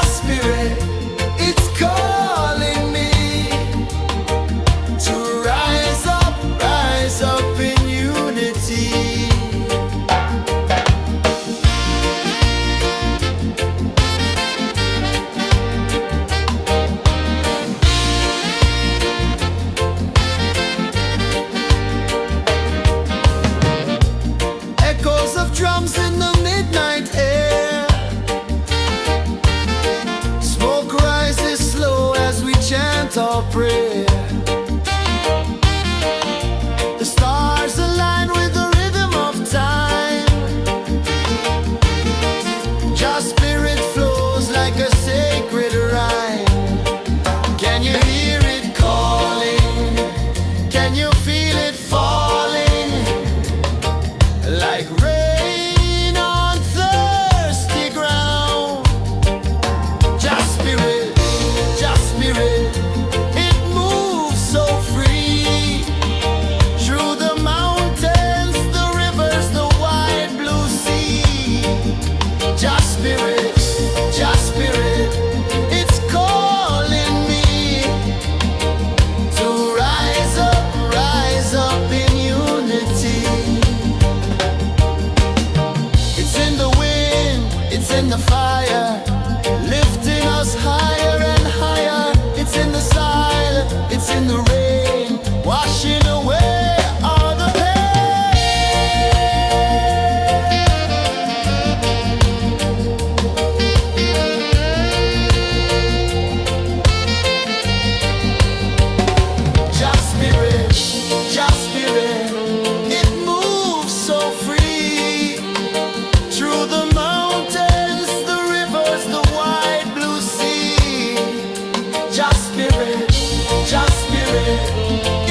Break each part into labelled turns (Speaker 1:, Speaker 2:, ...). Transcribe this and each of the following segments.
Speaker 1: spirit, it's calling me to rise up in unity. Echoes of drums in the midnight air. Smoke rises slow as we chant our prayer. The stars align with the rhythm of time. Your spirit flows like a sacred rhyme. Can you hear it calling? Can you feel it falling? Like rain on thirsty ground. Just spirit, it moves so free. Through the mountains, the rivers, the wide blue sea. Just spirit, it's calling me to rise up in unity. It's in the wind, it's in the fire, lifting us higher and higher. It's in the silence, it's in the rain, washing away all the Just spirit, it moves so free. Through the mountains, the rivers, the wide blue sea. Just spirit,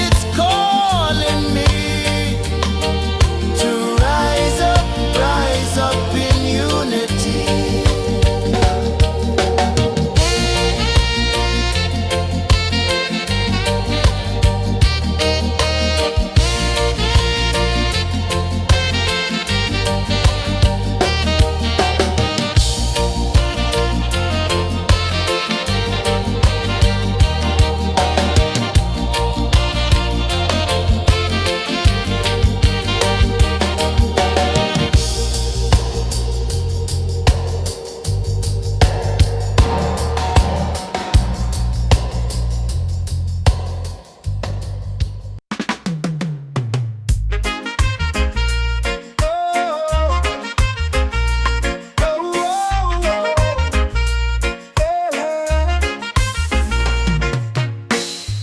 Speaker 1: it's calling me to rise up in unity.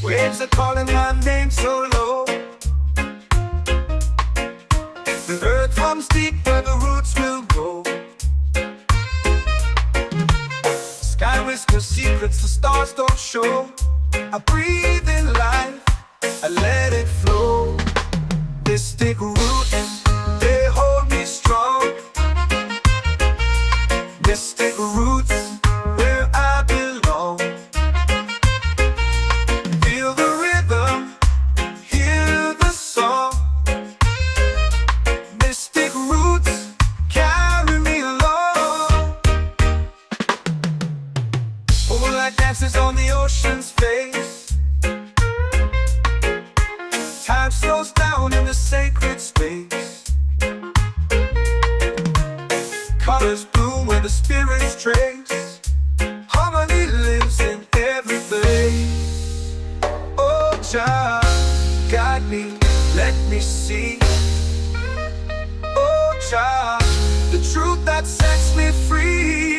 Speaker 2: Waves are calling my name so low. The earth hums deep where the roots will go. Sky whispers secrets the stars don't show. I breathe in life, I let it flow. Mystic roots, they hold me strong. Mystic roots, where I belong. Feel the rhythm, hear the song. Mystic roots, carry me along. Moonlight dances on the ocean's face. Time slows down in the sacred space. Colors bloom where the spirits trace. Harmony lives in every place. Oh, child, guide me, let me see. Oh, child, the truth that sets me free.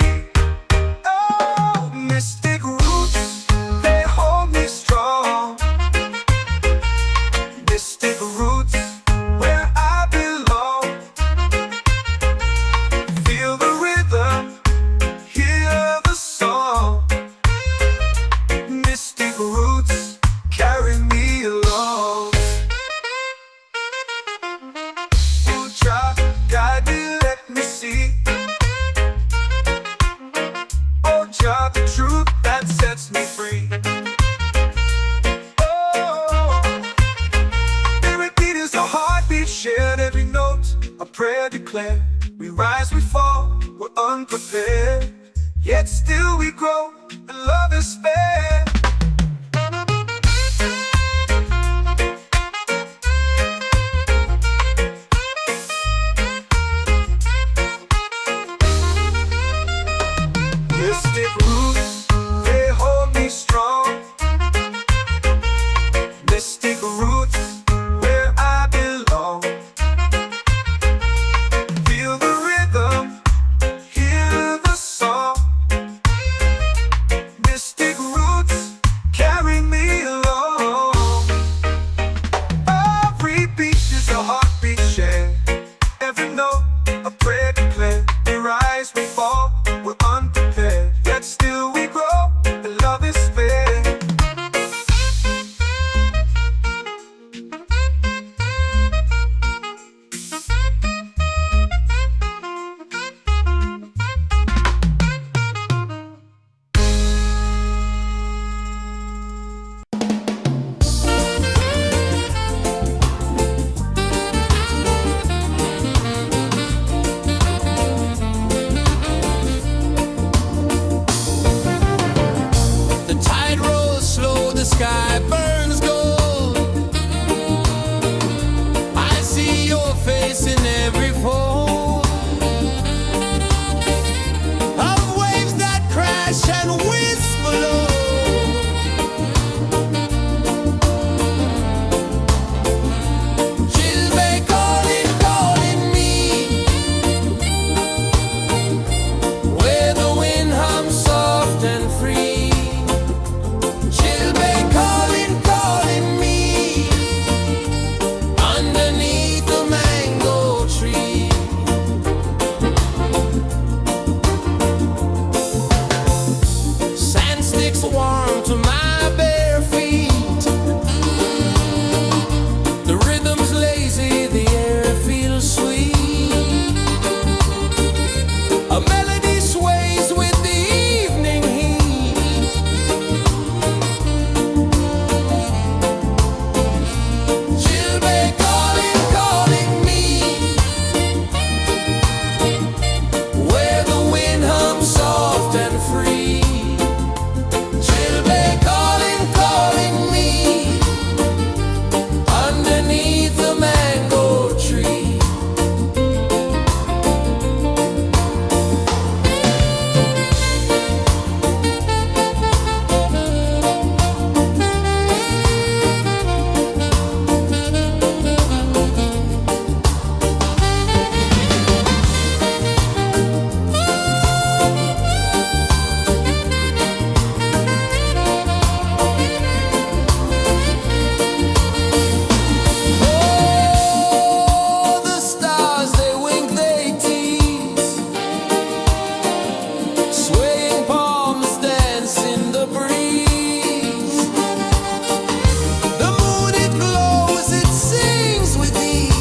Speaker 2: Oh, mystic roots, they hold me strong. Mystic roots, where I belong. Feel the rhythm, hear the song. Mystic roots, carry me along. yet still we grow, and love is fair. Mystic roots, they hold me strong. Mystic roots, where I belong. Feel the rhythm, hear the song. Mystic roots, carry me along. Every beat is a heartbeat shared. Every note, a prayer declared. We rise, we fall, we're unprepared, yet still we grow, and love is fair.
Speaker 1: The tide rolls slow, the sky burns gold. I see your face in every fold of waves that crash and whisper low. She'll be calling, calling me, where the wind hums soft and free. She'll be calling, calling me, underneath the mango tree. Sand sticks warm to my bare feet. The rhythm's lazy, the air feels sweet. A melody sways with the evening heat. She'll be calling, calling me, where the wind hums soft and free. She'll be calling, calling me, underneath the mango tree. Oh, the stars, they wink, they tease. Swaying palms dance in the breeze. The moon, it glows, it sings with ease.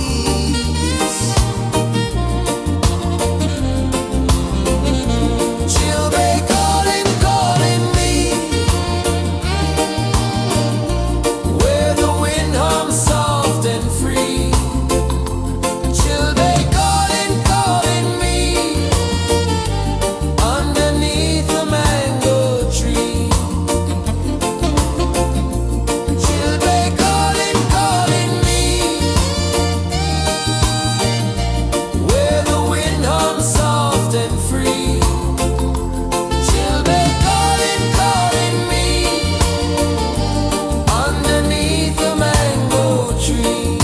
Speaker 1: She'll be calling, calling me, where the wind hums soft and free. She'll be calling, calling me, underneath the mango tree. She'll be calling, calling me, where the wind hums soft and free. She'll be calling, calling me, underneath the mango tree.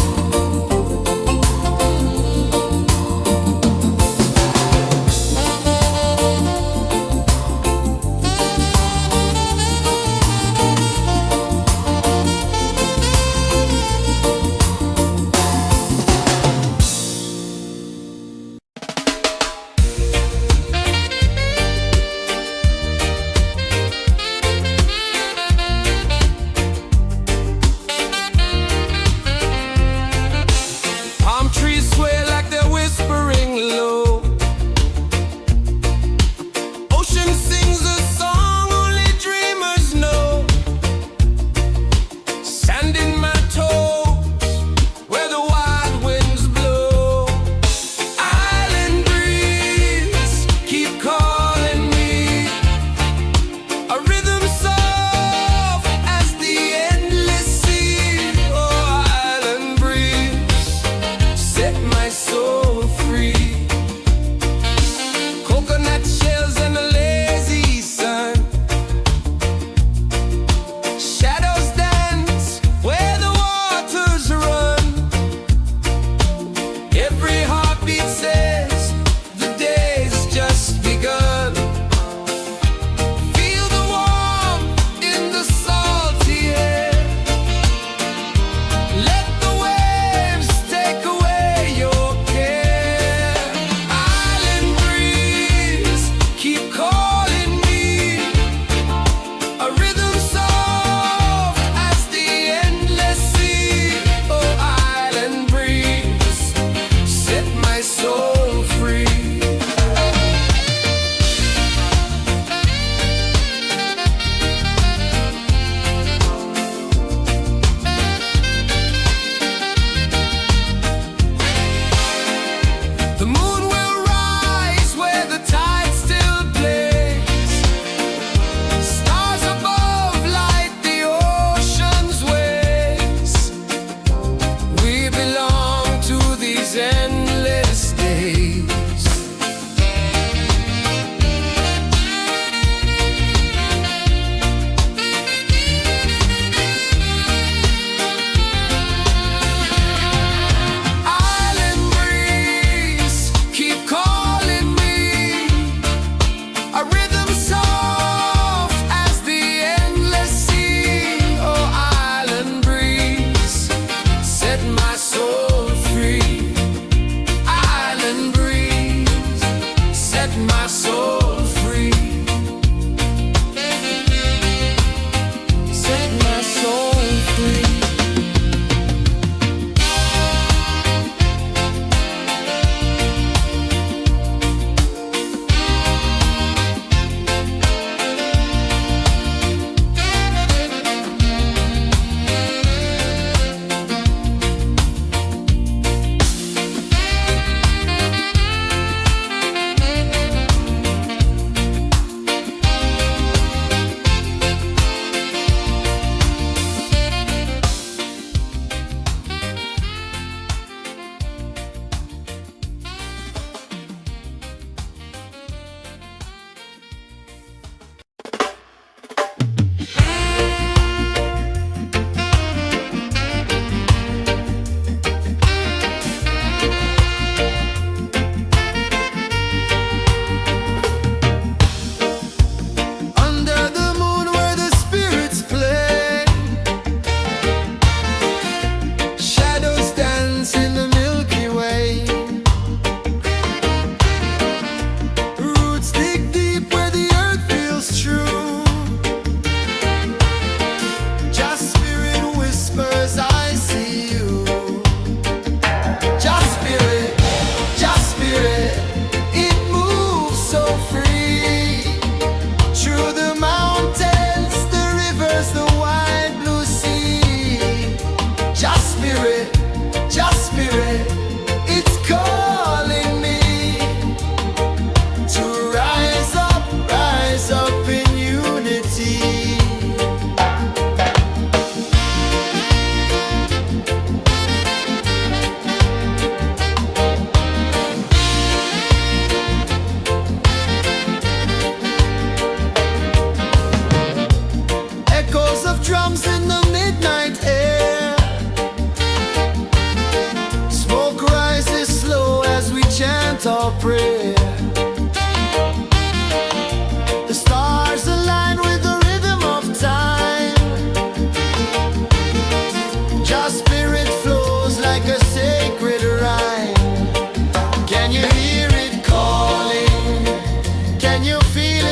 Speaker 1: Palm trees sway like they're whispering low. Ocean sings a song only dreamers know. Sand in my toes, where the wild winds blow. Island breeze, keep calling me.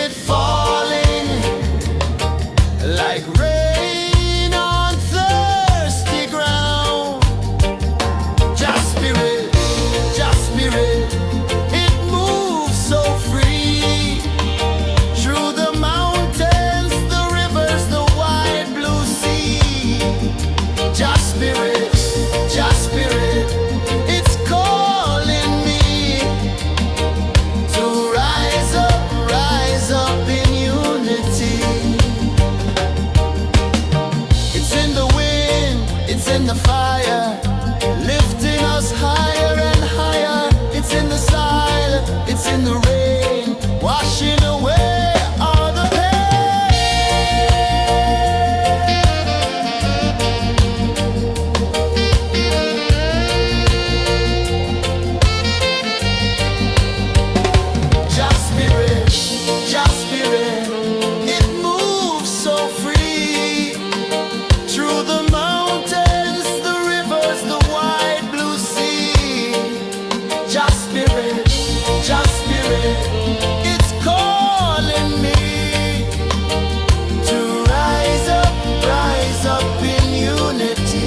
Speaker 1: it falling like rain on thirsty ground. Just spirit, it moves so free through the mountains, the rivers, the wide blue sea. Just spirit, it's calling me to rise up in unity. It's in the wind, it's in the fire, lifting us higher and higher. It's in the silence, it's in the rain, washing away all the Just spirit, it moves so free through the mountains, the rivers, the wide blue sea. Just spirit, it's calling me to rise up in unity.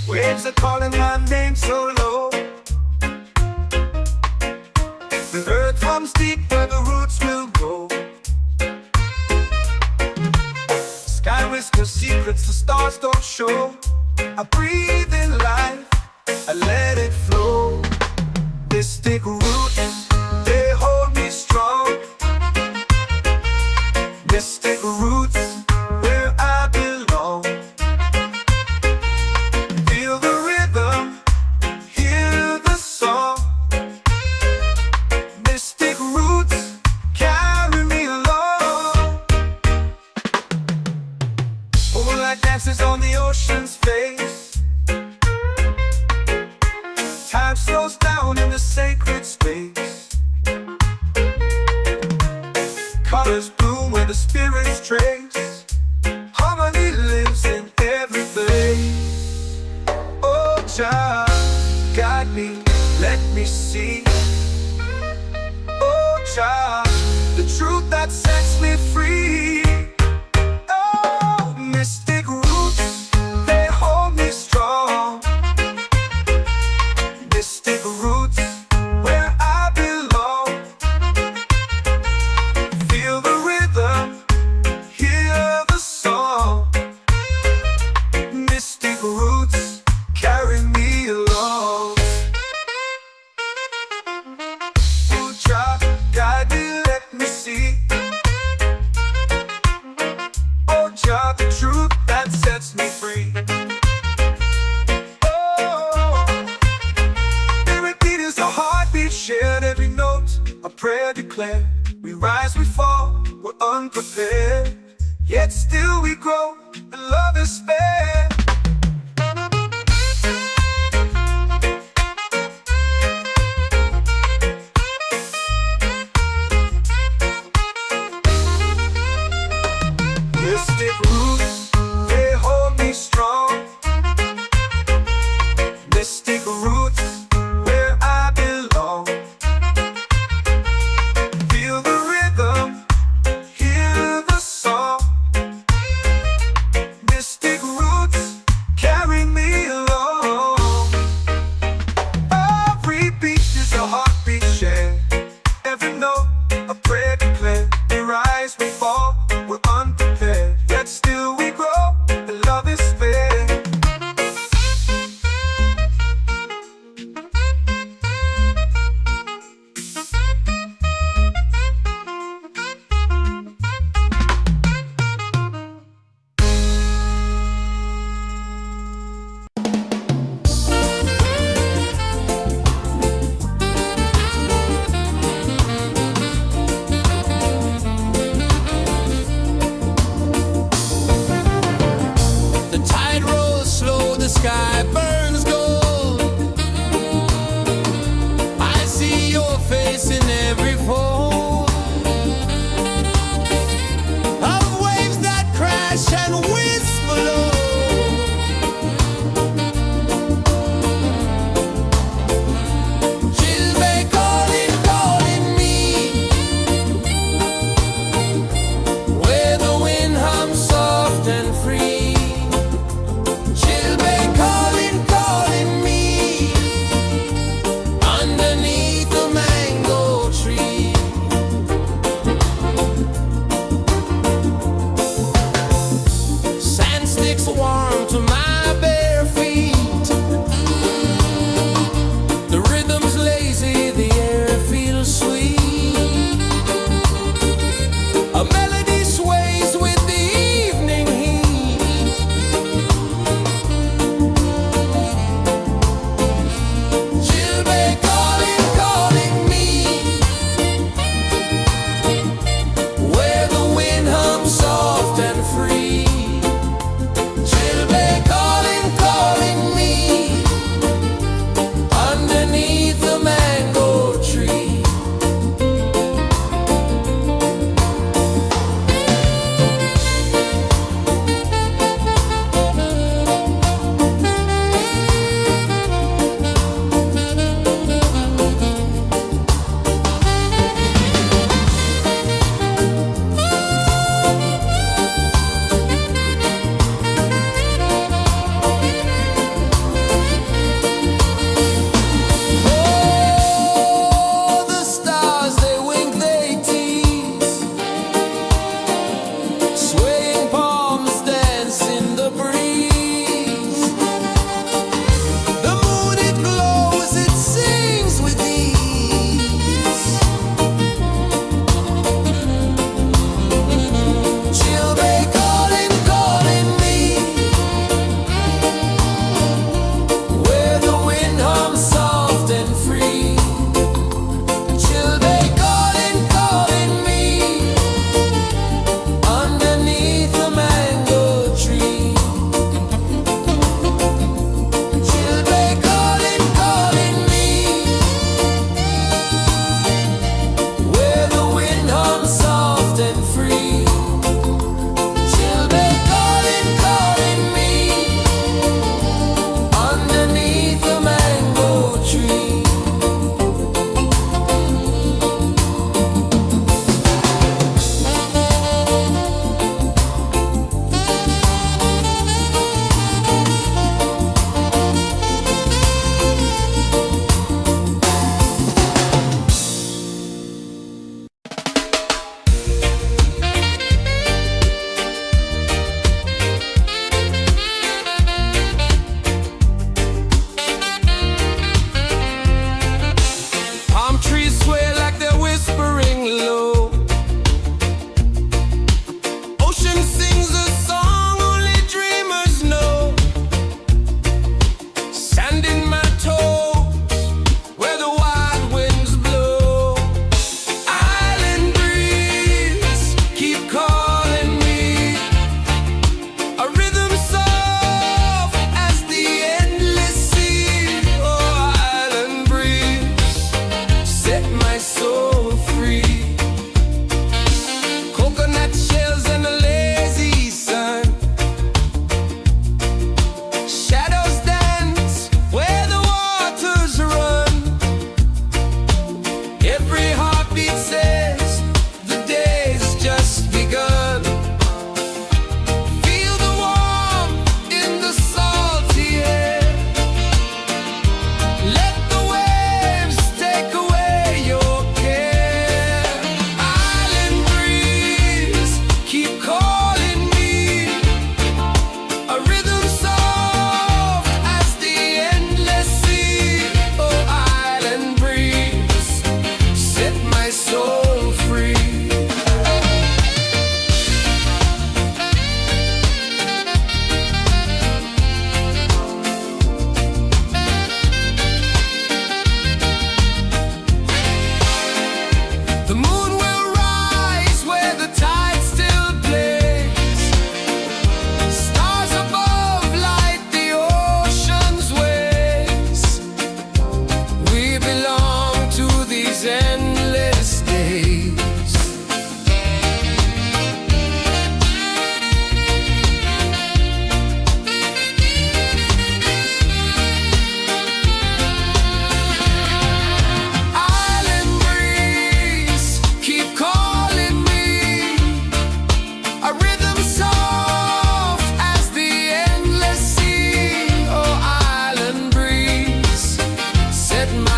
Speaker 2: Waves are calling my name so low. The earth hums deep where the roots will grow. Sky whispers secrets the stars don't show. I breathe in life, I let it flow. Mystic roots, they hold me strong. Mystic roots, where I belong. Feel the rhythm, hear the song. Mystic roots, carry me along. Moonlight dances on the ocean's face. Time slows down in the sacred space. Colors bloom where the spirits trace. Harmony lives in every place. Oh, child, guide me, let me see. Oh, child, the truth that sets me free. Oh, mystic roots, they hold me strong. Mystic roots, where I belong. Feel the rhythm, hear the song. Mystic roots, carry me along. Oh, child, guide me, let me see. Oh, child, the truth that sets me free. Oh, every beat is a heartbeat shared, every note a prayer declared. We rise, we fall, we're unprepared, yet still we grow, and love is spared. Mystic roots, they hold me strong. Mystic roots, where I belong. Feel the rhythm, hear the song. Mystic roots,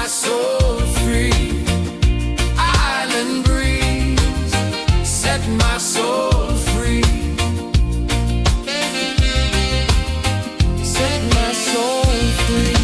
Speaker 1: my soul free. Island breeze, set my soul free. Set my soul free.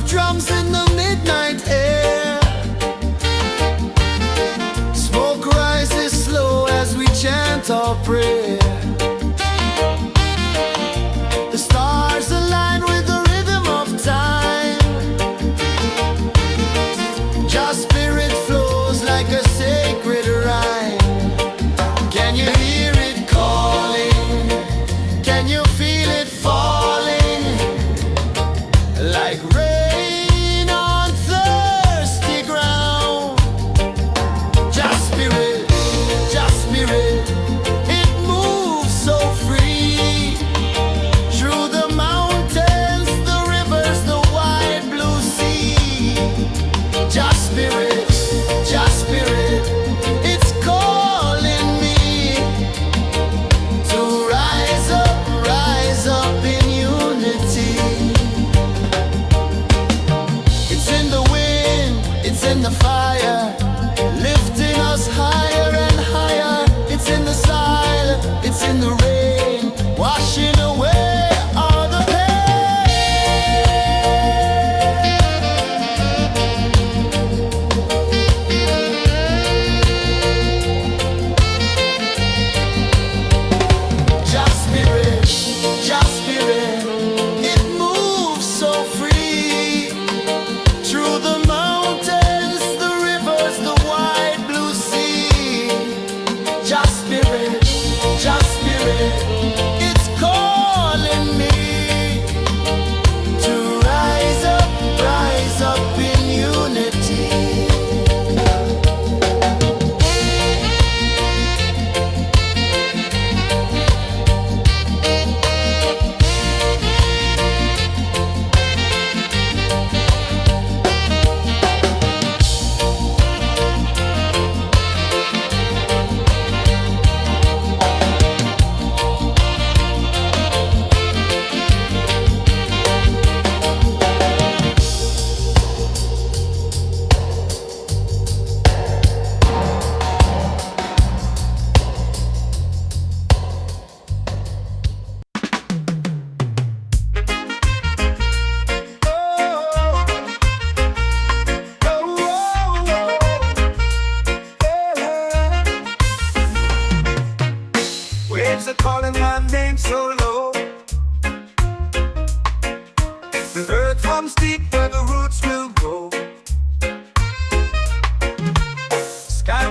Speaker 1: Drums in the midnight air. Smoke rises slow as we chant our prayer. The stars align with the rhythm of time. Just spirit flows like a sacred rhyme. Can you hear it calling? Can you feel it falling? Like rain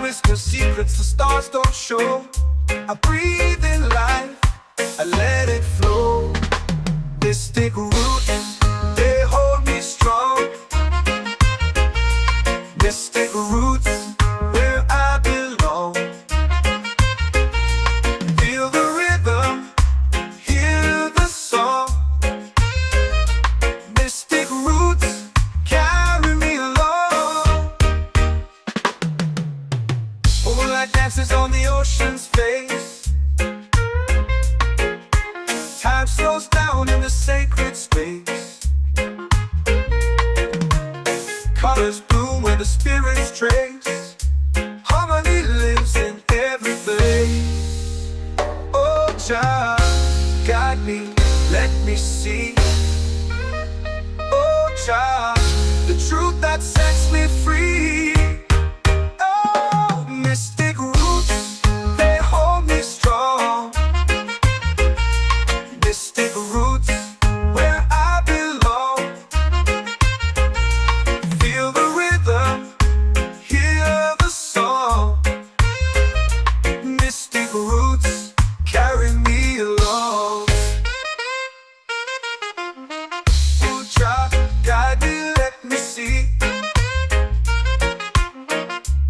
Speaker 2: whispers secrets the stars don't show. I breathe in life, I let it flow. Mystic roots, they hold me strong. Mystic roots, where I belong. Feel the rhythm, hear the song. Mystic roots, carry me along. Moonlight dances on the ocean's face. Time slows down in the sacred space. Colors bloom where the spirits trace. Harmony lives in every place. Oh, Jah, guide me, let me see. Oh, Jah, the truth that sets me free. Oh, mystic roots, they hold me strong. Mystic roots, where I belong. Feel the rhythm, hear the song. Mystic roots, carry me along. Oh, Jah, guide me, let me see.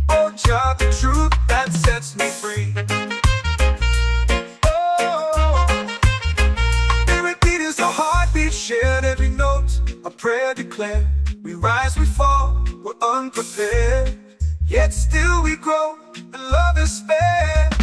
Speaker 2: Oh, Jah, the truth that sets me free. Oh, spirit beat is a heartbeat shared, every note a prayer declared. We rise, we fall, we're unprepared, yet still we grow, and love is spared.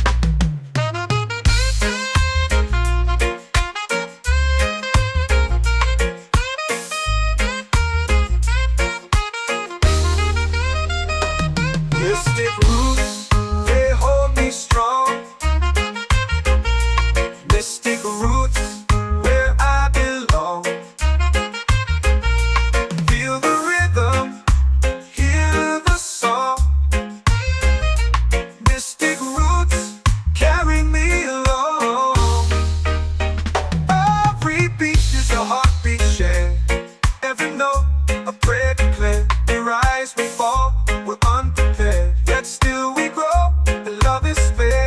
Speaker 2: Mystic roots, they hold me strong. Mystic roots, where I belong. Feel the rhythm, hear the song. Mystic roots, carry me along. Every beat is a heartbeat shared, every note a prayer declared. We rise, we fall, we're unprepared, yet still we grow, and love is spared.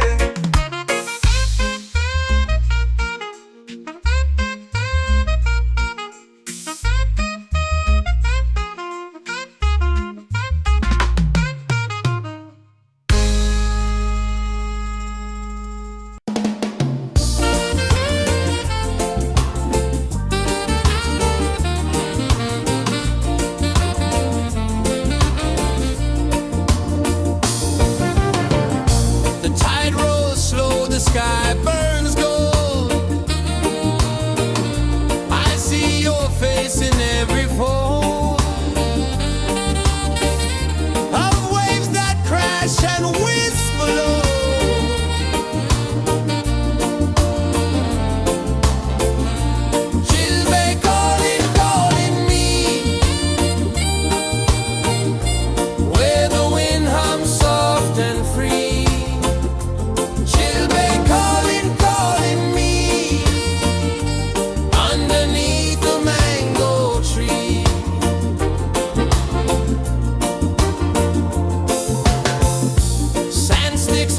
Speaker 1: The tide rolls slow, the sky burns gold. I see your face in every fold of waves that crash and whisper low. Chilbay calling, calling me, where the wind hums soft and free. Chilbay calling, calling me, underneath the mango tree. Sand sticks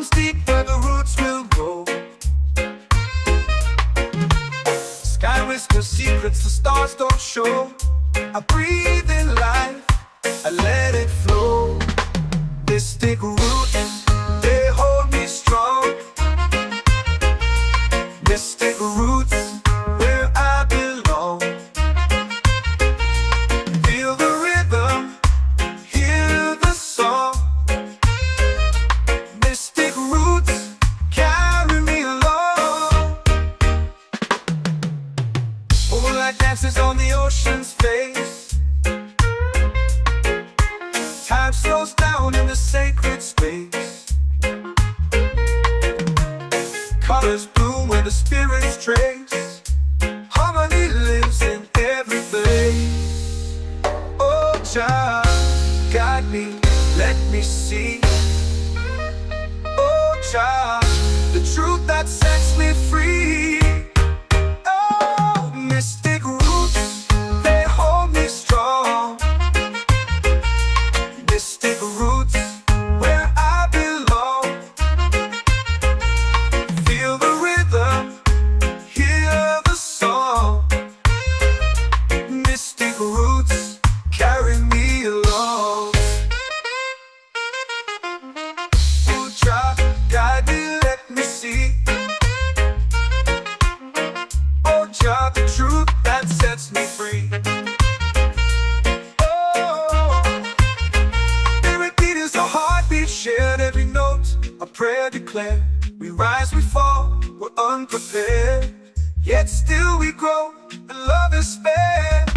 Speaker 2: runs deep where the roots will grow. Sky whispers secrets the stars don't show. I breathe in life, I let it flow. Mystic roots, they hold me strong. Mystic roots, where I belong. Feel the rhythm, hear the song. Mystic roots, carry me along. Moonlight dances on the ocean's face. Time slows down in the sacred space. Colors bloom where the spirits trace. Harmony lives in every face. Oh, child, guide me, let me see. Oh, child, the truth that sets me free. Oh, mystic roots, they hold me strong. Mystic roots, where I belong. Feel the rhythm, hear the song. Mystic roots, carry me along. Oh, child, guide me, let me see. Oh, child, the truth that sets me free. Shared every note, a prayer declared. We rise, we fall, we're unprepared. Yet still we grow, and love is spared.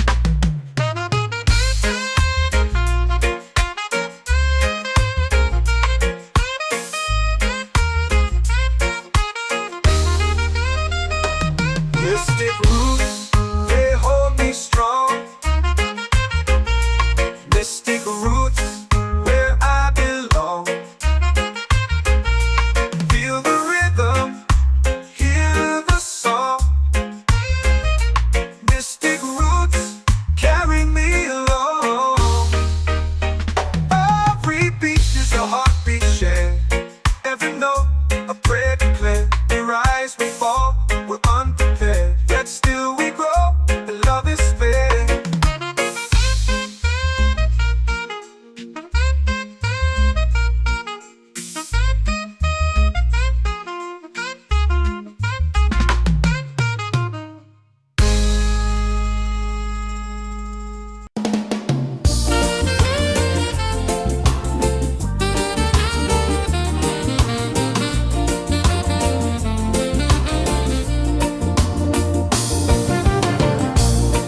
Speaker 2: Mystic roots, they hold me strong. Mystic roots, where I belong. Feel the rhythm, hear the song. Mystic roots, carry me along. Every beat is a heartbeat shared. Every note, a prayer declared. We rise, we fall, we're unprepared. Yet still we grow, and love is spared.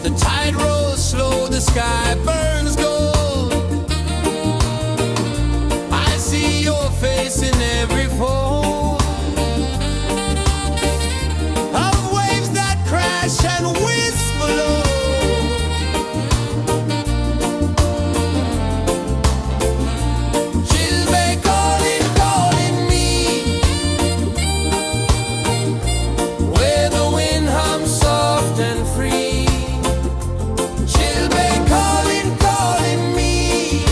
Speaker 1: The tide rolls slow, the sky burns gold. I see your face in every fold of waves that crash and whisper low. She'll be calling, calling me, where the wind hums soft and free. She'll be calling, calling me,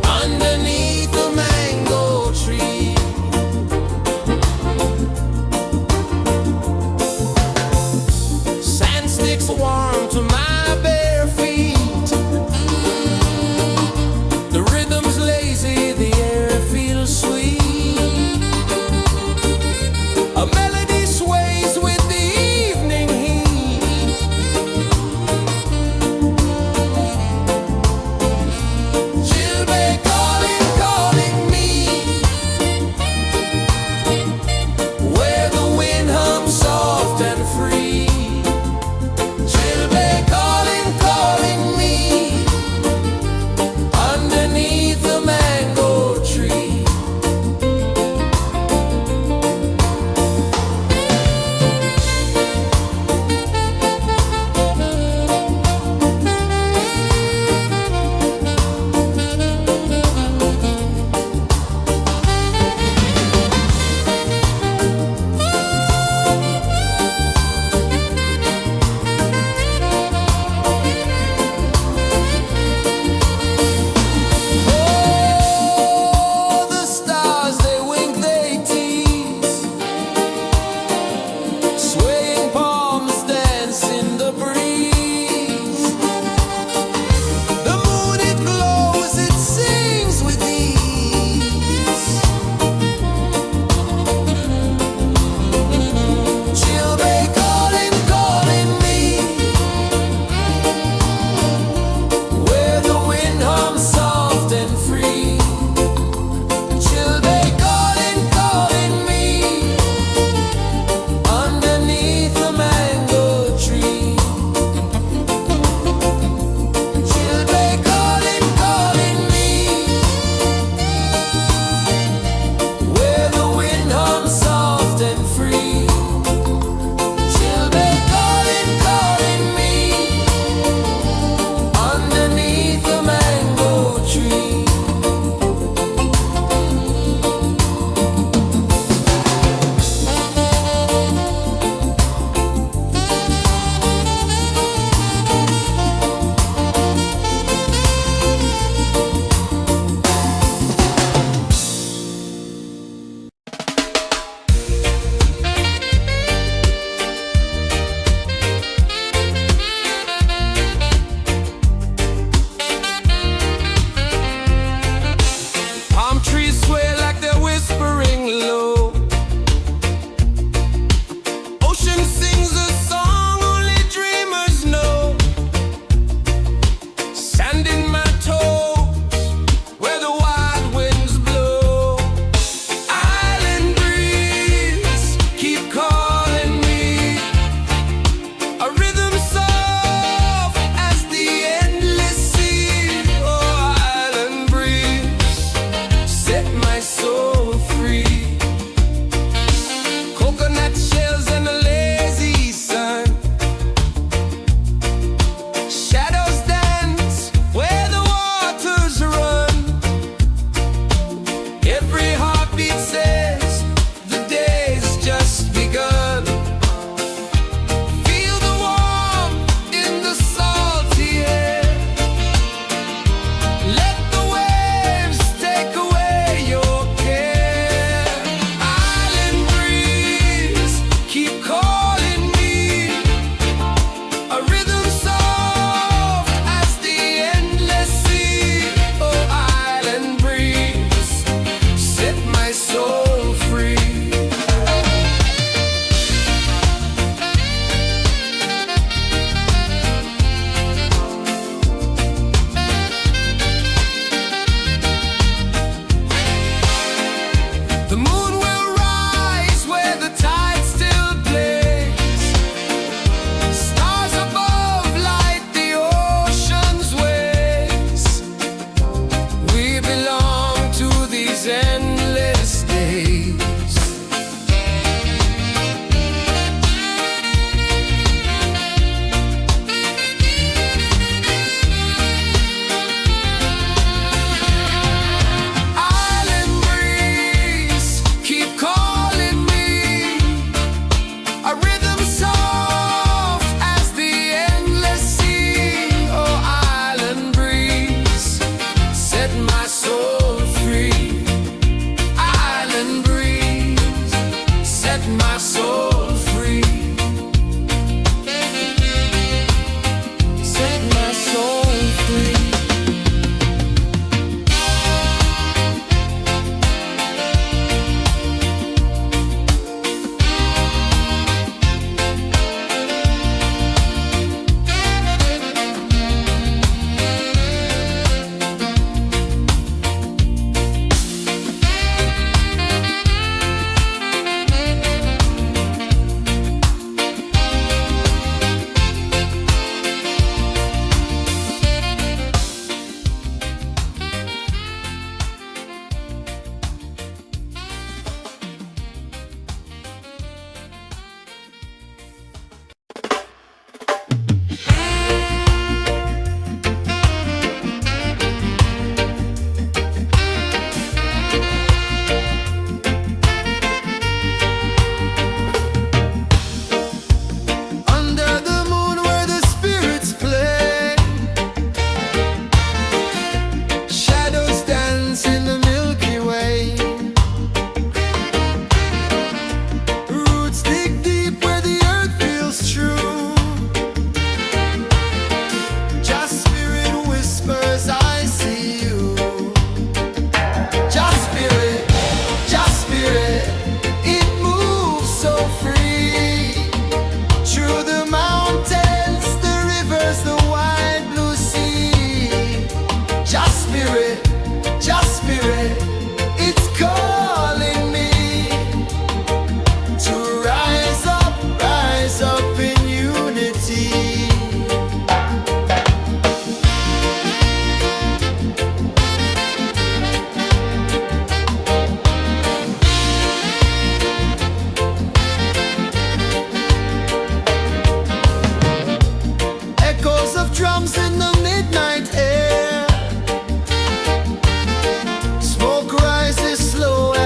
Speaker 1: underneath the mango tree. Sand sticks warm to my bare feet. The rhythm's lazy, the air feels sweet. A melody sways with the evening heat. She'll be calling, calling me, where the wind hums soft and free. She'll be calling, calling me, underneath the mango tree.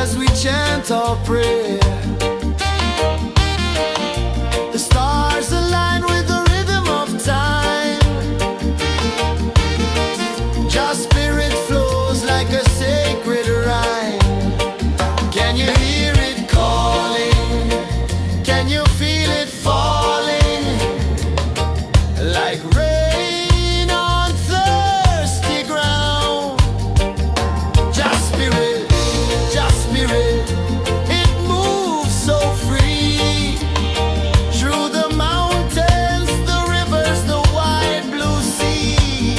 Speaker 1: as we chant our prayer. The stars align with the rhythm of time. Your spirit flows like a sacred rhyme. Can you hear it calling? Can you feel it falling? Like rain on thirsty ground. Just spirit, it moves so free. Through the mountains, the rivers, the wide blue sea.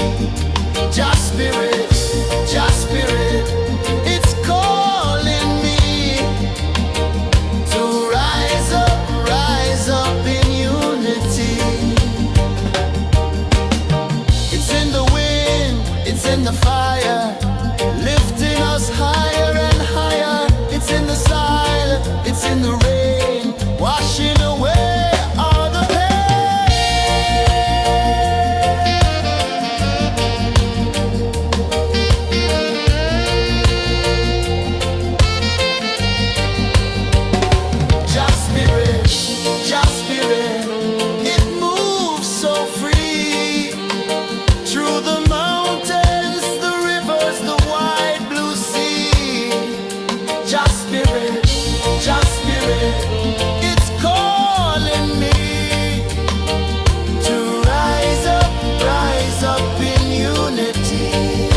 Speaker 1: Just spirit, it's calling me to rise up in unity. It's in the wind, it's in the fire, lifting us higher and higher. It's in the silence, it's in the rain, washing away all the Just spirit, it moves so free. Through the mountains, the rivers, the wide blue sea. Just spirit, it's calling me to rise up in unity.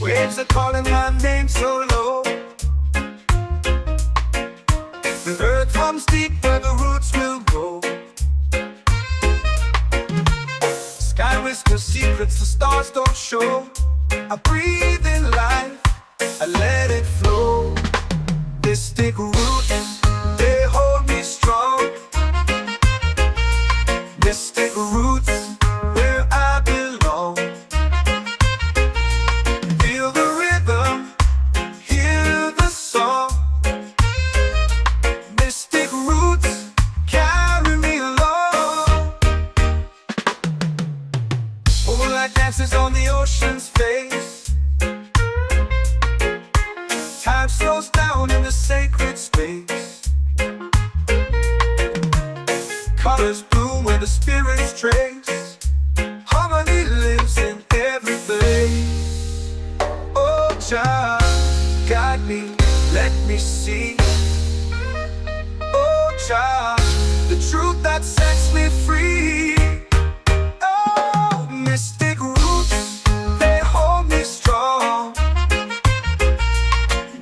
Speaker 2: Waves are calling my name so low. The earth hums deep where the roots will go. Sky whispers secrets the stars don't show. I breathe in life, I let it flow. Mystic roots, they hold me strong. Mystic roots, where I belong. Feel the rhythm, hear the song. Mystic roots, carry me along. Moonlight dances on the ocean's face. Time slows down in the sacred space. Colors bloom where the spirits trace. Harmony lives in every place. Oh, child, guide me, let me see. Oh, child, the truth that sets me free. Oh, mystic roots, they hold me strong.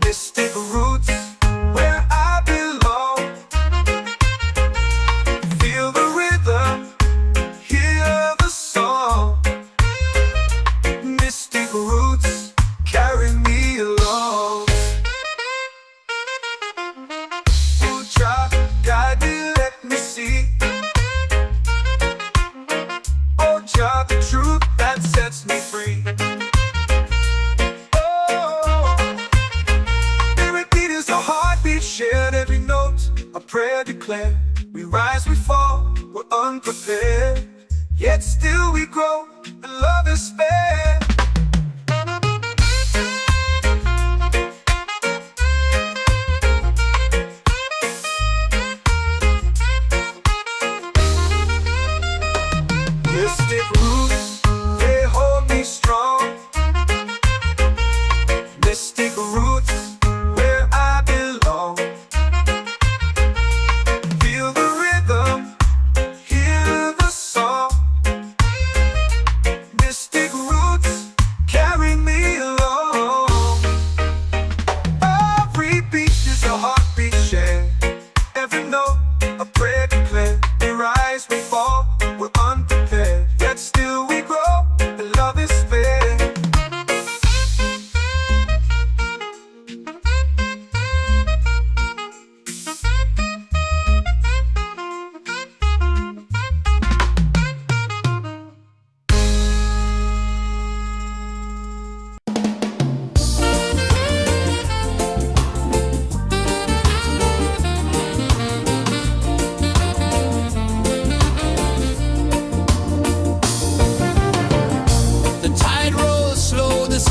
Speaker 2: Mystic roots, where I belong. Feel the rhythm, hear the song. Mystic roots, carry me along.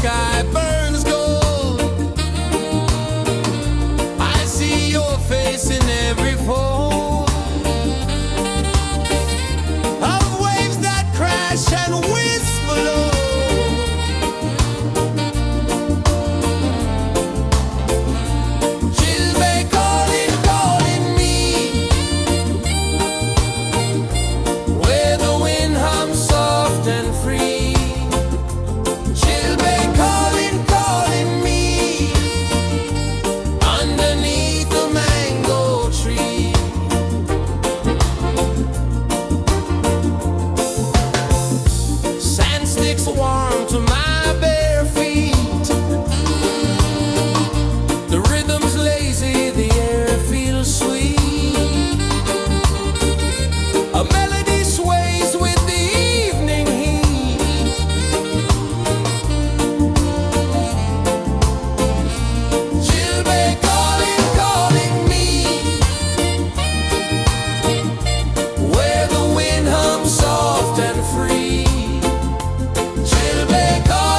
Speaker 1: sky burns gold. I see your face in every fold of waves that crash and whisper low. She'll be calling, calling me where the wind hums soft and free. She'll be calling, calling me underneath the mango tree. Sand sticks warm to my bare feet. The rhythm's lazy, the air feels sweet. A melody sways with the evening heat. She'll be calling, calling me where the wind hums soft and free. She'll be calling.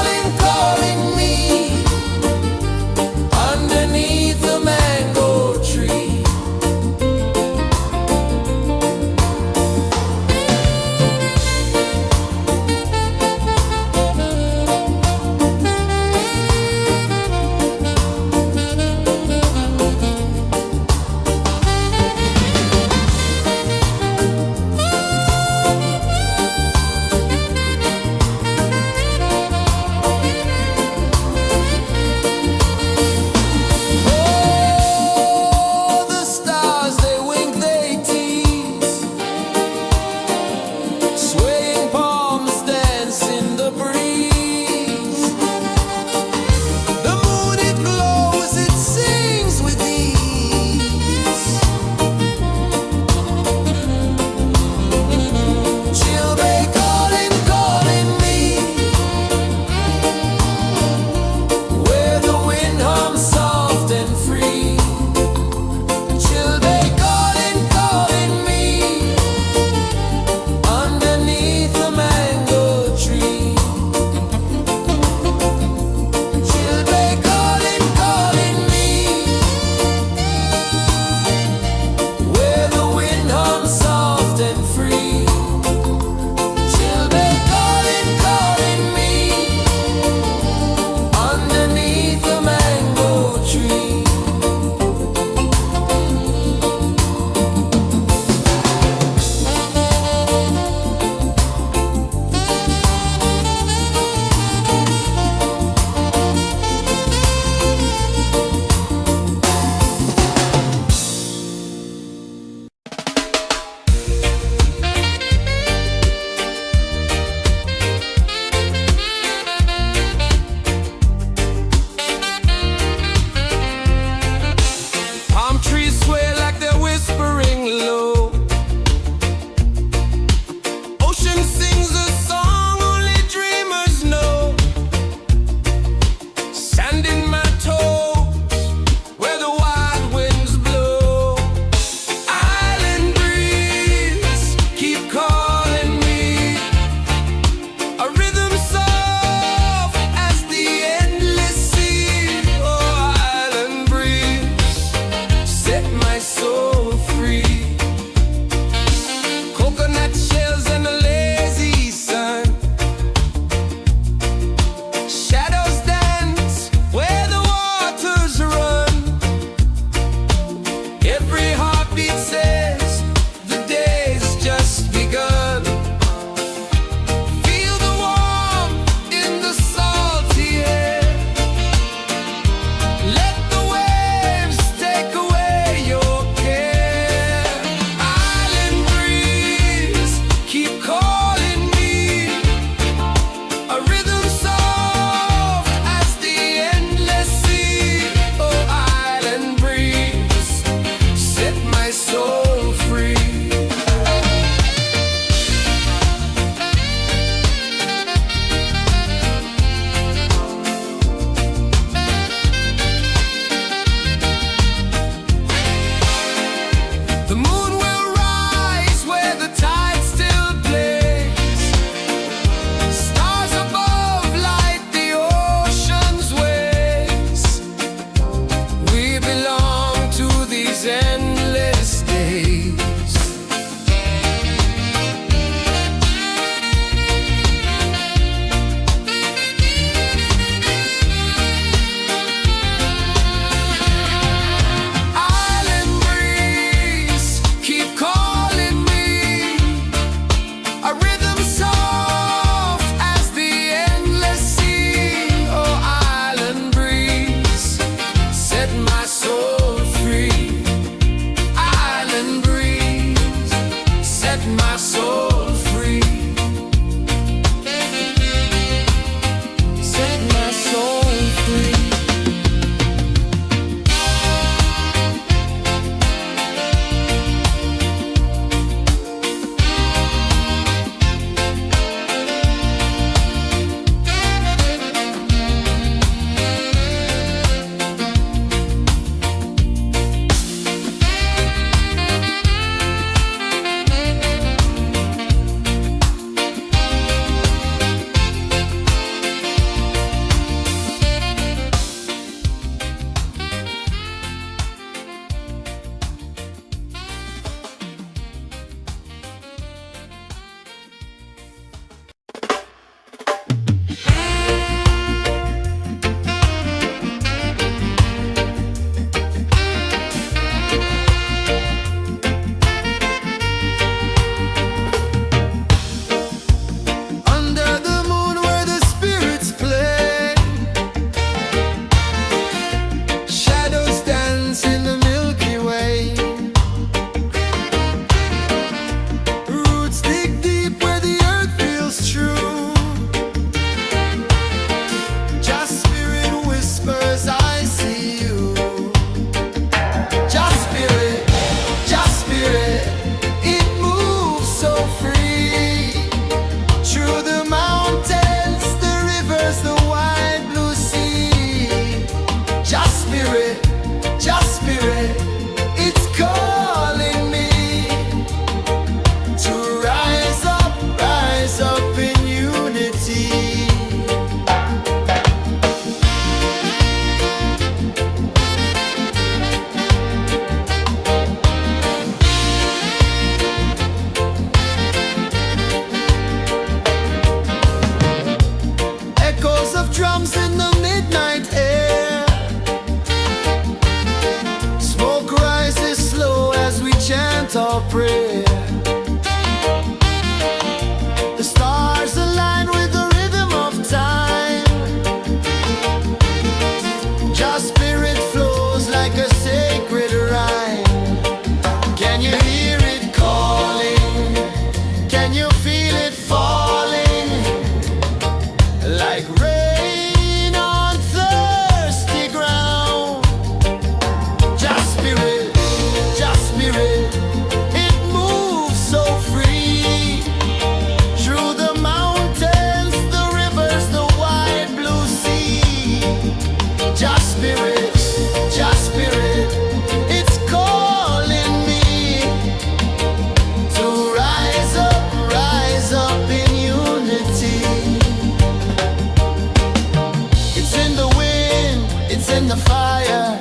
Speaker 1: in the fire,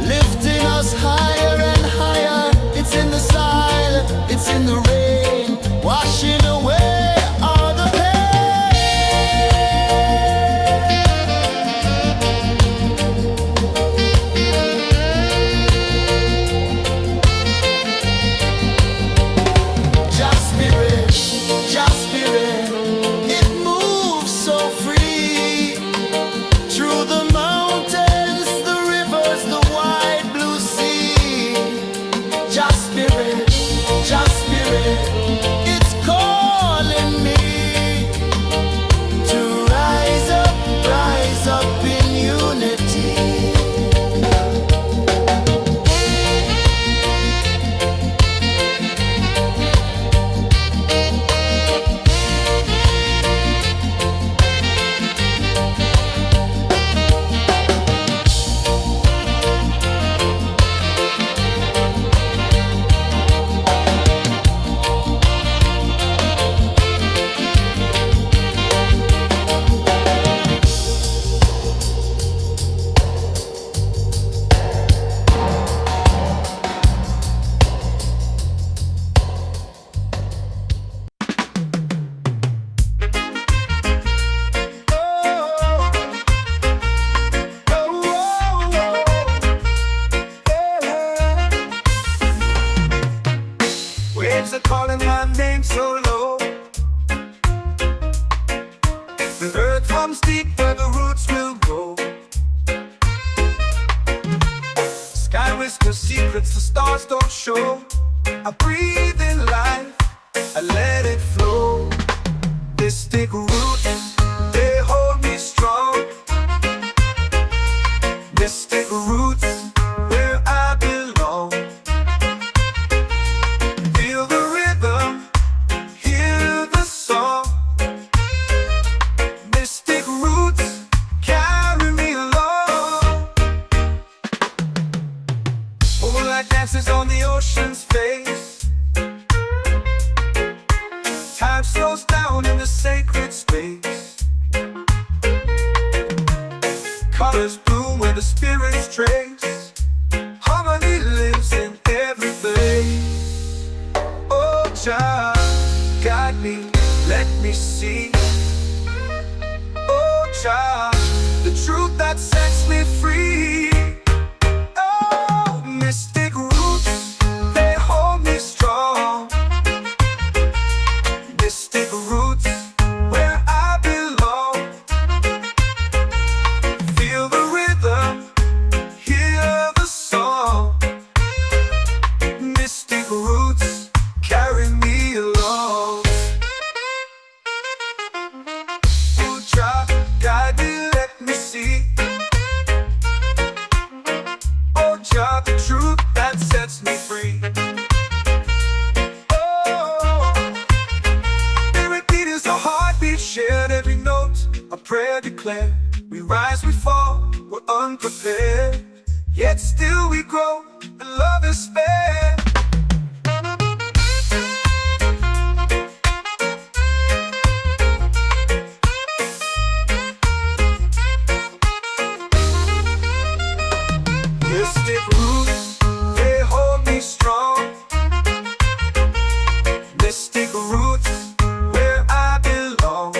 Speaker 1: lifting us higher and higher. It's in the silence, it's in the rain, washing away all the Just spirit, just spirit, it moves so free through the mountains, the rivers, the wide blue sea. Just spirit, it's calling me to rise up in unity.
Speaker 2: Waves are calling my name so low. The earth comes deep where the roots will go. Sky whispers secrets the stars don't show. I breathe in life, I let it flow. Mystic roots, they hold me strong. Mystic roots, where I belong. Feel the rhythm, hear the song. Mystic roots, carry me along. Moonlight dances on the ocean's face. Time slows down in the sacred space. Colors bloom where the spirits trace. Harmony lives in every place. Oh, Jah, guide me, let me see. Oh, Jah, the truth that sets me free. Oh, mystic roots, they hold me strong. Mystic roots, where I belong. Feel the rhythm, hear the song. Mystic roots, carry me along. Oh, Jah, guide me, let me see. Oh, Jah, the truth that sets me free. Oh, spirit beat is a heartbeat shared, every note a prayer declared. We rise, we fall, we're unprepared, yet still we grow, and love is spared. Mystic roots, they hold me strong. Mystic roots, where I belong.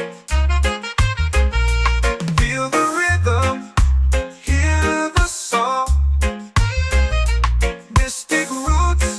Speaker 2: Feel the rhythm, hear the song. Mystic roots,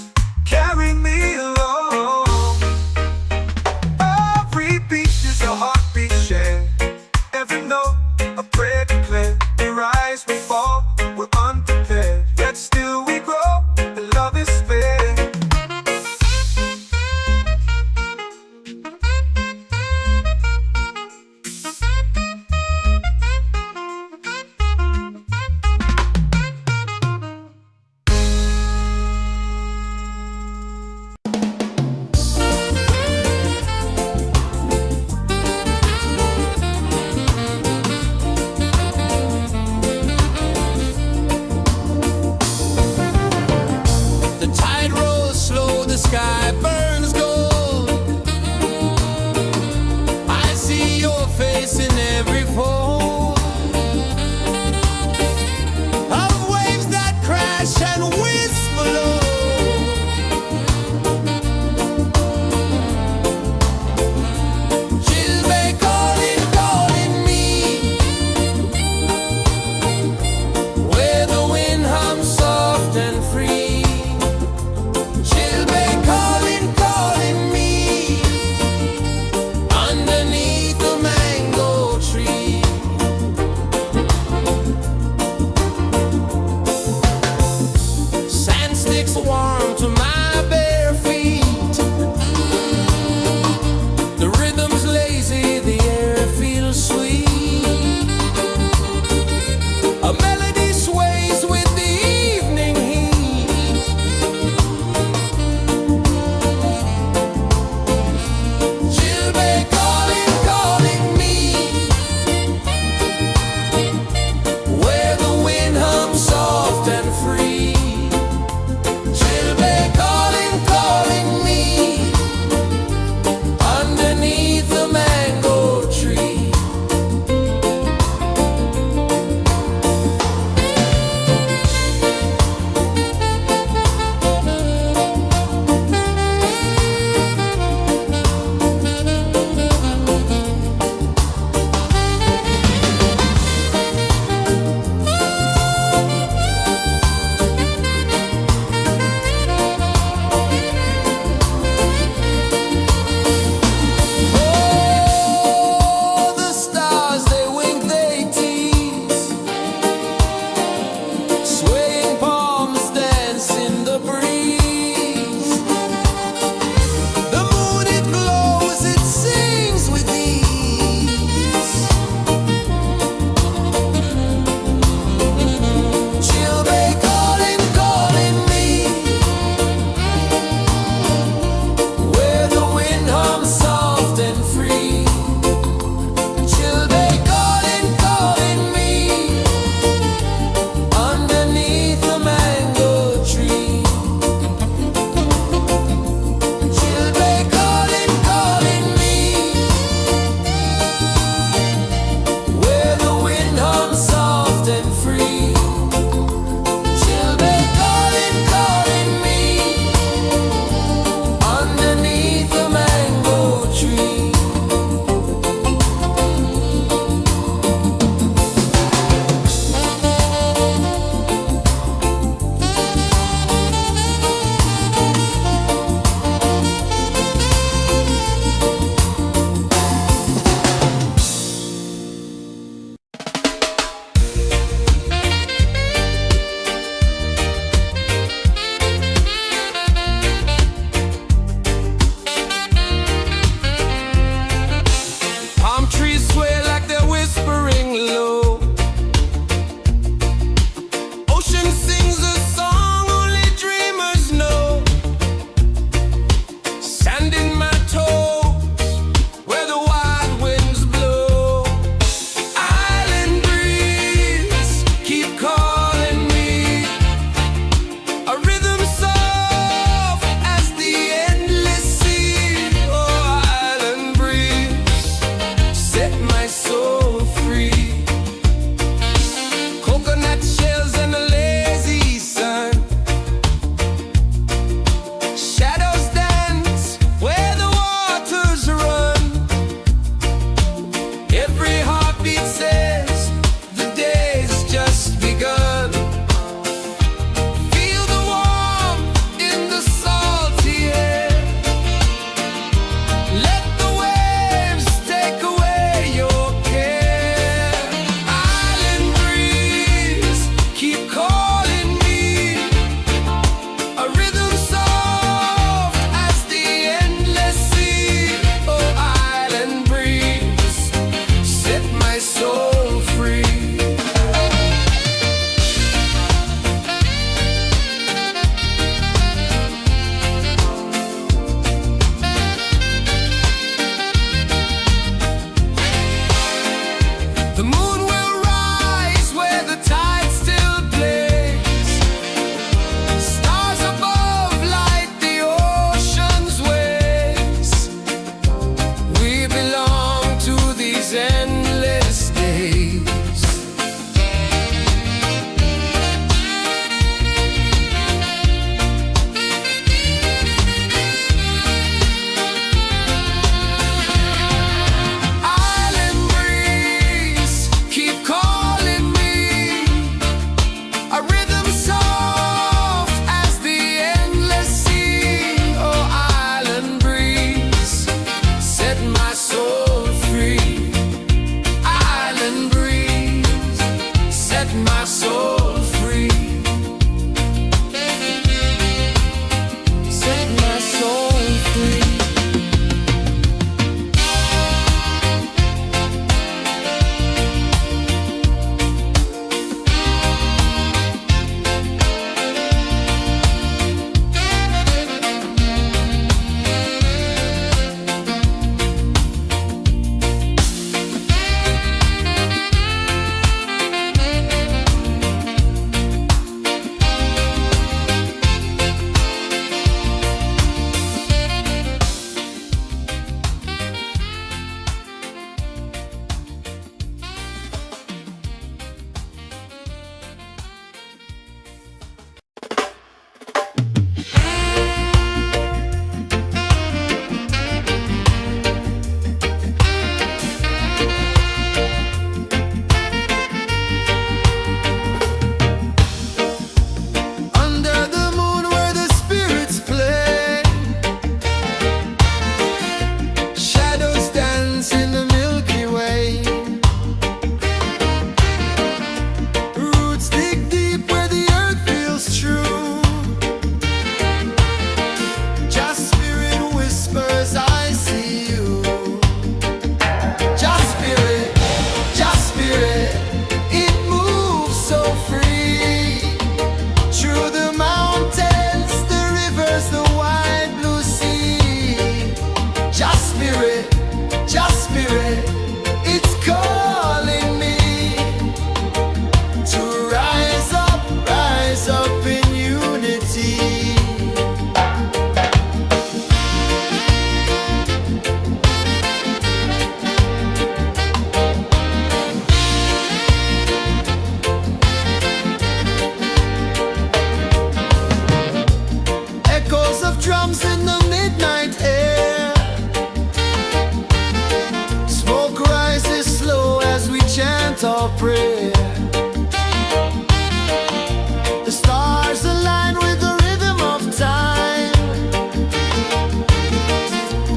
Speaker 2: The moon will rise where the tide still plays. Stars above light the ocean's waves. We belong to these endless days. Island breeze, keep calling me. A rhythm soft as the endless sea. Oh, island breeze, set my soul free. Island breeze, set my soul free. Set my soul free. Under the moon where the spirits play, shadows dance in the Milky Way. Roots dig deep where the earth feels true. Just spirit whispers, I see you. Just spirit, it moves so free. Through the mountains, the rivers, the wide blue sea. Just spirit, it's calling me to rise up in unity. Echoes of drums in the midnight air. Smoke rises slow as we chant our prayer. The stars align with the rhythm of time.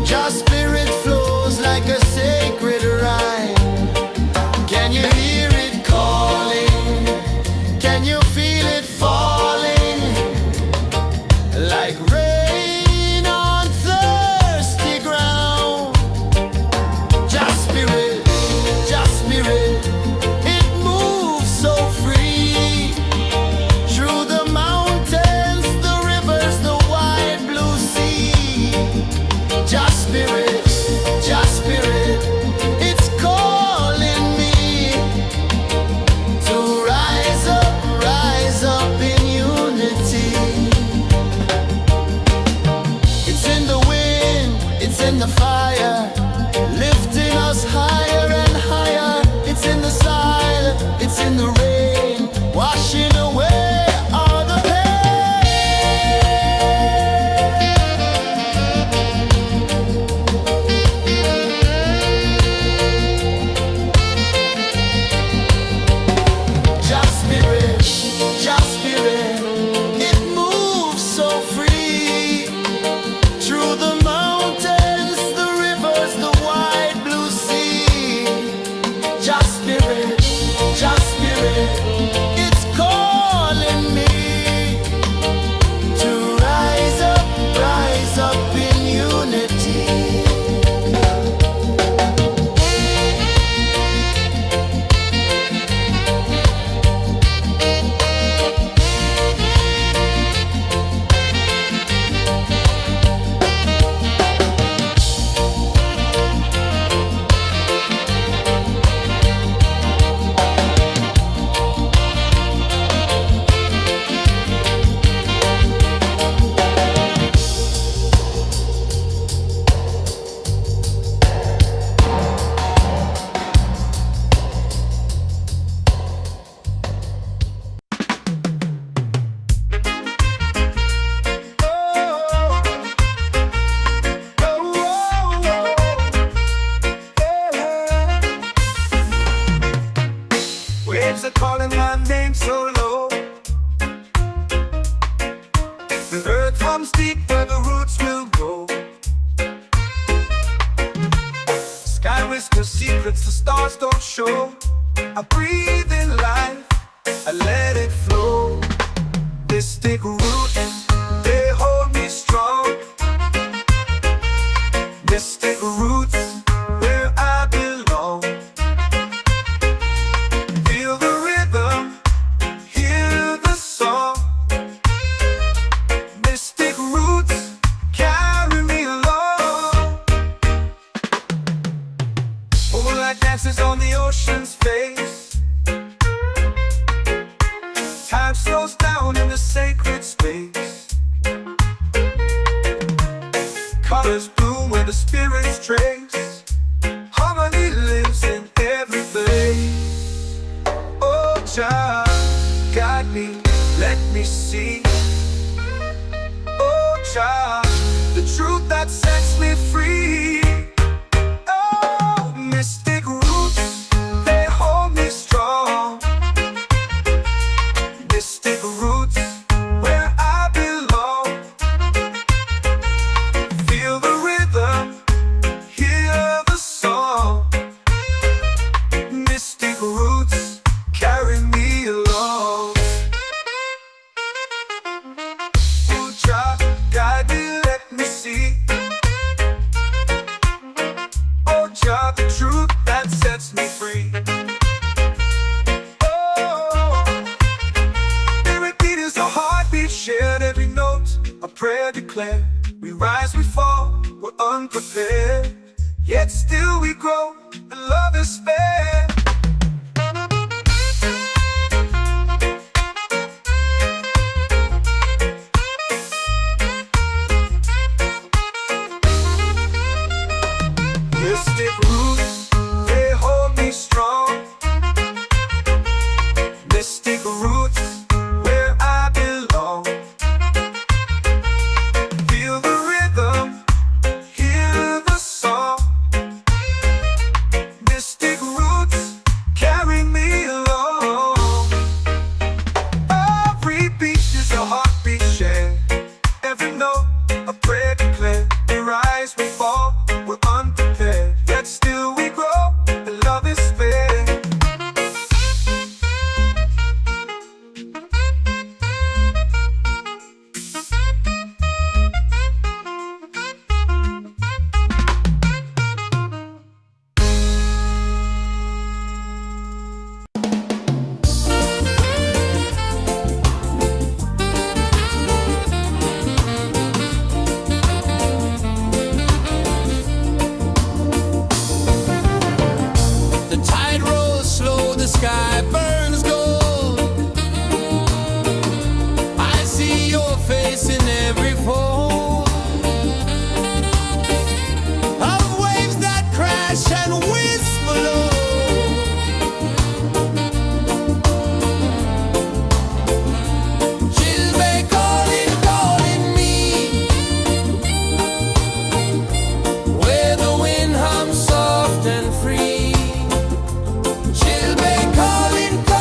Speaker 2: Just spirit flows like a sacred rhyme. Can you hear it calling? Can you feel it falling? Like rain on thirsty ground. Just spirit, it moves are calling my name so low. The earth comes deep where the roots will go. Sky whispers secrets the stars don't show. I breathe in life, I let it flow. Mystic roots, they hold me strong. Mystic roots, where I belong. Feel the rhythm, hear the song. Mystic roots, carry me along. Moonlight dances on the ocean's face. Time slows down in the sacred space. Colors bloom where the spirits trace. Harmony lives in every place. Oh, Jah, guide me, let me see. Oh, Jah, the truth that sets me free. Oh, mystic roots, they hold me strong. Mystic roots, where I belong. Feel the rhythm, hear the song. Mystic roots, carry me along. Oh, Jah, guide me, let me see. Oh, Jah, the truth that sets me free. Oh, every beat is a heartbeat shared, every note a prayer declared. We rise, we fall, we're unprepared, yet still we grow, and love is spared. Mystic roots, they hold me strong. Mystic roots, where I belong. Feel the rhythm, hear the song. Mystic roots, carry me along. Every beat is a heartbeat shared, every note a prayer declared. We rise, we fall, we're unprepared, yet still we grow, and love is spared.
Speaker 1: The tide rolls slow, the sky burns gold. I see your face in every fold of waves that crash and whisper low. She'll be calling, calling me, where the wind hums soft and free. She'll be calling, calling.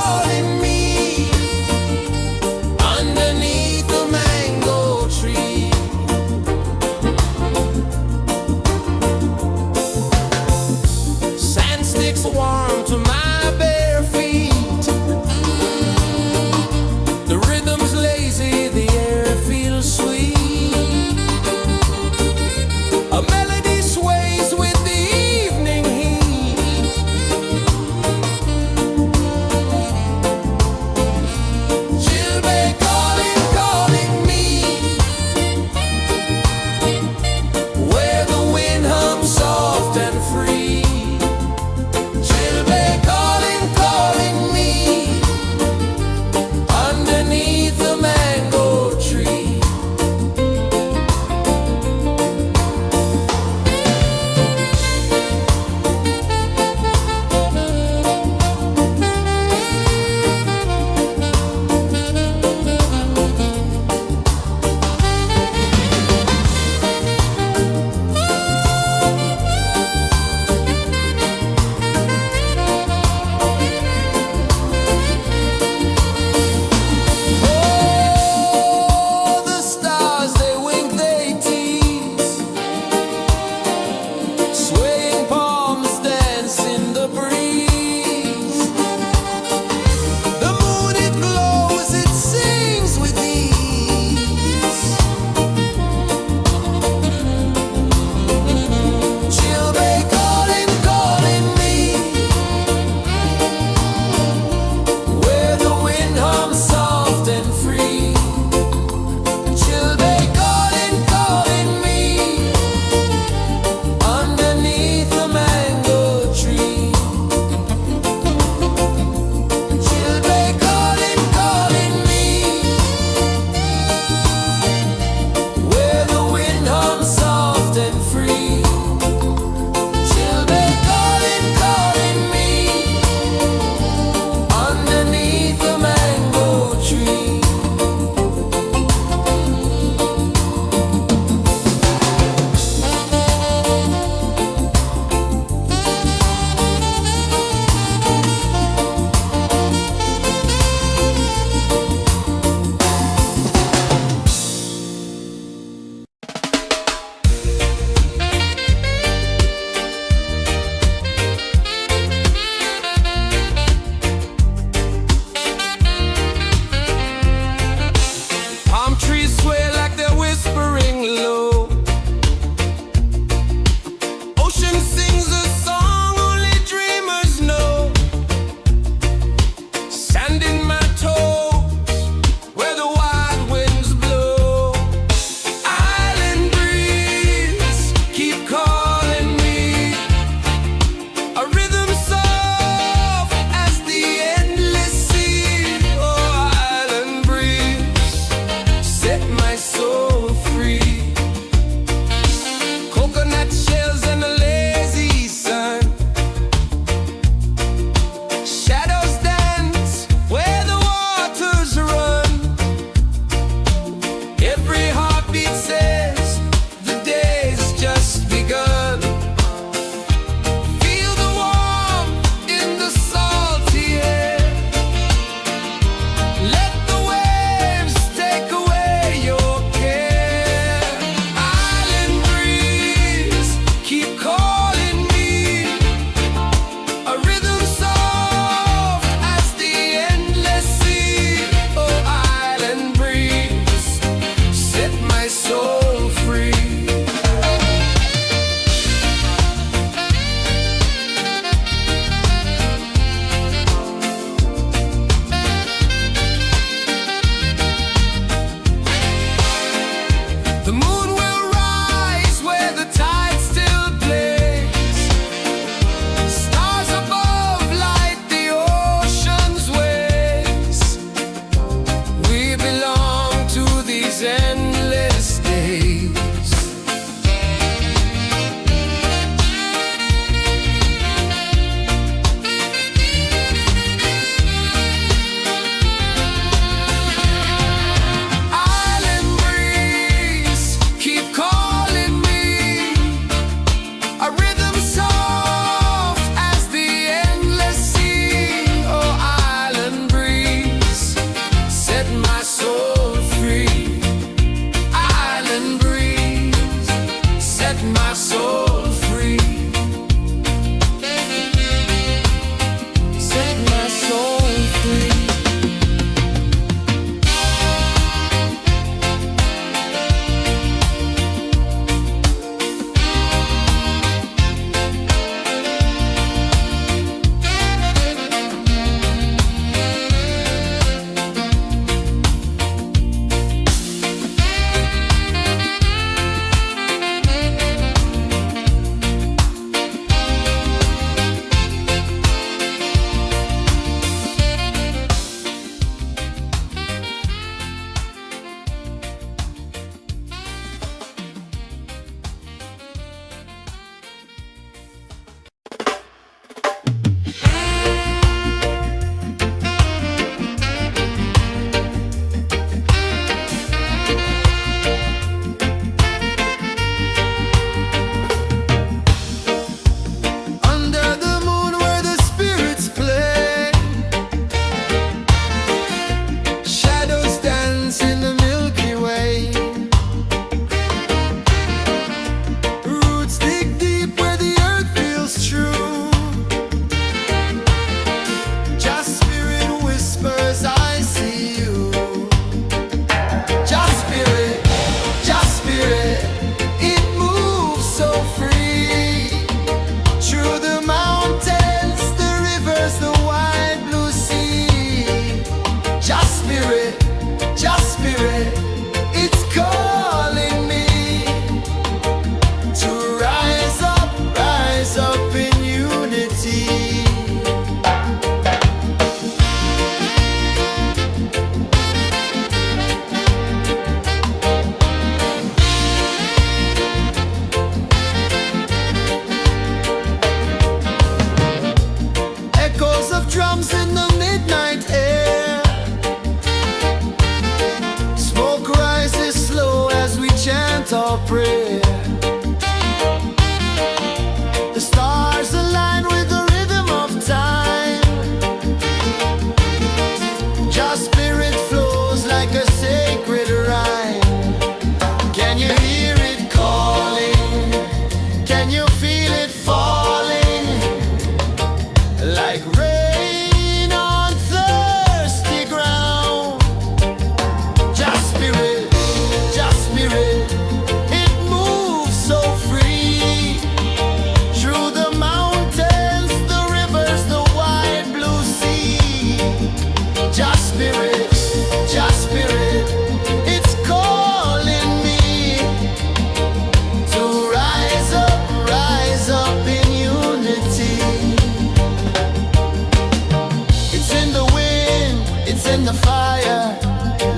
Speaker 1: it's in the fire,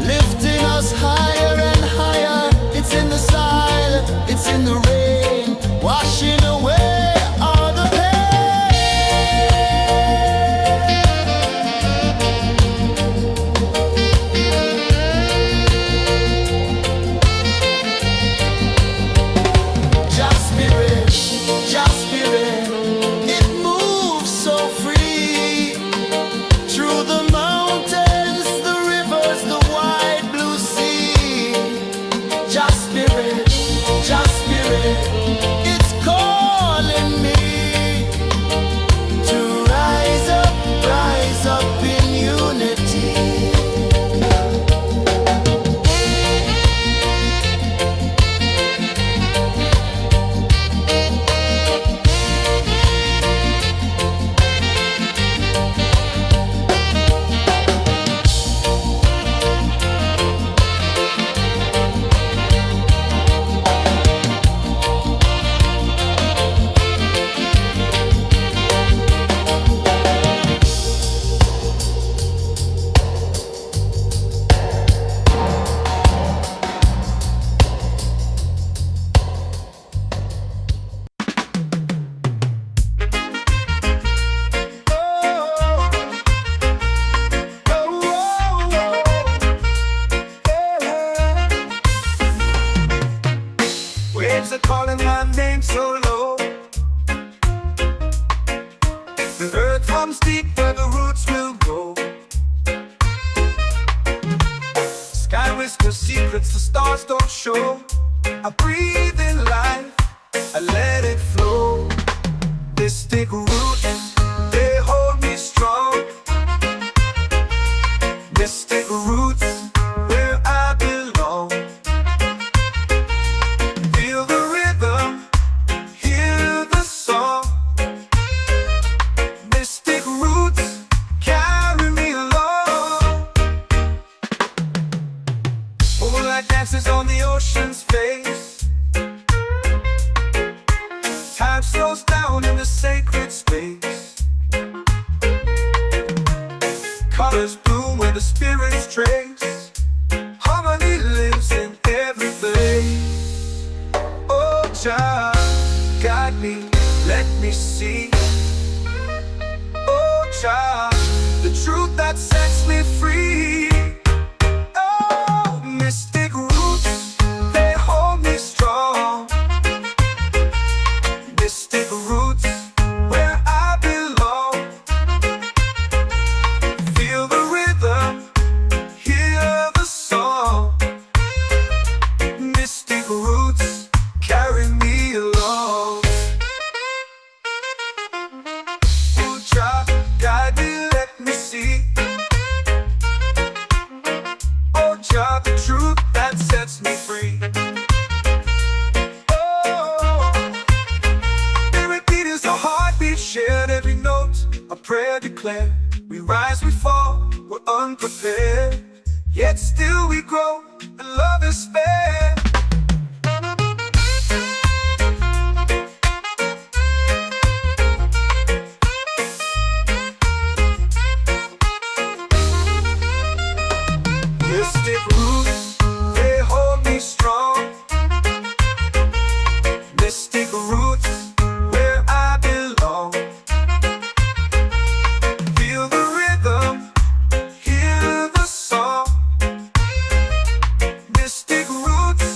Speaker 1: lifting us higher and higher. It's in the silence, it's in the rain, washing away all the pain. Just spirit, just spirit, it moves so free through the mountains, the rivers, the wide blue sea. Just spirit, it's calling me to rise up in unity.
Speaker 2: Waves are calling my name so low. The earth hums deep where the roots will go. Sky whispers secrets the stars don't show. I breathe in life, I let it flow. Mystic roots, they hold me strong. Mystic roots, where I belong. Feel the rhythm, hear the song. Mystic roots, carry me along. Moonlight dances on the ocean's face. Time slows down in the sacred space. Colors bloom where the spirits trace. Harmony lives in every place. Oh, Jah, guide me, let me see. Oh, Jah, the truth that sets me free. Oh, mystic roots, they hold me strong. Mystic roots, where I belong. Feel the rhythm, hear the song. Mystic roots, carry me along. Oh, Jah, guide me, let me see. Oh, Jah, the truth that sets me free. Oh, every beat is a heartbeat shared, every note a prayer declared. We rise, we fall, we're unprepared, yet still we grow, and love is spared. Mystic roots, they hold me strong. Mystic roots, where I belong. Feel the rhythm, hear the song. Mystic roots,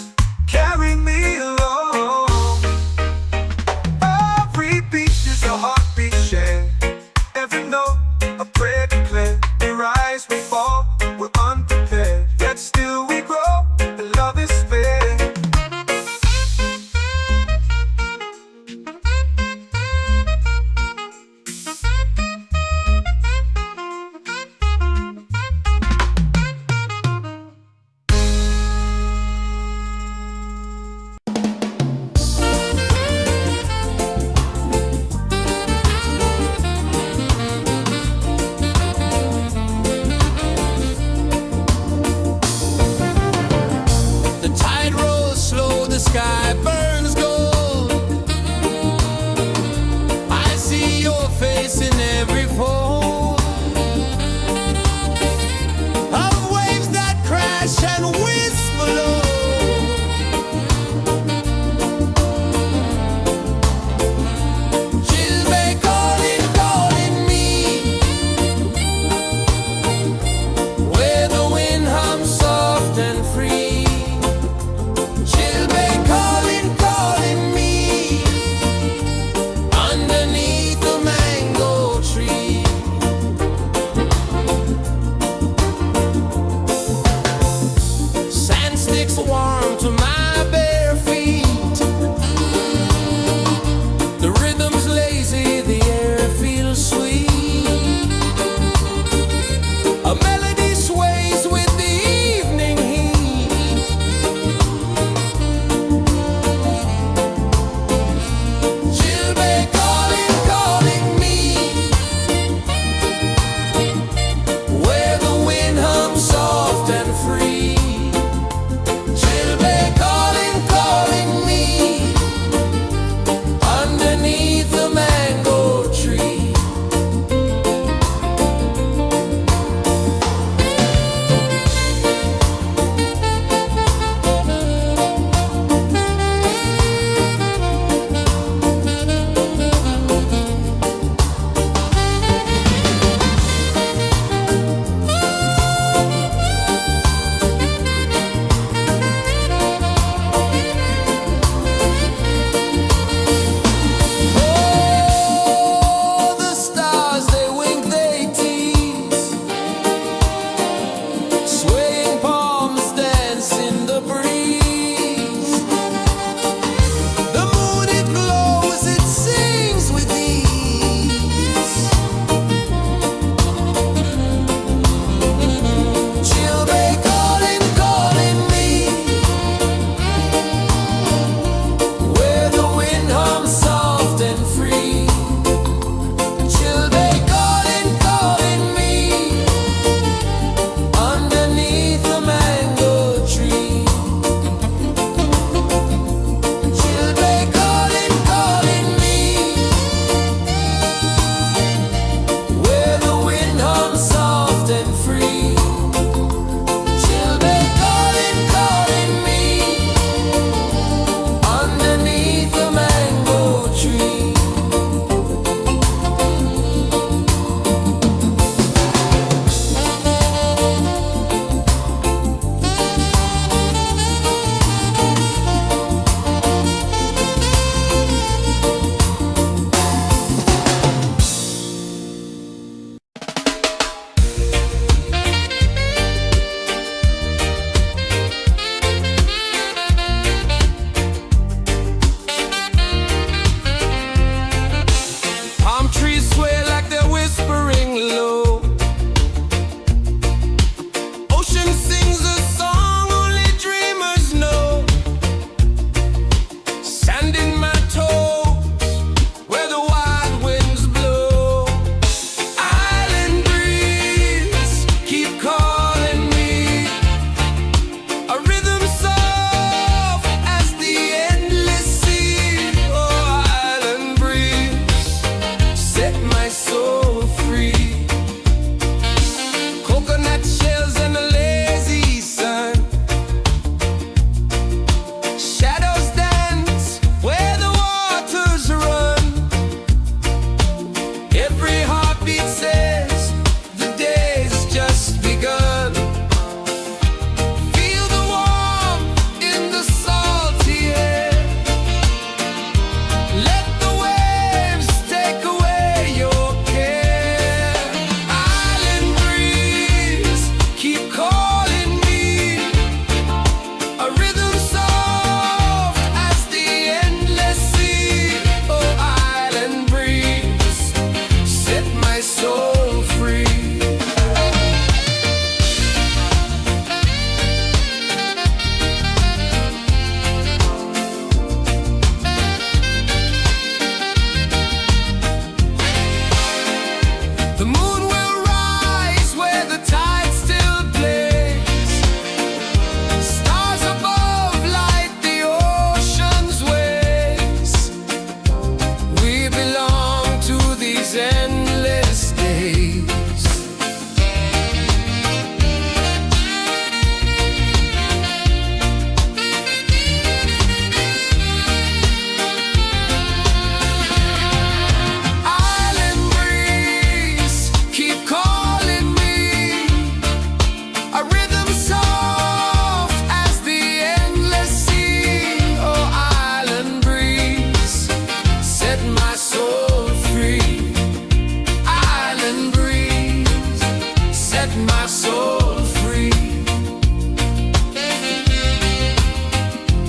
Speaker 2: set my soul free.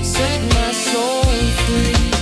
Speaker 1: Set my soul free.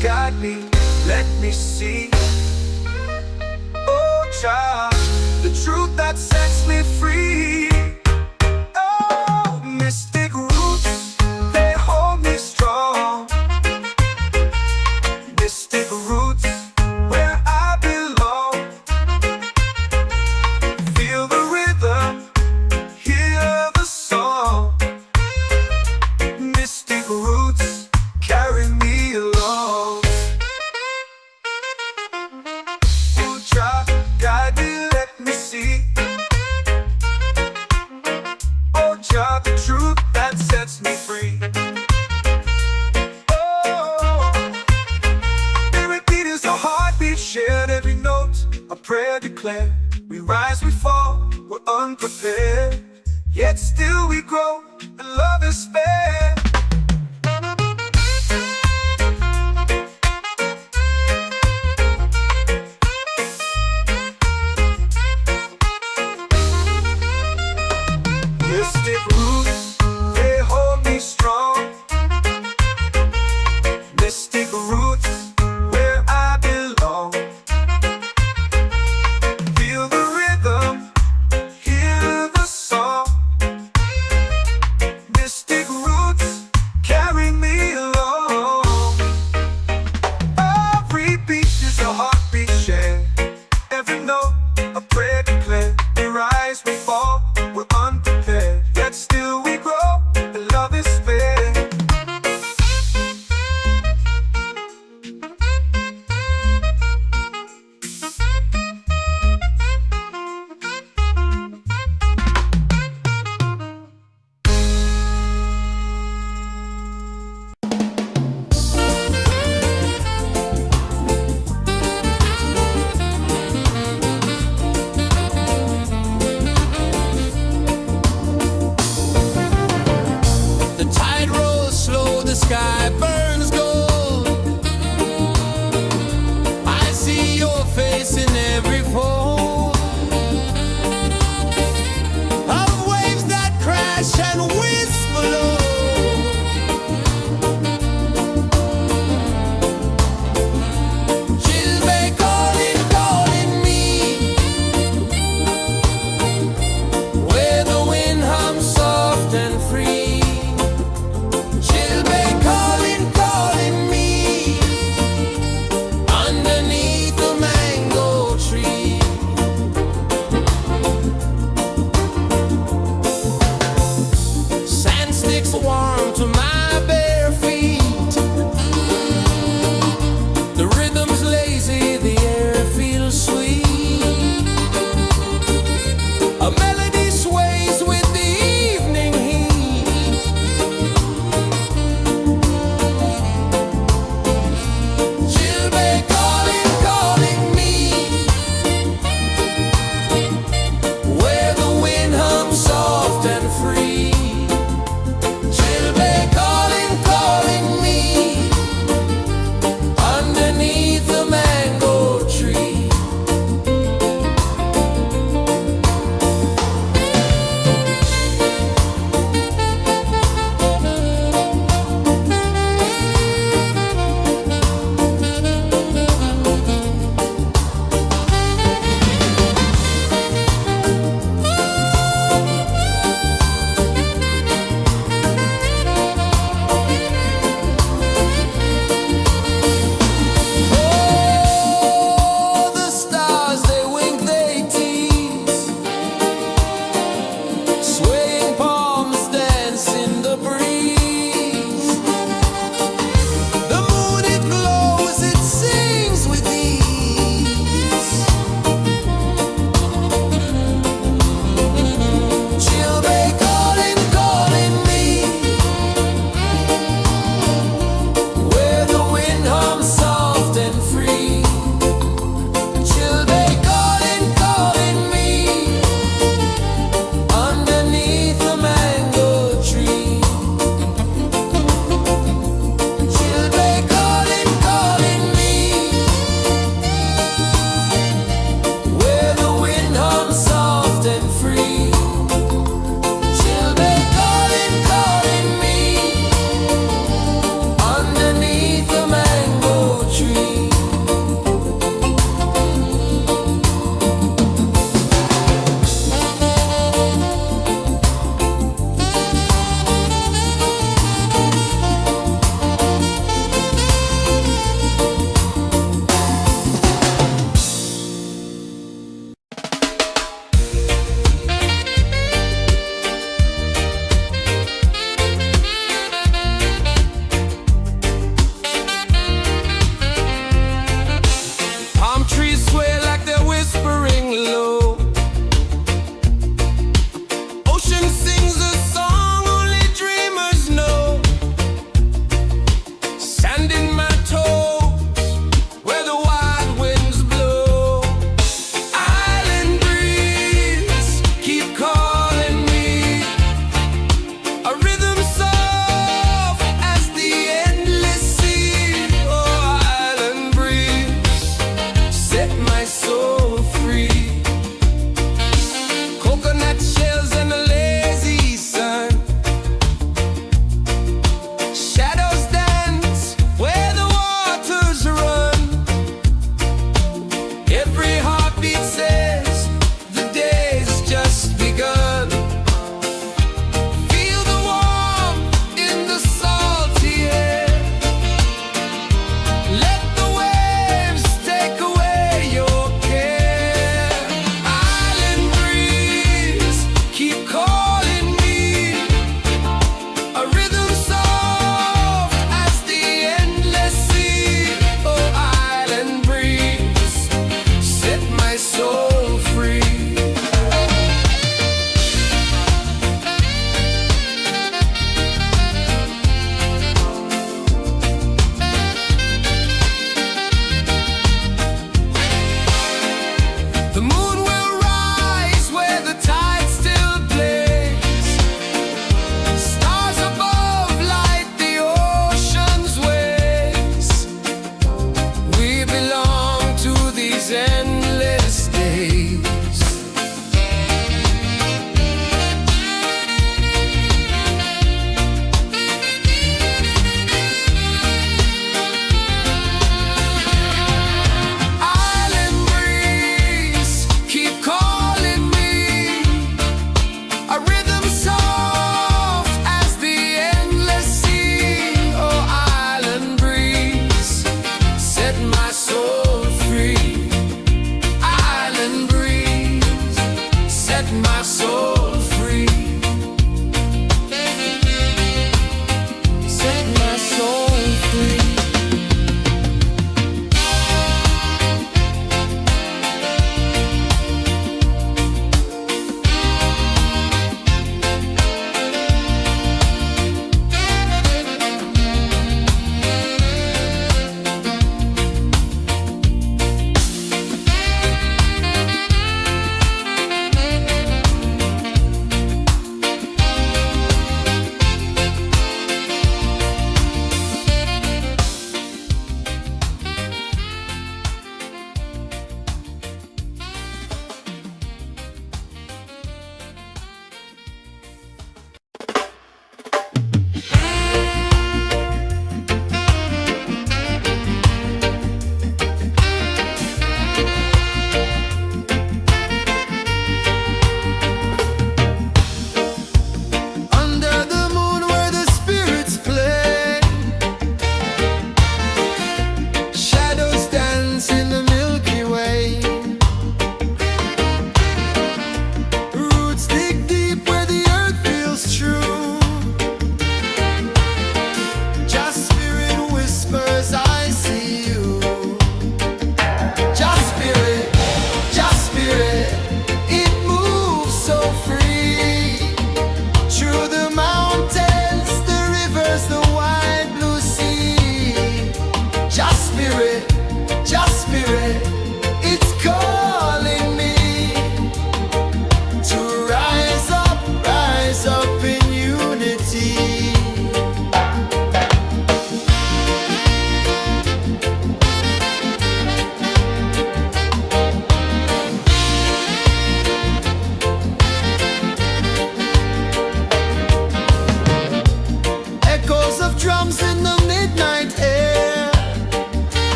Speaker 2: guide me, let me see. Oh Jah, the truth that sets me free. Oh, mystic roots, they hold me strong. Mystic roots, where I belong. Feel the rhythm, hear the song. Mystic roots carry me along. Oh Jah, guide me, let me see. Oh Jah, the truth that sets me free. Oh, every beat is a heartbeat shared, every note a prayer declared. We rise, we fall, we're unprepared, yet still we grow, and love is fair. Mystic roots, they hold me strong. Mystic roots, where I belong. Feel the rhythm, hear the song. Mystic roots carry me along. Every beat is a heartbeat shared, every note a prayer declared. We rise, we fall, we're unprepared, yet still we grow, and love is fair.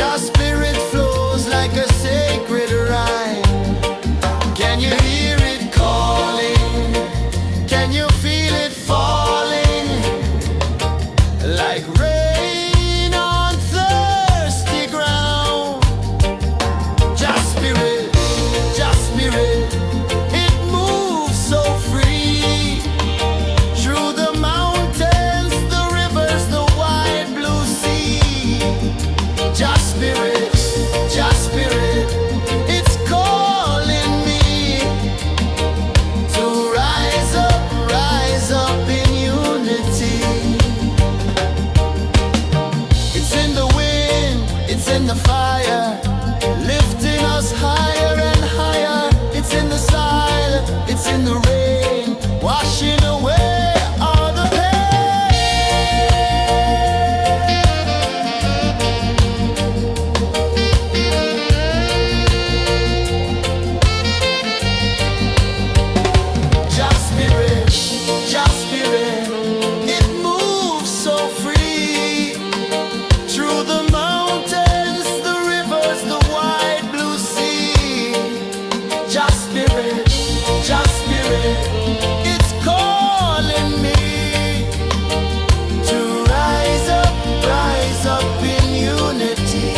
Speaker 1: Jah spirit flows like a sacred rhyme. Can you hear it calling? Can you feel it falling? Like rain on thirsty ground. Jah spirit, it moves so free. Through the mountains, the rivers, the wide blue sea. Jah spirit, it's calling me to rise up in unity. It's in the wind, it's in the fire, lifting us higher and higher. It's in the silence, it's in the rain, washing away all the Jah spirit, it moves so free. Through the mountains, the rivers, the wide blue sea. Jah spirit, it's calling me to rise up in unity.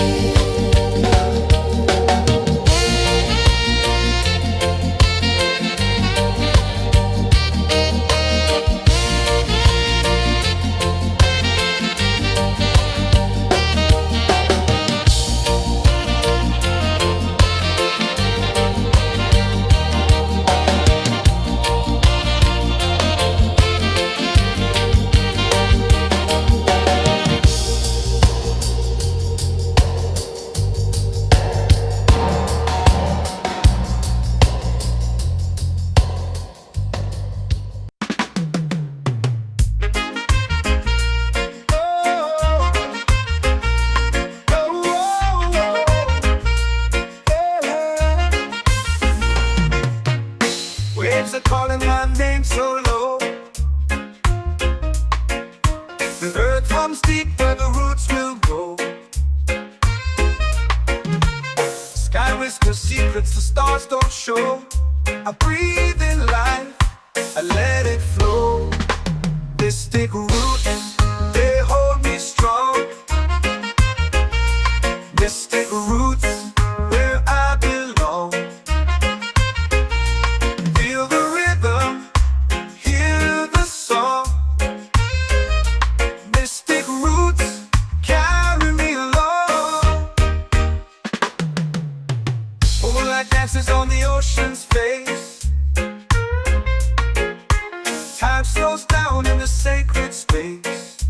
Speaker 2: Waves are calling my name so low. The earth comes deep where the roots will go. Sky whispers secrets the stars don't show. I breathe in life, I let it flow. Mystic roots, they hold me strong. Mystic roots, where I belong. Feel the rhythm, hear the song. Mystic roots, carry me along. Moonlight dances on the ocean's face. Time slows down in the sacred space.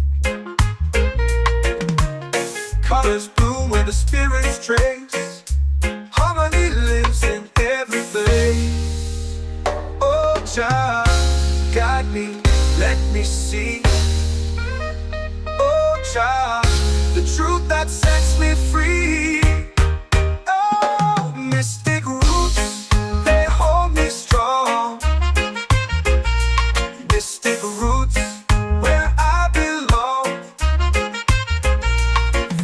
Speaker 2: Colors bloom where the spirits trace. Harmony lives in every place. Oh Jah, guide me, let me see. Oh Jah, the truth that sets me free. Oh, mystic roots, they hold me strong. Mystic roots, where I belong.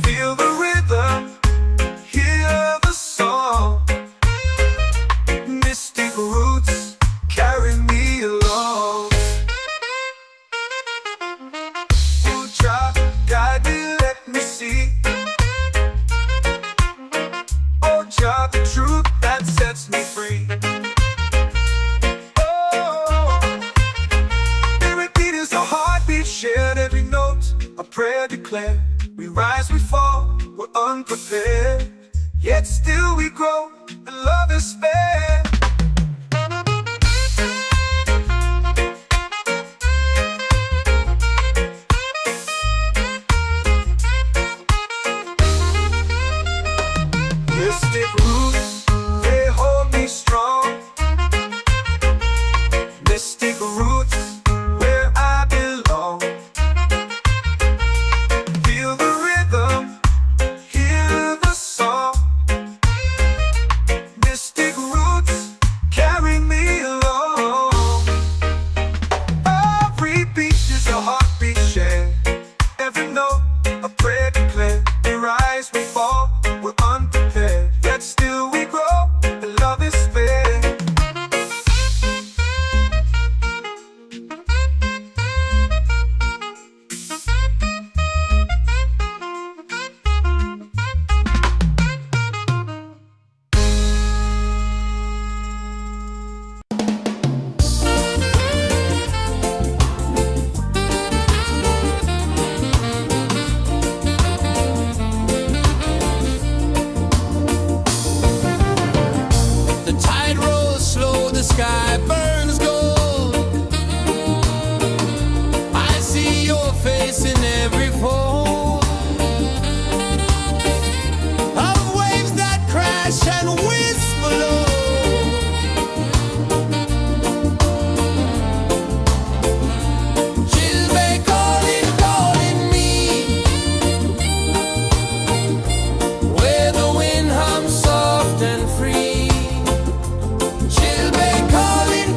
Speaker 2: Feel the rhythm, hear the song. Mystic roots, carry me along. Oh Jah, guide me, let me see. Oh Jah, the truth that sets me free. Oh, spirit beat is a heartbeat shared, every note a prayer declared. We rise, we fall, we're unprepared, yet still we grow, and love is spared. Mystic roots, they hold me strong. Mystic roots, where I belong. Feel the rhythm, hear the song. Mystic roots, carry me along. Every beat is a heartbeat shared, every note a prayer declared. We rise, we fall,
Speaker 1: sky burns gold. I see your face in every fold of waves that crash and whisper low. She'll be calling, calling me where the wind hums soft and free. She'll be calling,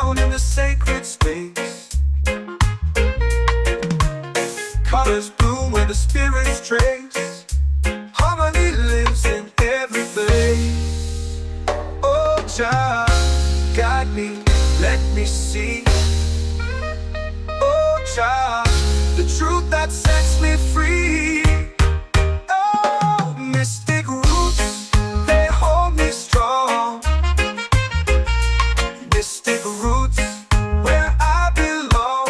Speaker 2: down in the sacred space. Colors bloom where the spirits trace. Harmony lives in every place. Oh, child, guide me, let me see. Oh, child, the truth that sets me free. Oh, mystic roots, they hold me strong. Mystic roots, where I belong.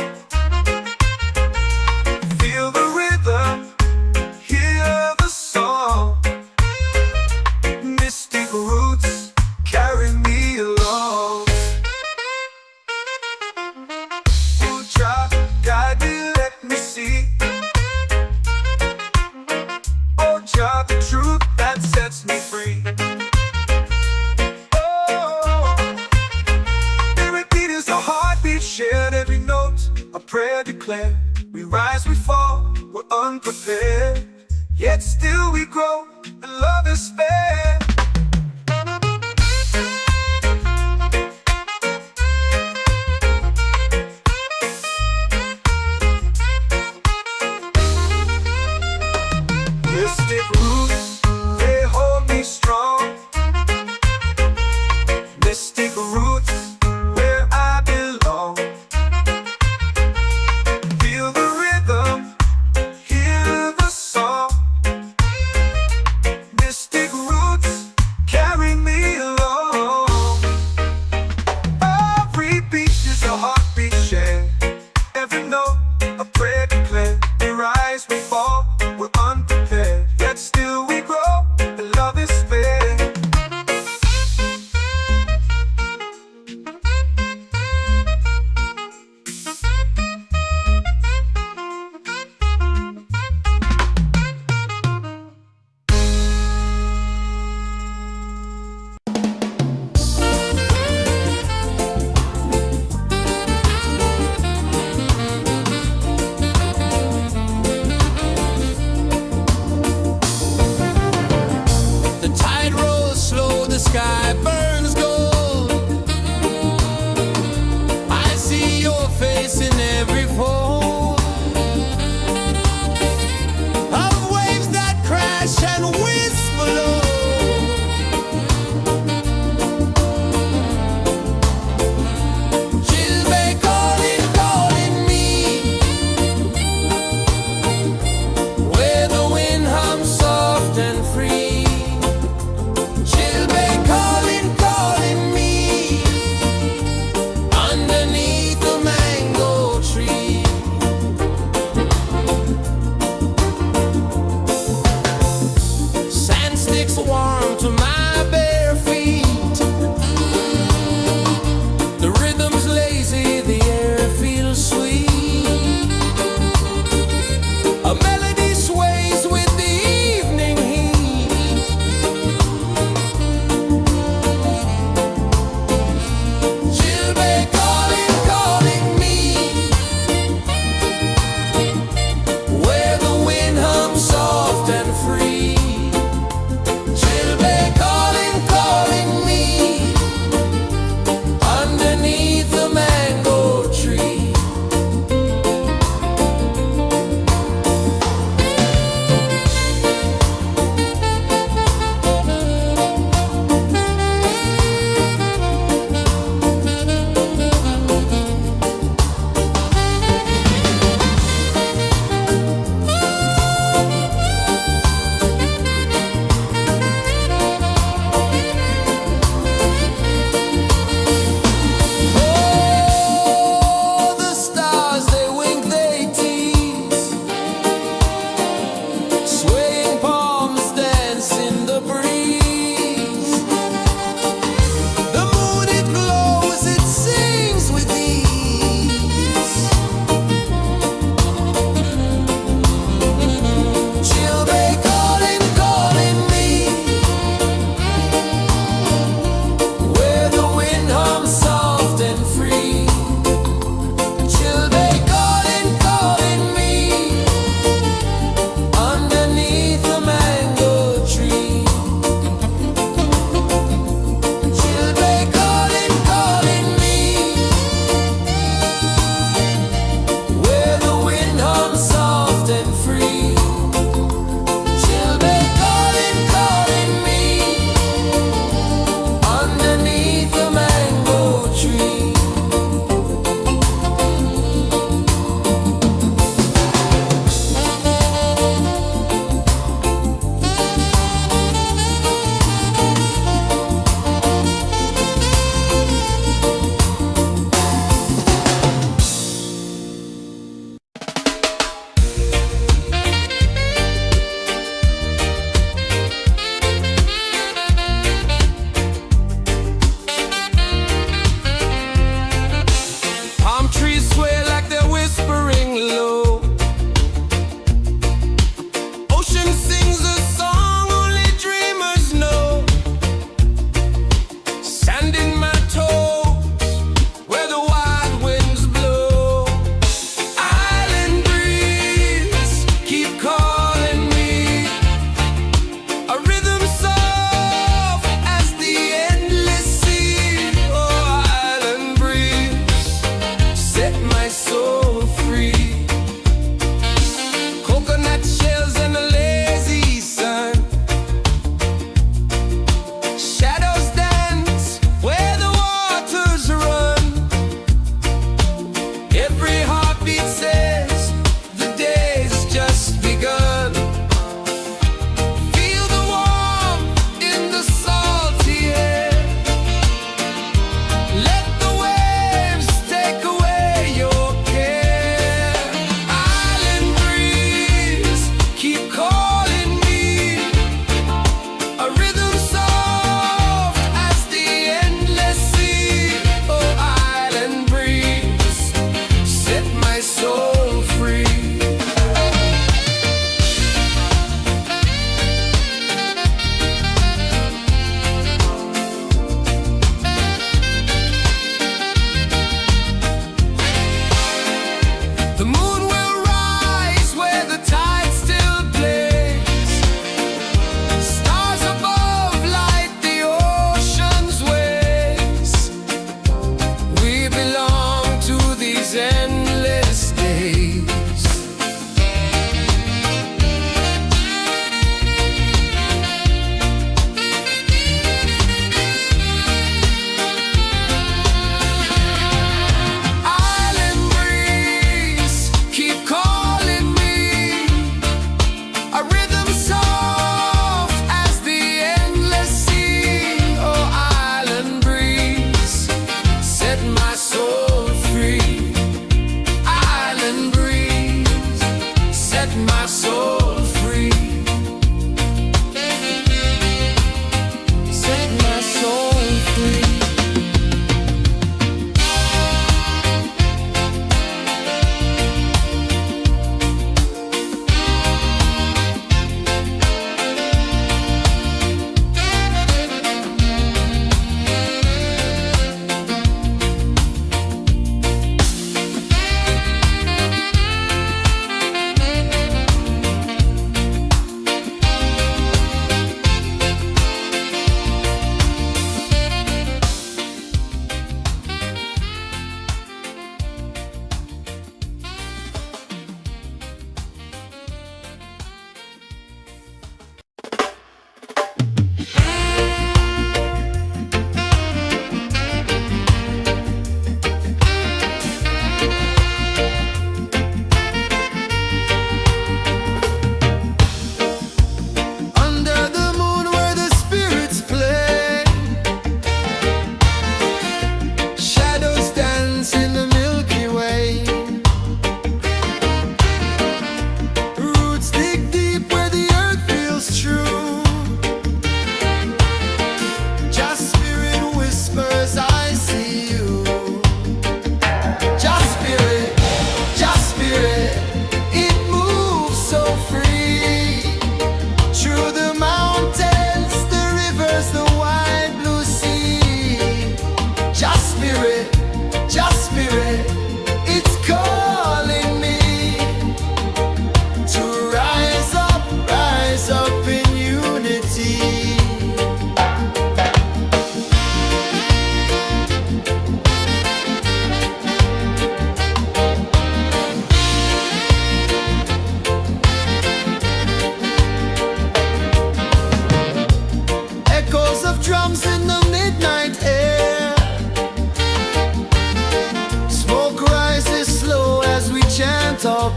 Speaker 2: Feel the rhythm, hear the song. Mystic roots, carry me along. Oh, child, guide me, let me see. Oh, child, the truth that sets me free. Oh, every beat is a heartbeat shared, every note a prayer declared. We rise, we fall, we're unprepared, yet still we grow, and love is spared. Mystic roots, they hold me strong. Mystic roots, where I belong. Feel the rhythm, hear the song. Mystic roots, carry me along. Every beat is a heartbeat shared, every note a prayer declared. We rise, we fall, we're unprepared, yet still we grow, and love is fair.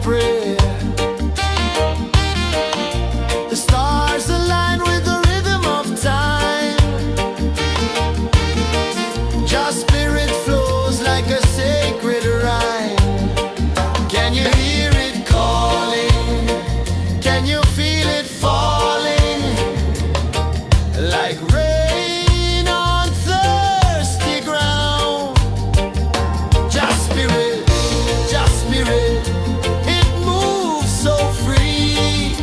Speaker 1: prayer. The stars align with the rhythm of time. Just spirit flows like a sacred rhyme. Can you hear it calling? Can you feel it falling? Like rain on thirsty ground. Just spirit, it moves so free.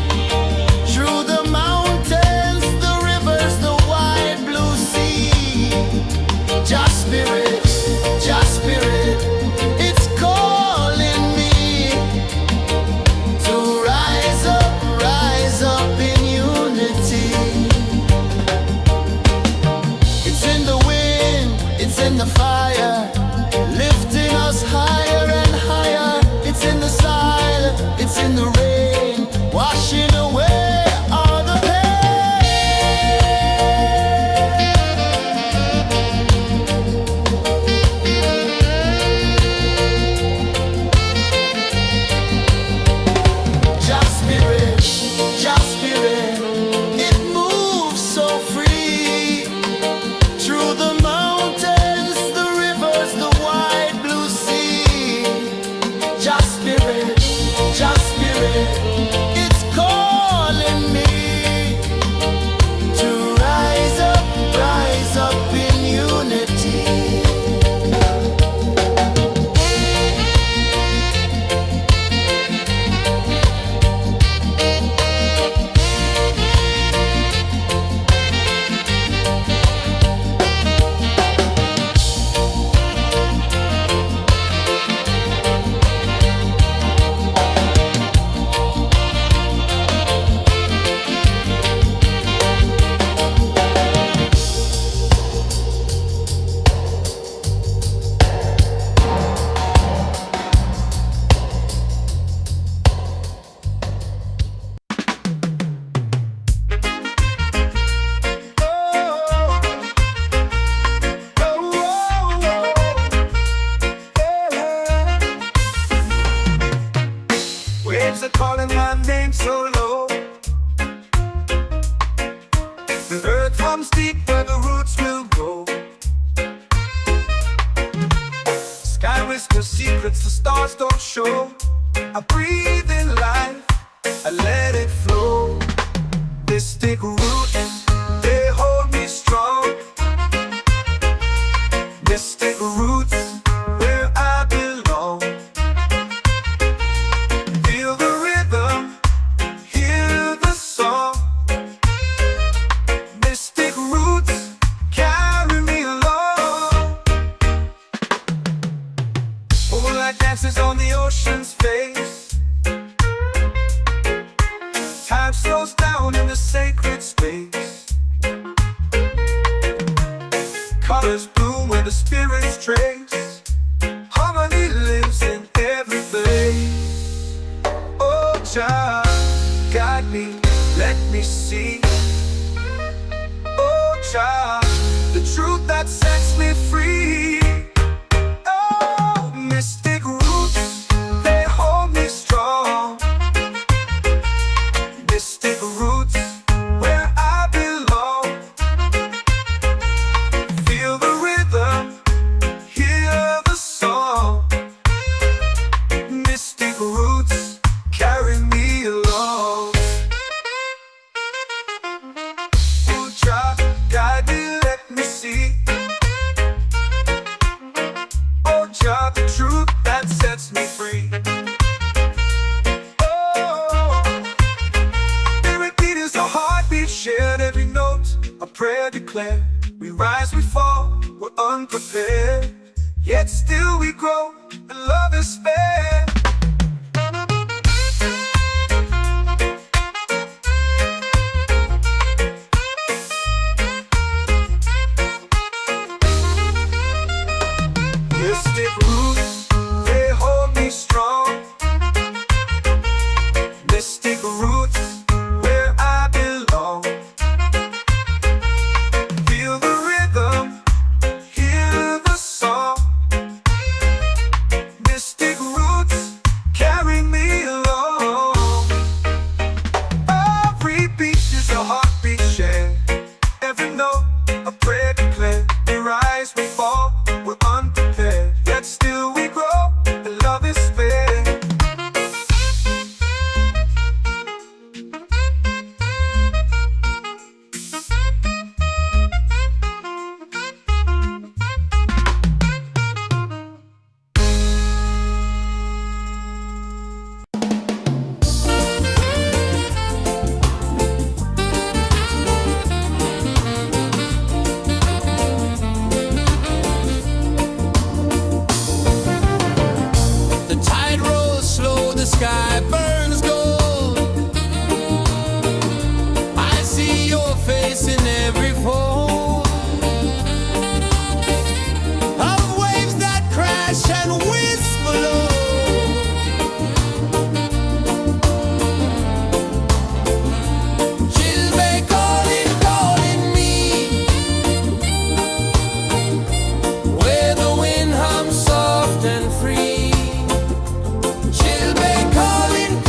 Speaker 1: Through the mountains, the rivers, the wide blue sea. Just spirit, it's calling me to rise up in unity. It's in the wind, it's in the fire, lifting us higher and higher. It's in the silence, it's in the rain, washing away all the Just spirit, it moves so free. Through the mountains, the rivers, the wide blue sea. Just spirit, it's calling me to rise up in unity.
Speaker 2: Waves are calling my name so low. The earth runs deep where the roots will go. Sky whispers secrets the stars don't show. I breathe in life, I let it flow. Mystic roots, they hold me strong. Mystic roots, where I belong. Feel the rhythm, hear the song. Mystic roots, carry me along. Moonlight dances on the ocean's face. Time slows down in the sacred space. Colors bloom where the spirits trace. Harmony lives in every place. Oh, Jah, guide me, let me see. Oh, Jah, the truth that sets me free. Oh, mystic roots, they hold me strong. Mystic roots, where I belong. Feel the rhythm, hear the song. Mystic roots, carry me along. Oh, Jah, guide me, let me see. Oh, Jah, the truth that sets me free. Oh, spirit beat is a heartbeat, shared every note, a prayer declared. We rise, we fall, we're unprepared, yet still we grow, and love is spared. Mystic roots, they hold me strong. Mystic roots, where I belong. Feel the rhythm, hear the song. Mystic roots.
Speaker 1: sky burns gold. I see your face in every fold of waves that crash and whisper low. She'll be calling, calling me where the wind hums soft and free. She'll be calling,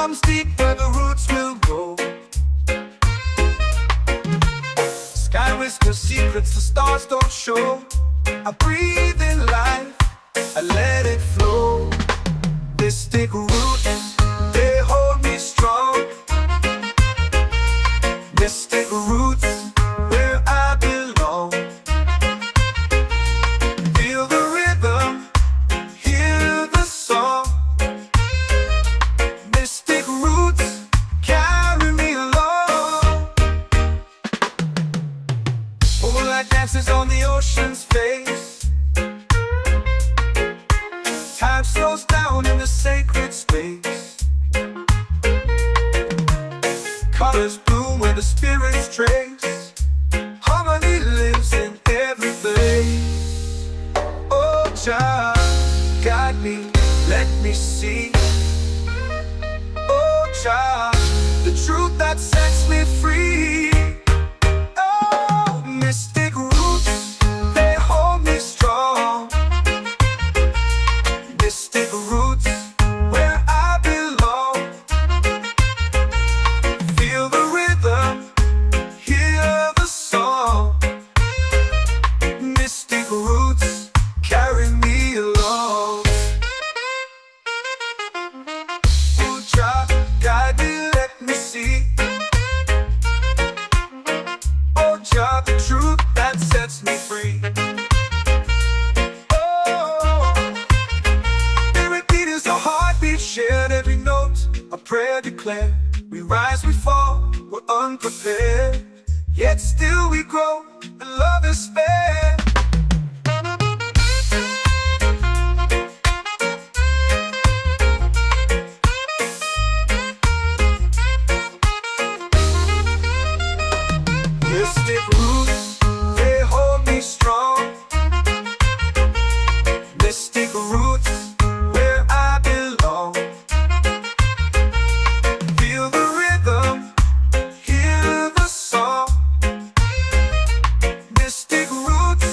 Speaker 2: comes deep where the roots will grow. Sky whispers secrets the stars don't show. I breathe in life, I let it flow. Mystic roots, they hold me strong. Mystic roots, where I belong. Feel the rhythm, hear the song. Mystic roots, carry me along. Moonlight dances on the ocean's face. Time slows down in the sacred space. Colors bloom where the spirits trace. Harmony lives in every place. Oh, Jah, guide me, let me see. Oh, Jah, the truth that sets me free. Oh, mystic roots, they hold me strong. Mystic roots, where I belong. Feel the rhythm, hear the song. Mystic roots, carry me along. Oh, Jah, guide me, let me see. Oh, Jah, the truth that sets me free. Shared every note, a prayer declared. We rise, we fall, we're unprepared. Yet still we grow, and love is spared. Mystic roots, they hold me strong. Mystic roots, where I belong. Feel the rhythm, hear the song. Mystic roots,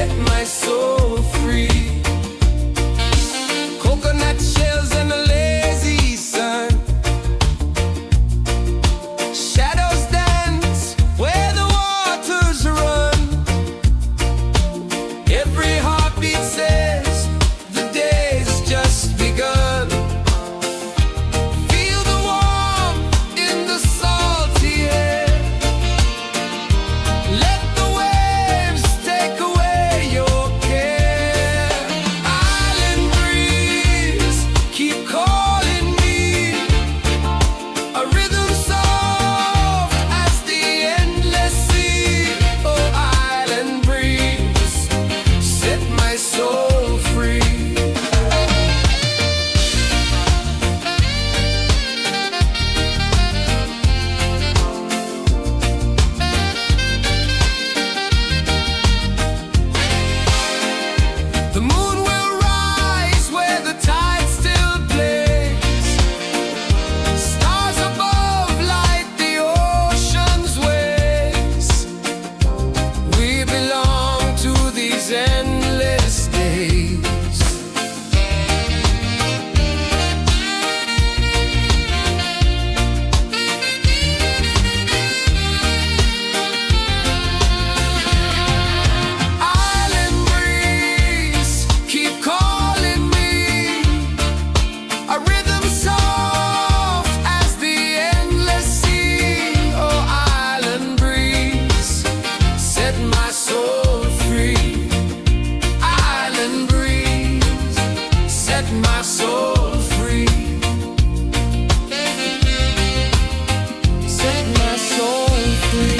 Speaker 2: set my soul free. Coconut shells and a lazy sun, shadows dance where the waters run. Every heartbeat says the day's just begun. Feel the warmth in the salty air. Let the waves take away your care. Island breeze, keep calling me. A rhythm soft as the endless sea. Oh, island breeze, set my soul free. The moon will rise where the tide still plays. Stars above light the ocean's waves. We belong to these endless days. Island breeze, keep calling me. A rhythm soft as the endless sea. Oh, island breeze, set my soul free. Island breeze, set my soul free. Set my soul free.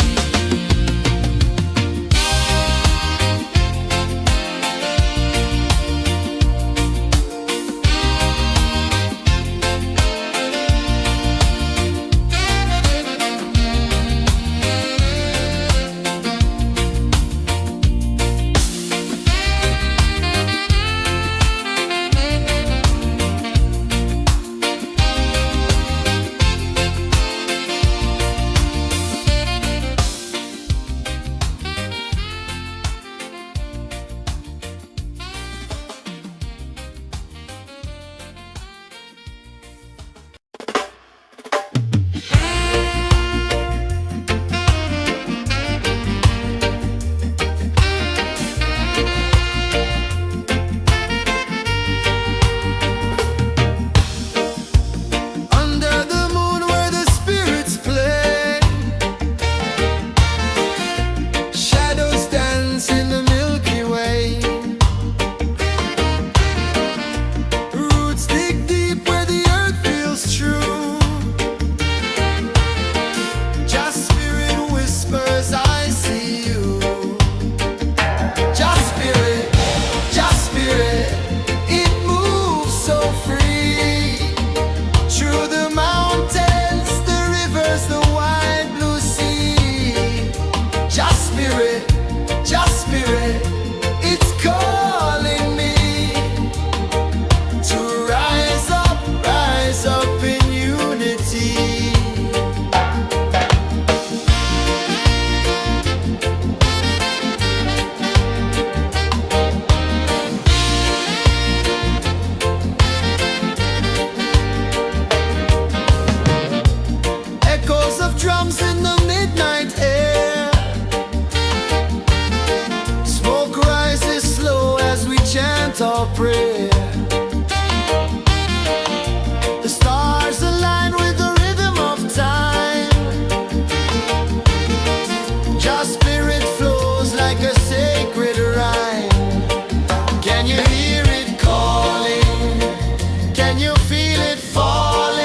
Speaker 2: Under the moon where the spirits play, shadows dance in the Milky Way. Roots dig deep where the earth feels true. Just spirit whispers, I see you. Just spirit, it moves so free. Through the mountains, the rivers, the wide blue sea. Just spirit, it's calling me to rise up in unity. Echoes of drums in the midnight air. Smoke rises slow as we chant our prayer. The stars align with the rhythm of time. Just spirit flows like a sacred rhyme. Can you hear it calling? Can you feel it falling?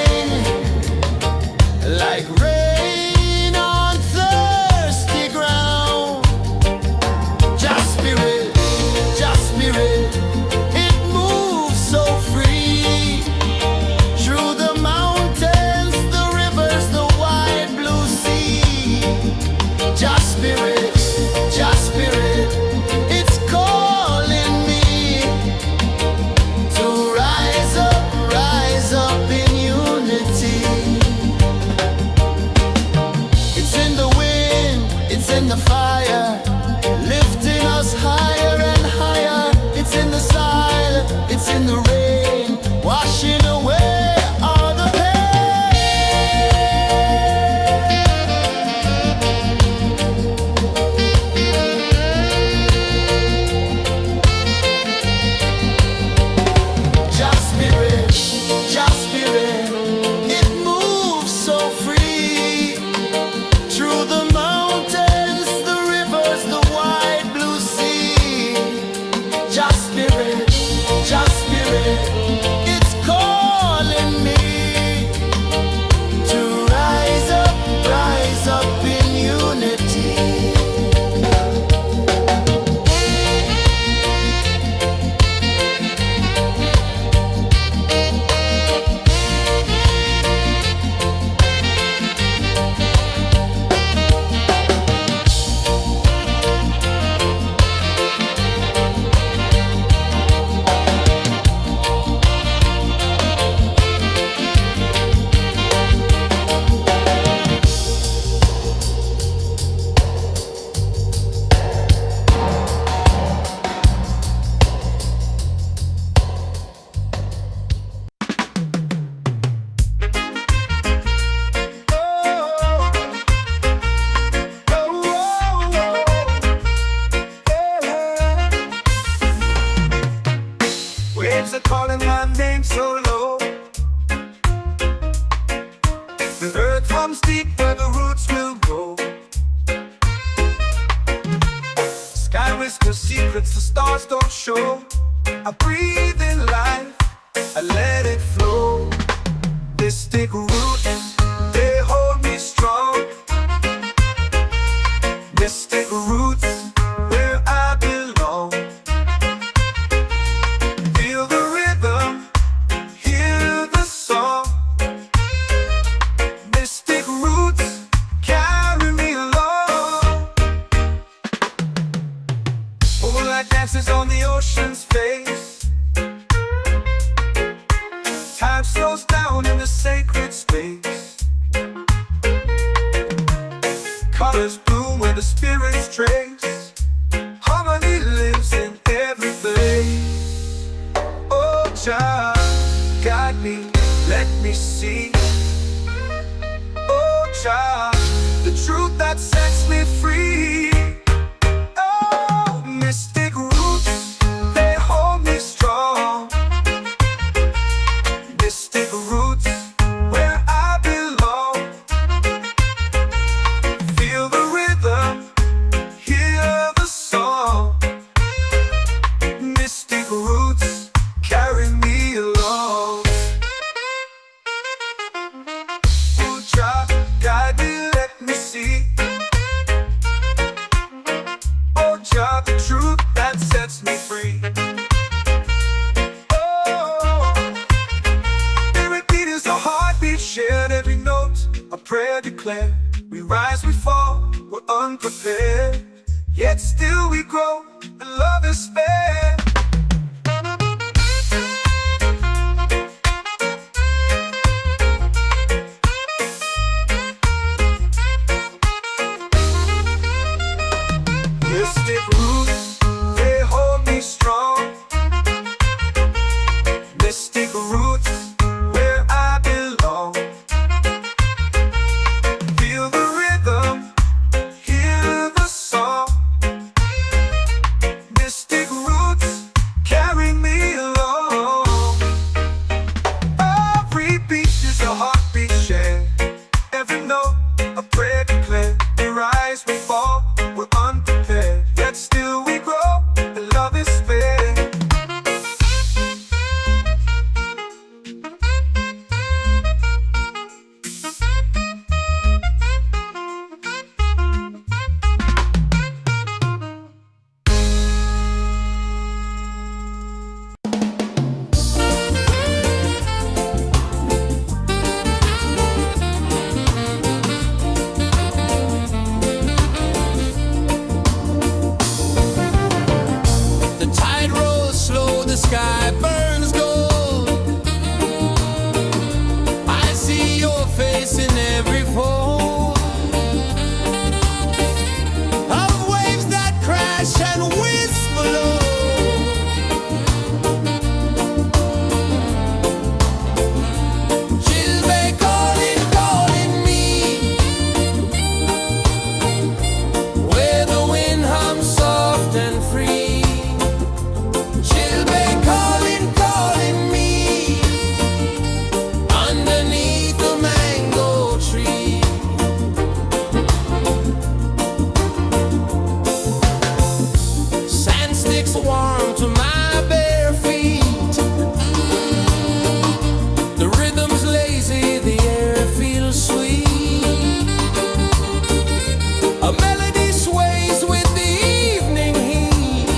Speaker 2: Like rain on thirsty ground. Just spirit, it moves are calling my name so low. The earth comes deep where the roots will grow. Sky whispers secrets the stars don't show. I breathe in life, I let it flow. Mystic roots, they hold me strong. Mystic roots, where I belong. Feel the rhythm, hear the song. Mystic roots, carry me along. Moonlight dances on the ocean's face. Time slows down in the sacred space. Colors bloom where the spirits trace. Harmony lives in every place. Oh, child, guide me, let me see. Oh, child, the truth that sets me free. Oh, mystic roots, they hold me strong. Mystic roots, where I belong. Feel the rhythm, hear the song. Mystic roots, carry me along. Oh, child, guide me, let me see. Oh, child, the truth that sets me free. Shared every note, a prayer declared. We rise, we fall, we're unprepared. Yet still we grow, and love is spared. Mystic roots, they hold me strong. Mystic roots, where I belong. Feel the rhythm, hear the song. Mystic roots, carry me along. Every beat is a heartbeat shared. Every note, a prayer declared. We rise, we fall, we're unprepared. Yet still we grow, and love is spared.
Speaker 1: The tide rolls slow, the sky burns gold. I see your face in every fold of waves that crash and whisper low. She'll be calling, calling me, where the wind hums soft and free. She'll be calling, calling me, underneath the mango tree. Sand sticks warm to my bare feet. The rhythm's lazy, the air feels sweet. A melody sways with the evening heat.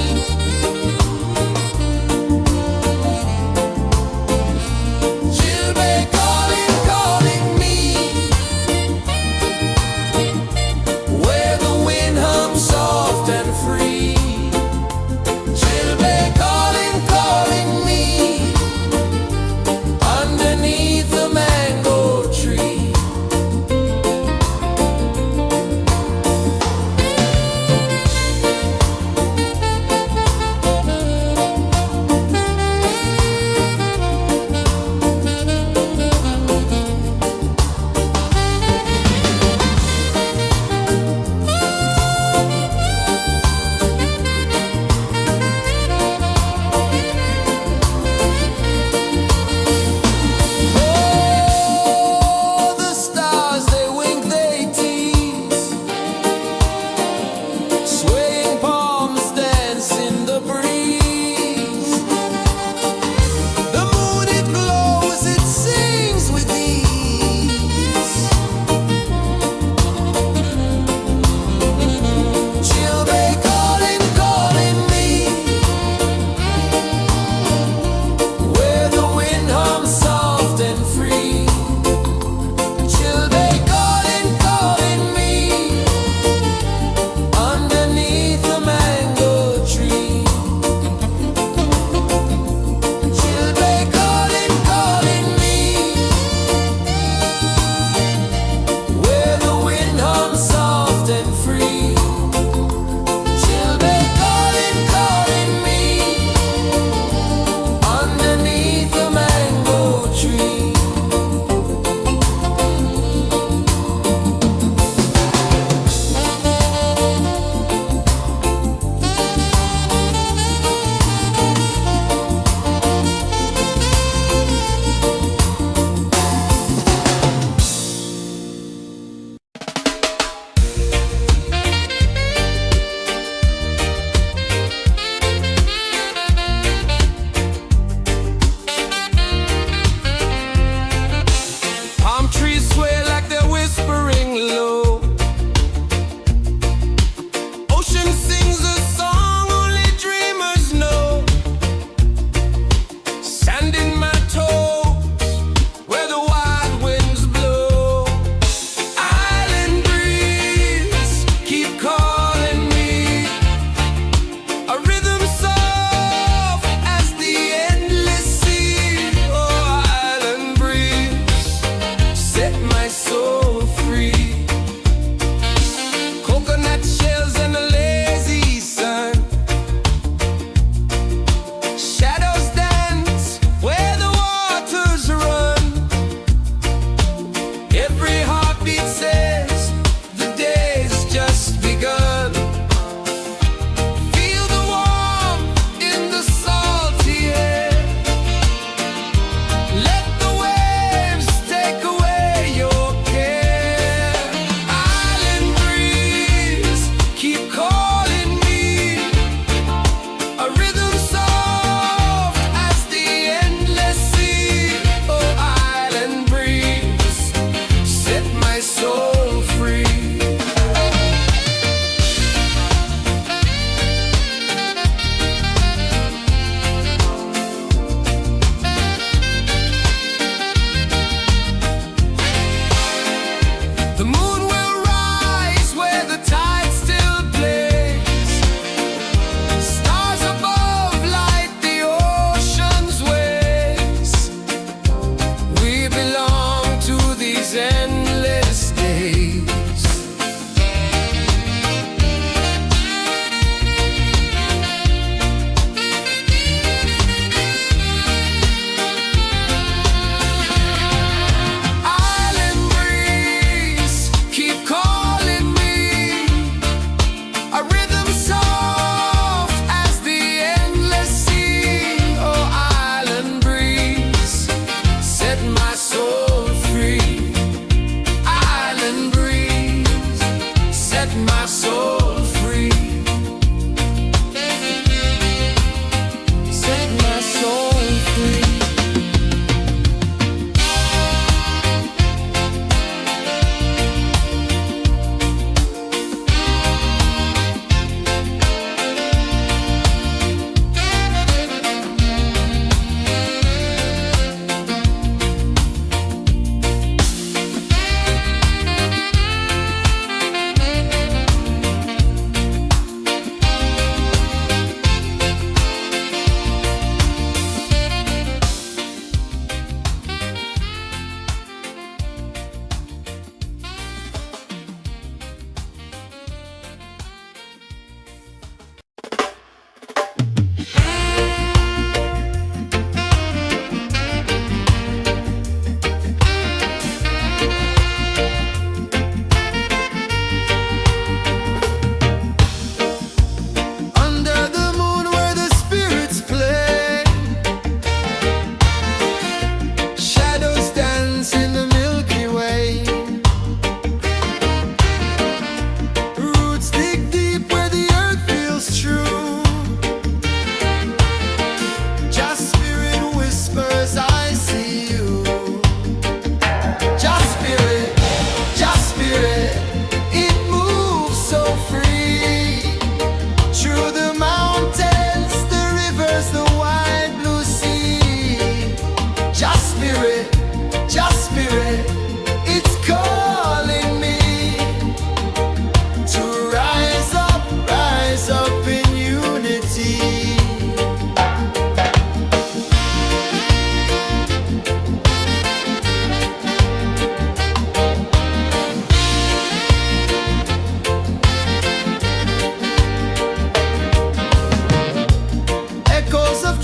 Speaker 1: She'll be calling, calling me, where the wind hums soft and free. She'll be calling.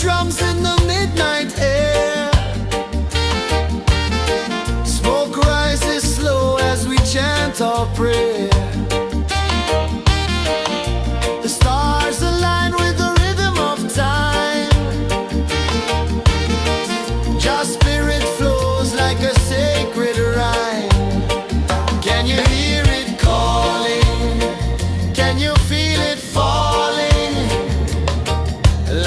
Speaker 1: drums in the midnight air. Smoke rises slow as we chant our prayer. The stars align with the rhythm of time. Just spirit flows like a sacred rhyme. Can you hear it calling? Can you feel it falling?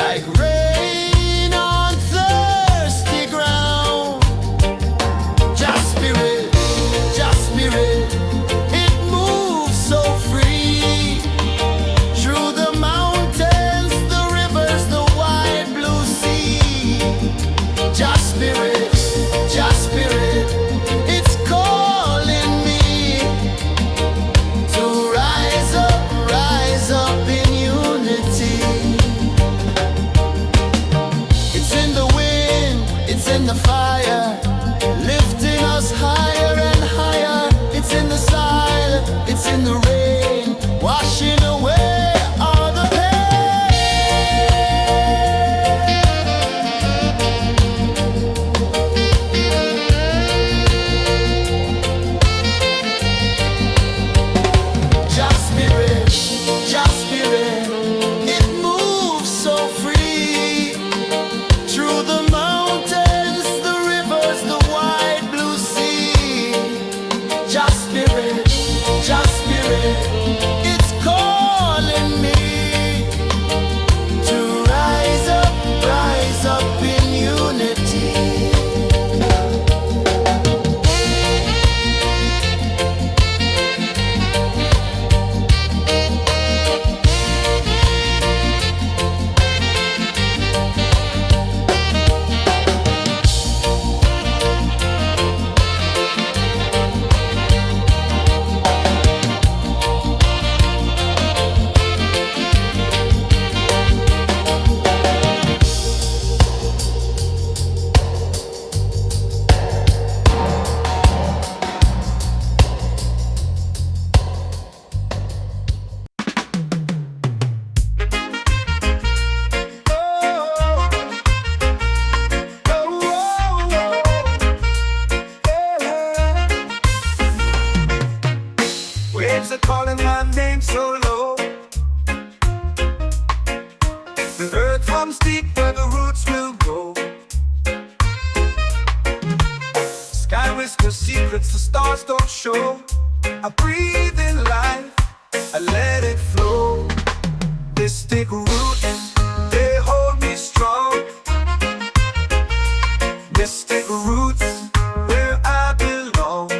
Speaker 1: Like rain on thirsty ground. Just spirit, it moves so free. Through the mountains, the rivers, the wide blue sea. Just spirit, it's calling me to rise up in unity. It's in the wind, it's in the fire, lifting us higher and higher. It's in the silence, it's in the rain, washing away all the Just spirit, it moves so free. Through the mountains, the rivers, the wide blue sea. Just spirit, it's calling me to rise up in unity.
Speaker 2: Waves are calling my name so low. The earth hums deep where the roots will go. Sky whispers secrets the stars don't show. I breathe in life, I let it flow. Mystic roots, they hold me strong. Mystic roots, where I belong.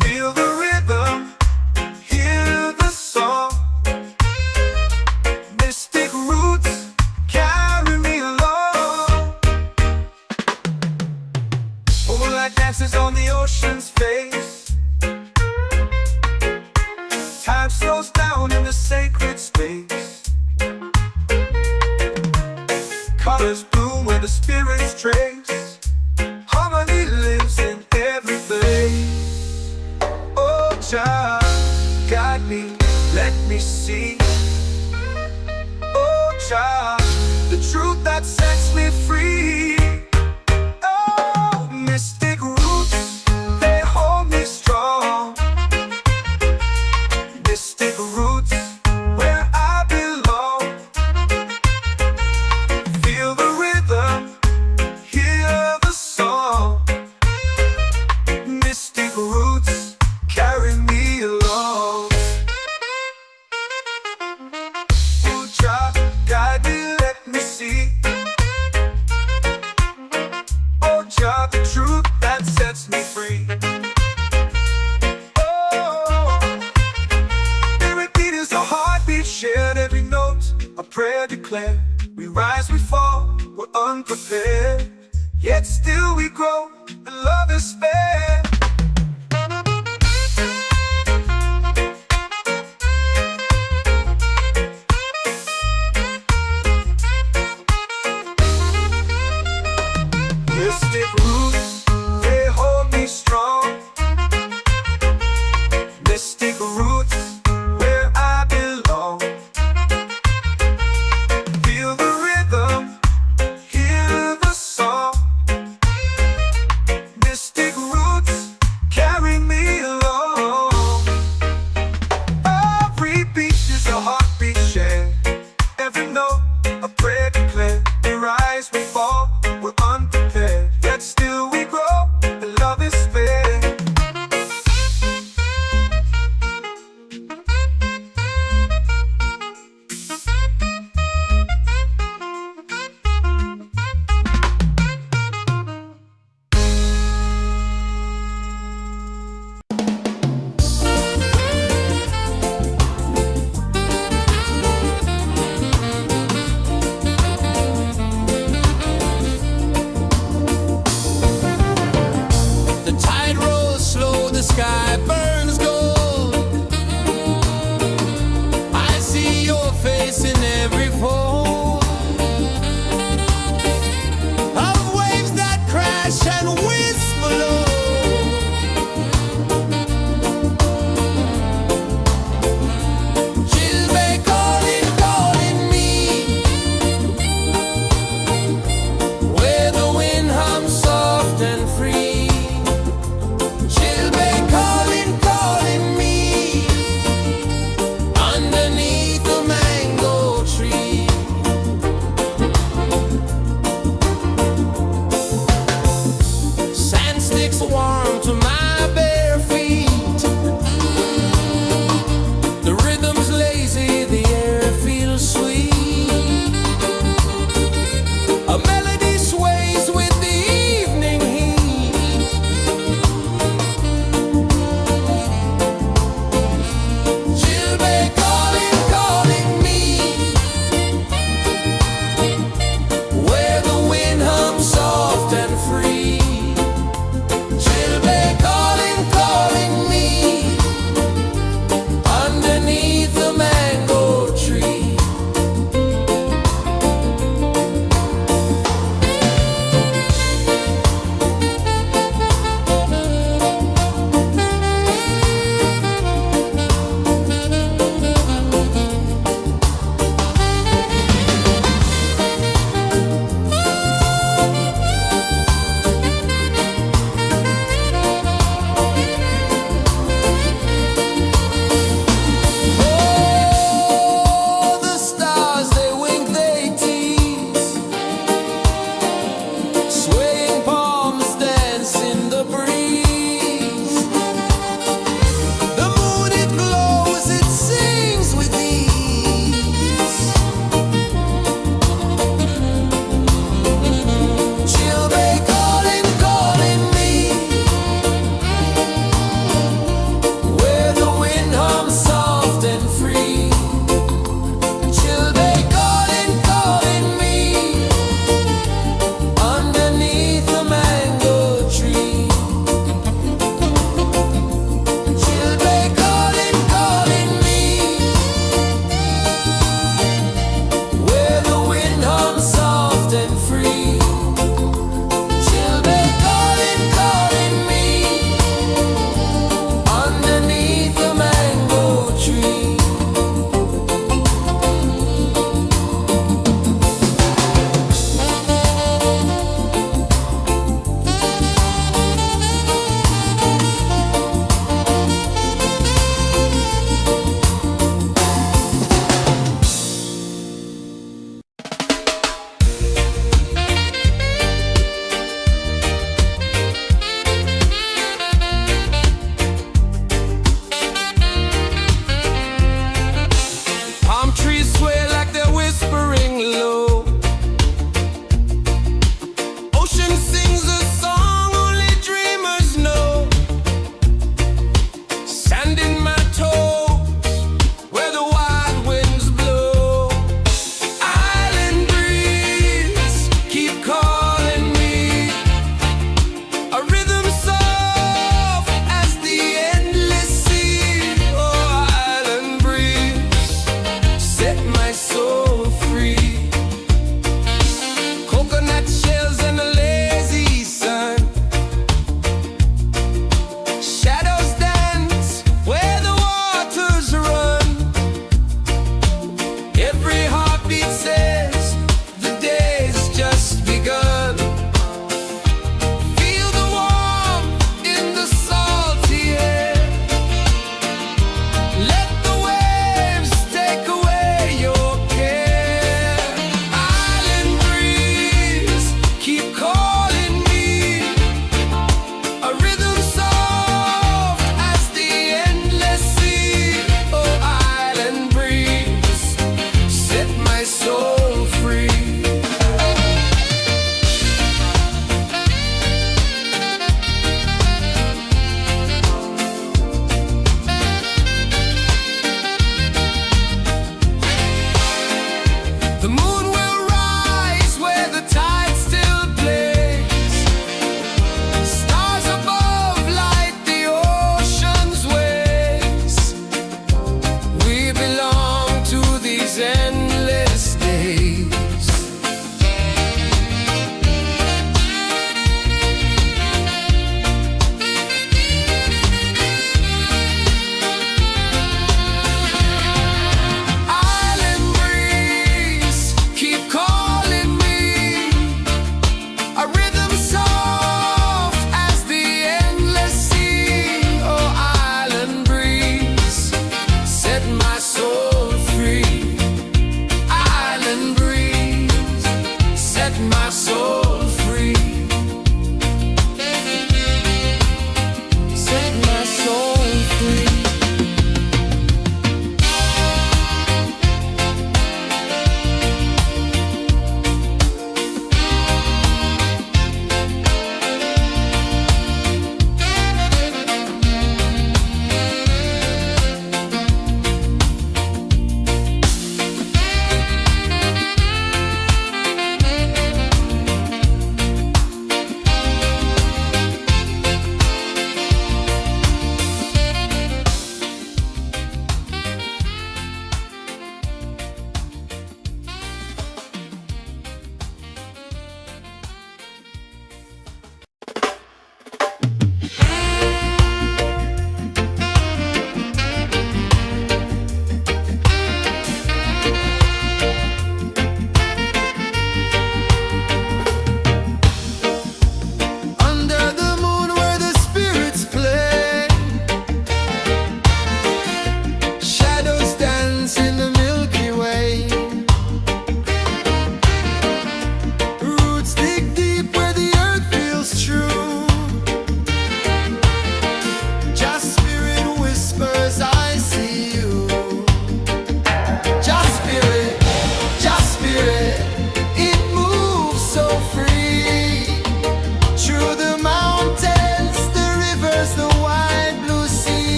Speaker 2: Feel the rhythm, hear the song. Mystic roots, carry me along. Moonlight dances on the ocean's face. Time slows down in the sacred space. Colors bloom where the spirits trace. Harmony lives in every place. Oh, child, guide me, let me see. Oh, child, the truth that sets me free. Oh, mystic roots, they hold me strong. Mystic roots, where I belong. Feel the rhythm, hear the song. Mystic roots, carry me along. Oh, child, guide me, let me see. Oh, child, the truth that sets me free. Oh, every beat is a heartbeat shared, every note a prayer declared. We rise, we fall, we're unprepared, yet still we grow, and love is spared. Mystic roots, they hold me strong. Mystic roots, where I belong. Feel the even though a prayer declared, we rise, we fall, we're unprepared, yet still we grow, and love is spared.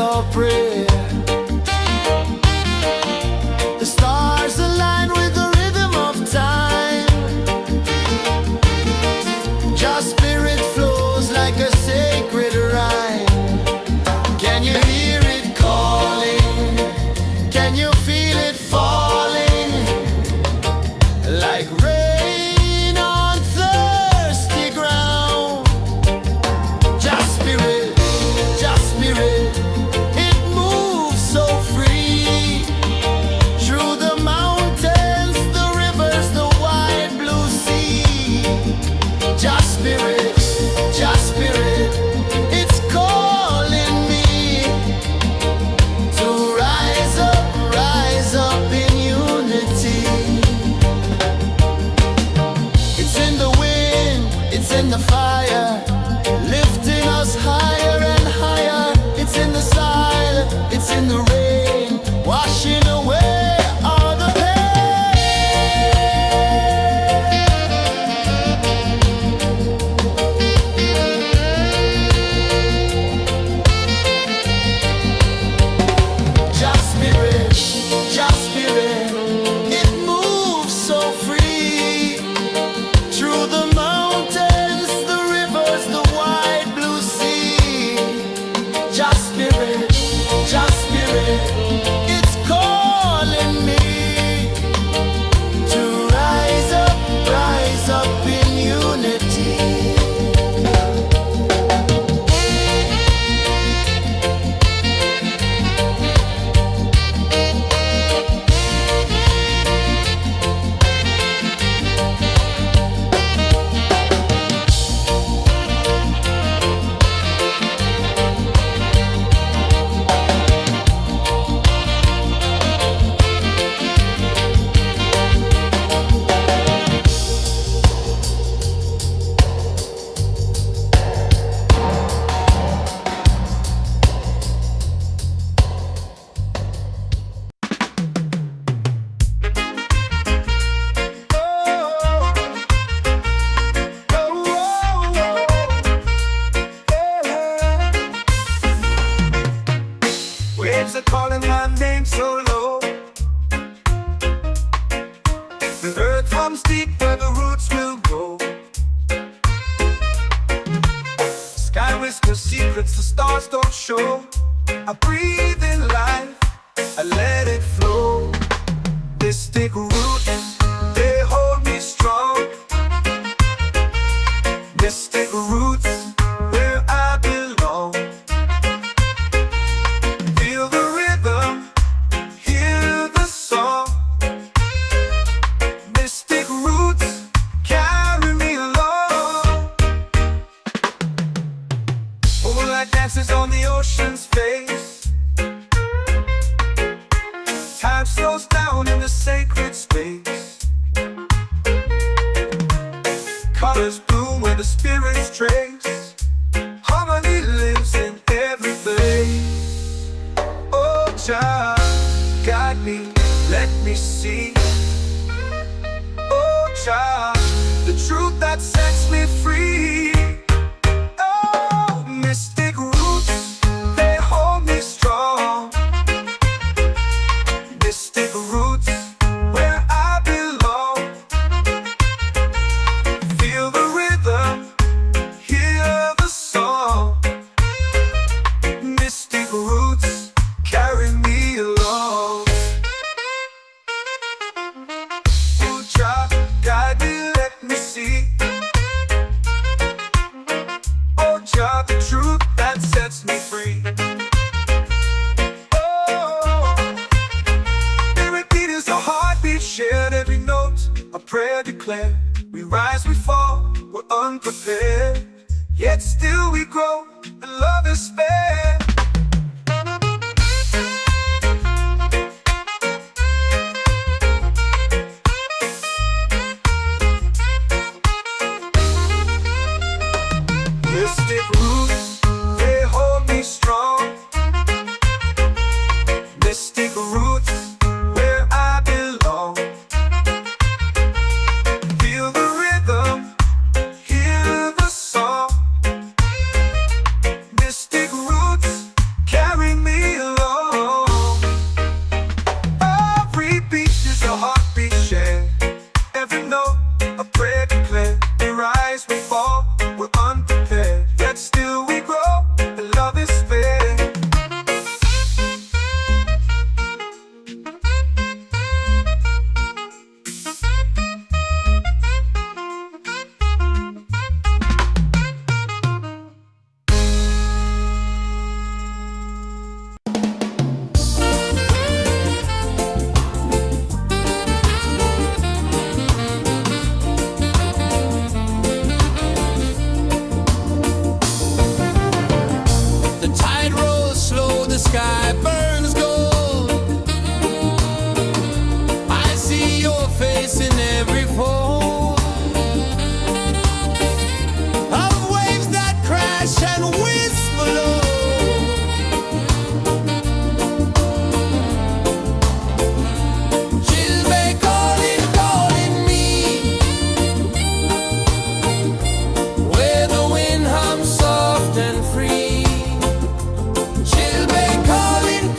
Speaker 1: or prayer. The stars align with the rhythm of time. Just spirit flows like a sacred rhyme. Can you hear it calling? Can you feel it falling? Like rain on thirsty ground. Just spirit, it moves so free. Through the mountains, the rivers, the wide blue sea. Just spirit, it's calling me to rise up in unity. It's in the wind, it's in the fire, lifting us higher and higher. It's in the silence, it's in the rain, washing away all the Just spirit, it moves so free. Through the mountains, the rivers, the wide blue sea. Just spirit, it's calling me to rise up in unity.
Speaker 2: Waves are calling my name so low. The earth hums deep where the roots will go. Sky whispers secrets the stars don't show. I breathe in life, I let it flow. Mystic roots, they hold me strong. Mystic roots, where I belong. Feel the rhythm, hear the song. Mystic roots, carry me along. Moonlight dances on the ocean's face. Time slows down in the sacred space. Colors bloom where the spirits trace. Harmony lives in every place. Oh, child, guide me, let me see. Oh, child, the truth that sets me free. Oh, mystic roots, they hold me strong. Mystic roots, where I belong. Feel the rhythm, hear the song. Mystic roots, carry me along. Oh, child, guide me, let me see. Oh, child, the truth that sets me free. Oh, spirit beat is a heartbeat shared, every note a prayer declared. We rise, we fall, we're unprepared, yet still we grow, and love is spared. Mystic roots, they hold me strong. Mystic roots, where I belong. Feel the rhythm, hear the song.
Speaker 1: the sky burns gold. I see your face in every fold of waves that crash and whisper low.
Speaker 2: Calling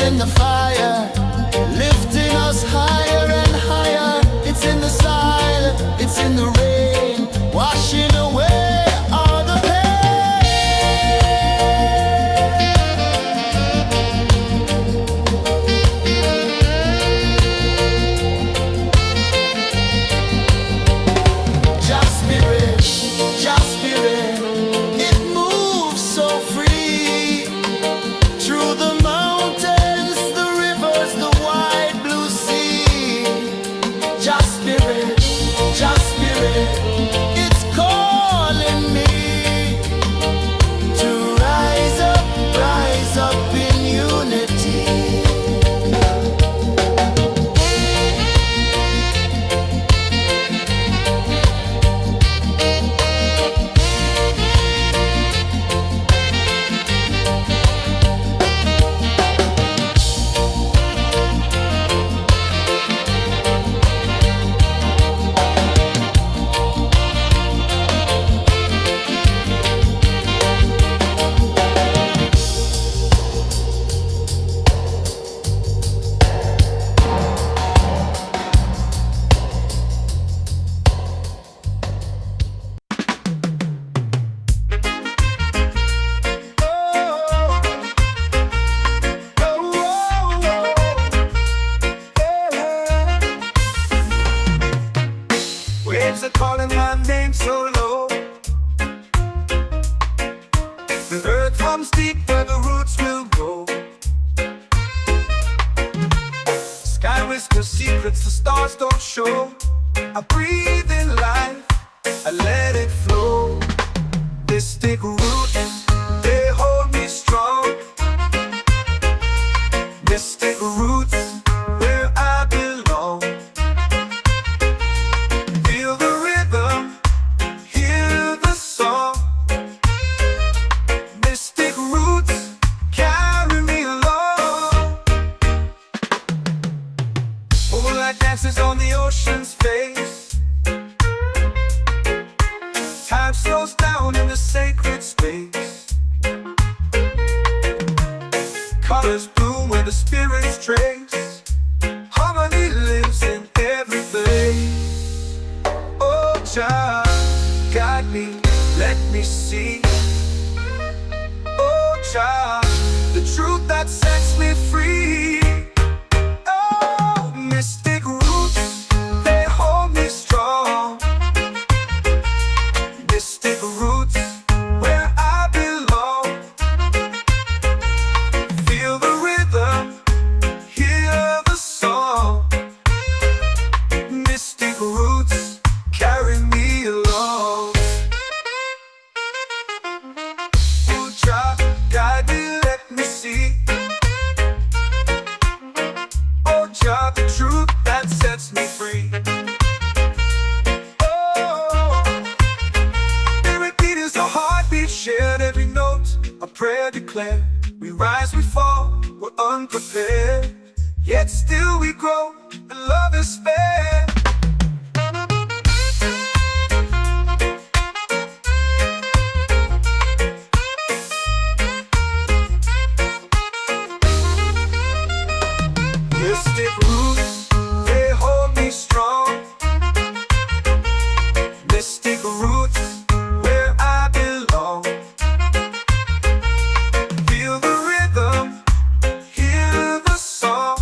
Speaker 1: in the fire, lifting us higher and higher. It's in the silence, it's in the rain, washing away all the pain. Just spirit, just spirit, it moves so free through the mountains, the rivers, the wide blue sea. Just spirit, it's calling me to rise up in unity.
Speaker 2: Waves are calling my name so low. The earth hums deep where the roots will go. Sky whispers secrets the stars don't show. I breathe in life, I let it flow. Mystic roots, they hold me strong. Mystic roots, where I belong. Feel the rhythm, hear the song. Mystic roots, carry me along. Moonlight dances on the ocean's face. Time slows down in the sacred space. Colors bloom where the spirits trace. Harmony lives in every place. Oh, child, guide me, let me see. Oh, child, the truth that sets me free. Oh, mystic roots, they hold me strong. Mystic roots, where I belong. Feel the rhythm, hear the song. Mystic roots, carry me along. Oh, child, guide me, let me see. Oh, child, the truth that sets me free. Oh, every beat is a heartbeat shared, every note a prayer declared. We rise, we fall, we're unprepared, yet still we grow, and love is spared. Mystic roots, they hold me strong. Mystic roots, where I belong. Feel the rhythm, hear the song.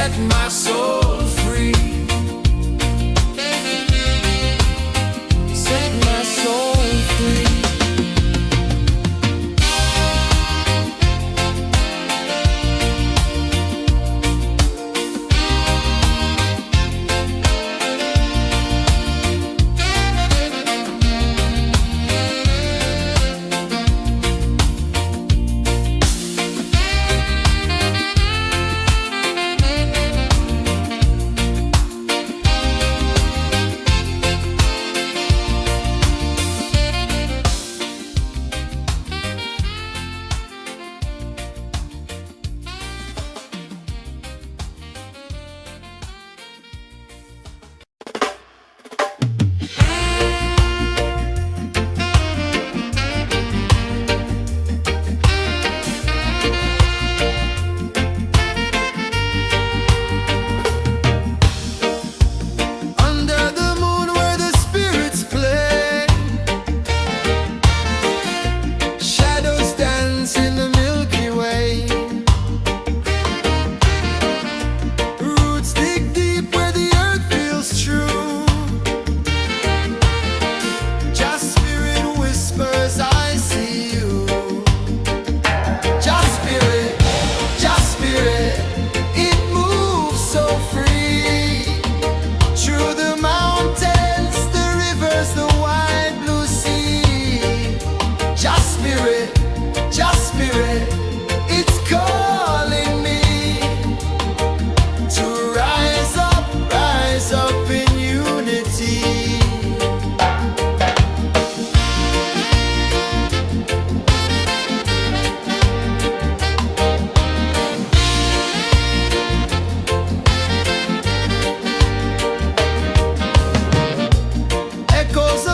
Speaker 2: set my soul free.
Speaker 1: Set my soul free.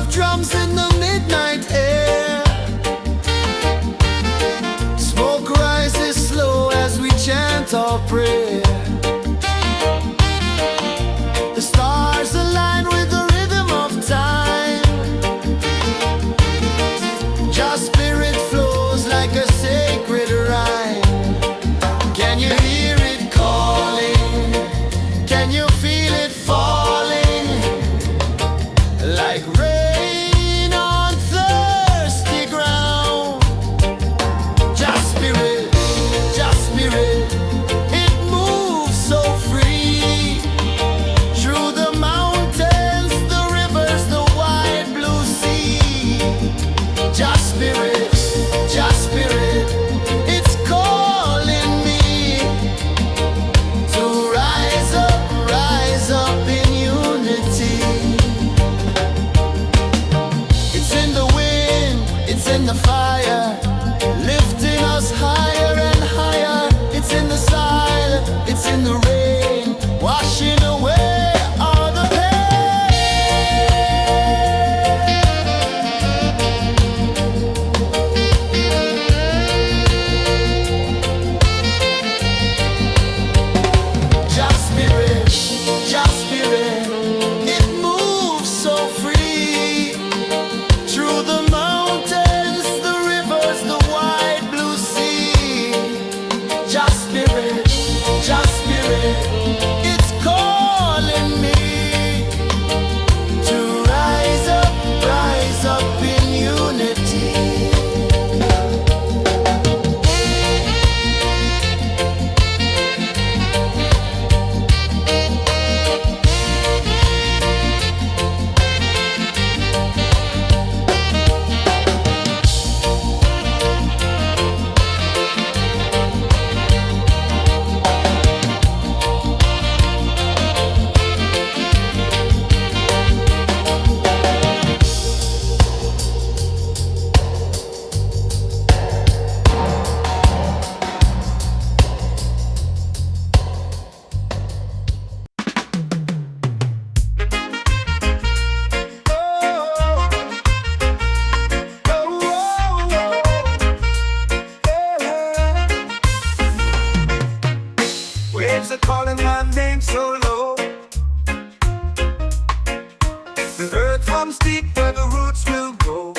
Speaker 1: Drums in the midnight air. Smoke rises slow as we chant our prayer. The stars align with the rhythm of time. Your spirit flows like a sacred rhyme. Can you hear it calling? Can you feel it falling? Like rain the fire, lifting us higher and higher. It's in the silence, it's in the rain, washing away all the Just spirit, it moves so free through the mountains, the rivers, the wide blue sea. Just spirit, it's calling me to rise up in unity.
Speaker 2: Waves are calling my name so low. The earth hums deep where the roots will go.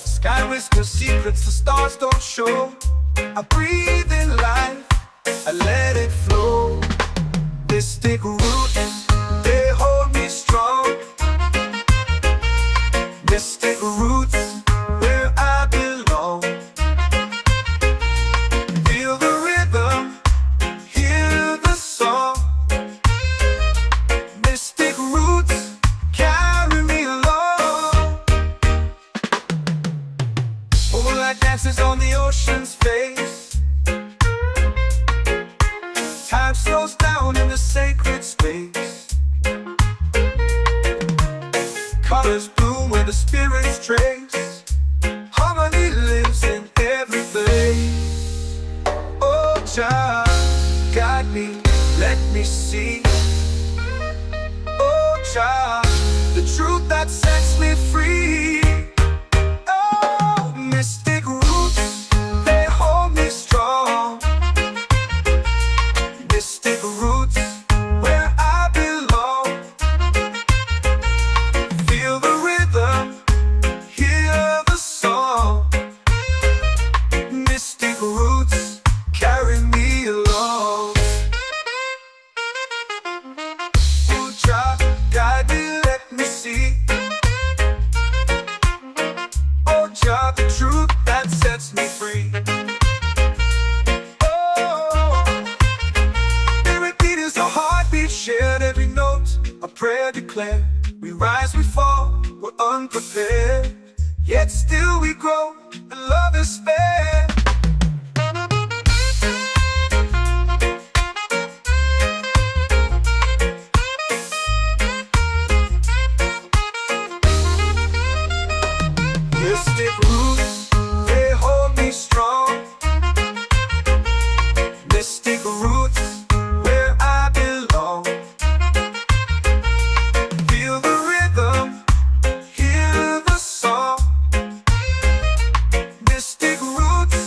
Speaker 2: Sky whispers secrets the stars don't show. I breathe in life, Jah, guide me, let me see. Oh Jah, the truth that sets me free. Oh, mystic roots, they hold me strong. Mystic roots, where I belong. Feel the rhythm, hear the song. Mystic roots, carry me along. Oh Jah, guide me, let me see. Oh Jah, the truth that sets me free. Oh, every beat is a heartbeat shared, every note a prayer declared. We rise, we fall, we're unprepared, yet still we grow, and love is spared. Mystic roots, they hold me strong. Mystic roots, where I belong. Feel the rhythm, hear the song. Mystic roots,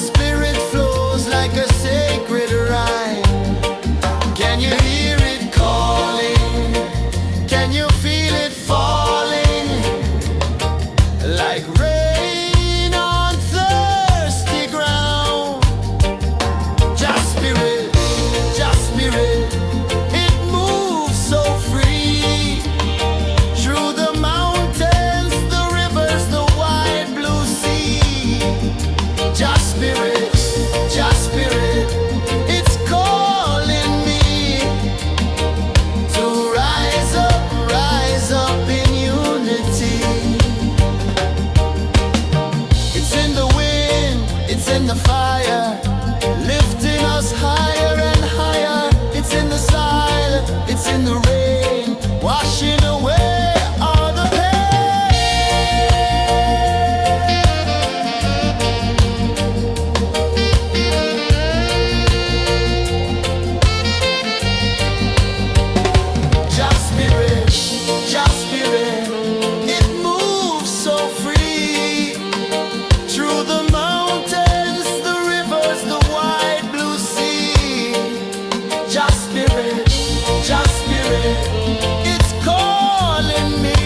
Speaker 1: spirit flows like a sacred rhyme. Can you hear it calling? Can you feel it falling? Like rain on thirsty ground. Just spirit, it moves so free. Through the mountains, the rivers, the wide blue sea. Just spirit, it's calling me to rise up in unity. It's in the wind, it's in the fire, lifting us higher and higher. It's in the silence, it's in the rain, washing away all the pain. Just spirit, it moves so free. Through the mountains, the rivers, the wide blue sea. Just spirit, it's calling me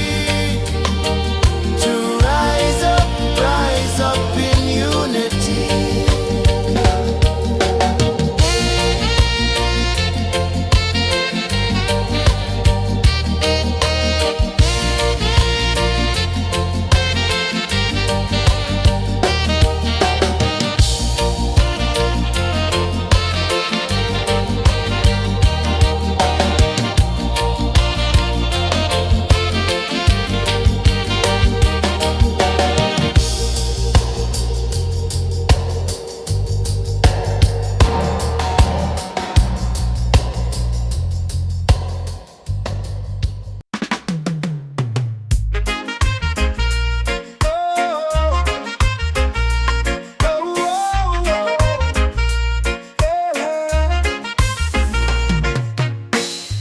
Speaker 1: to rise up in unity.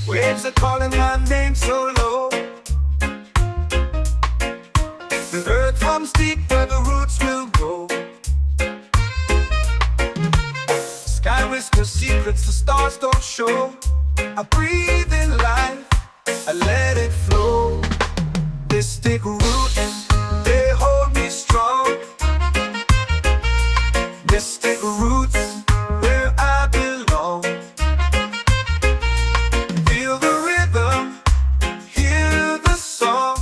Speaker 2: Waves are calling my name so low. The earth hums deep where the roots will go. Sky whispers secrets the stars don't show. I breathe in life, I let it flow. This thick roots, they hold me strong. This thick roots, where I belong. Feel the rhythm, hear the song.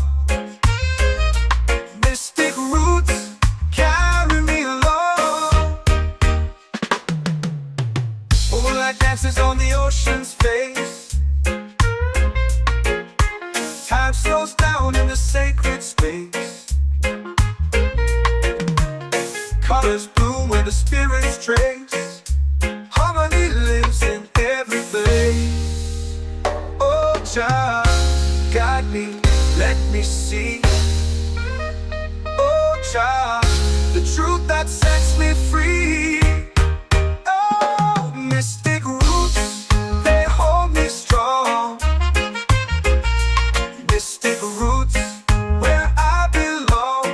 Speaker 2: Mystic roots carry me along. Moonlight dances on the ocean's face. Time slows down in the sacred space. Colors bloom where the spirits trace. Harmony lives in every place. Oh, Jah, guide me, let me see. Oh, Jah, the truth that sets me free. Oh, mystic roots, they hold me strong. Mystic roots, where I belong.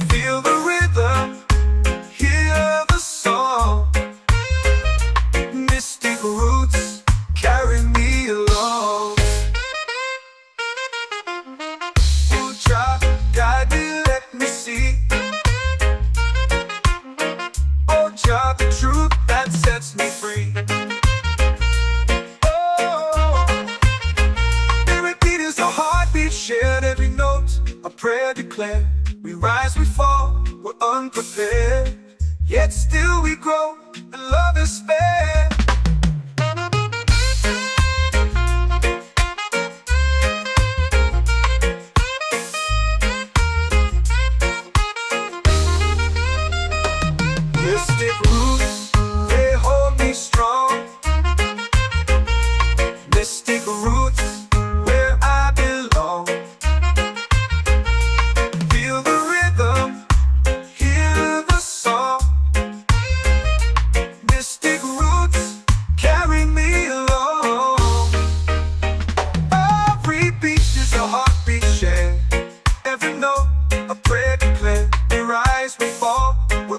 Speaker 2: Feel the rhythm, hear the song. Mystic roots carry me along. Oh, Jah, guide me, let me see. Oh, Jah, the truth that sets me free. Oh, spirit beat is a heartbeat shared, every note a prayer declared. We rise, we fall, we're unprepared, yet still we grow, and love is spared. Mystic roots, they hold me strong. Mystic roots, where I belong. Feel the rhythm, hear the song. Mystic roots carry me along. Every beat is a heartbeat shared, every note a prayer declared. We rise, we fall, we're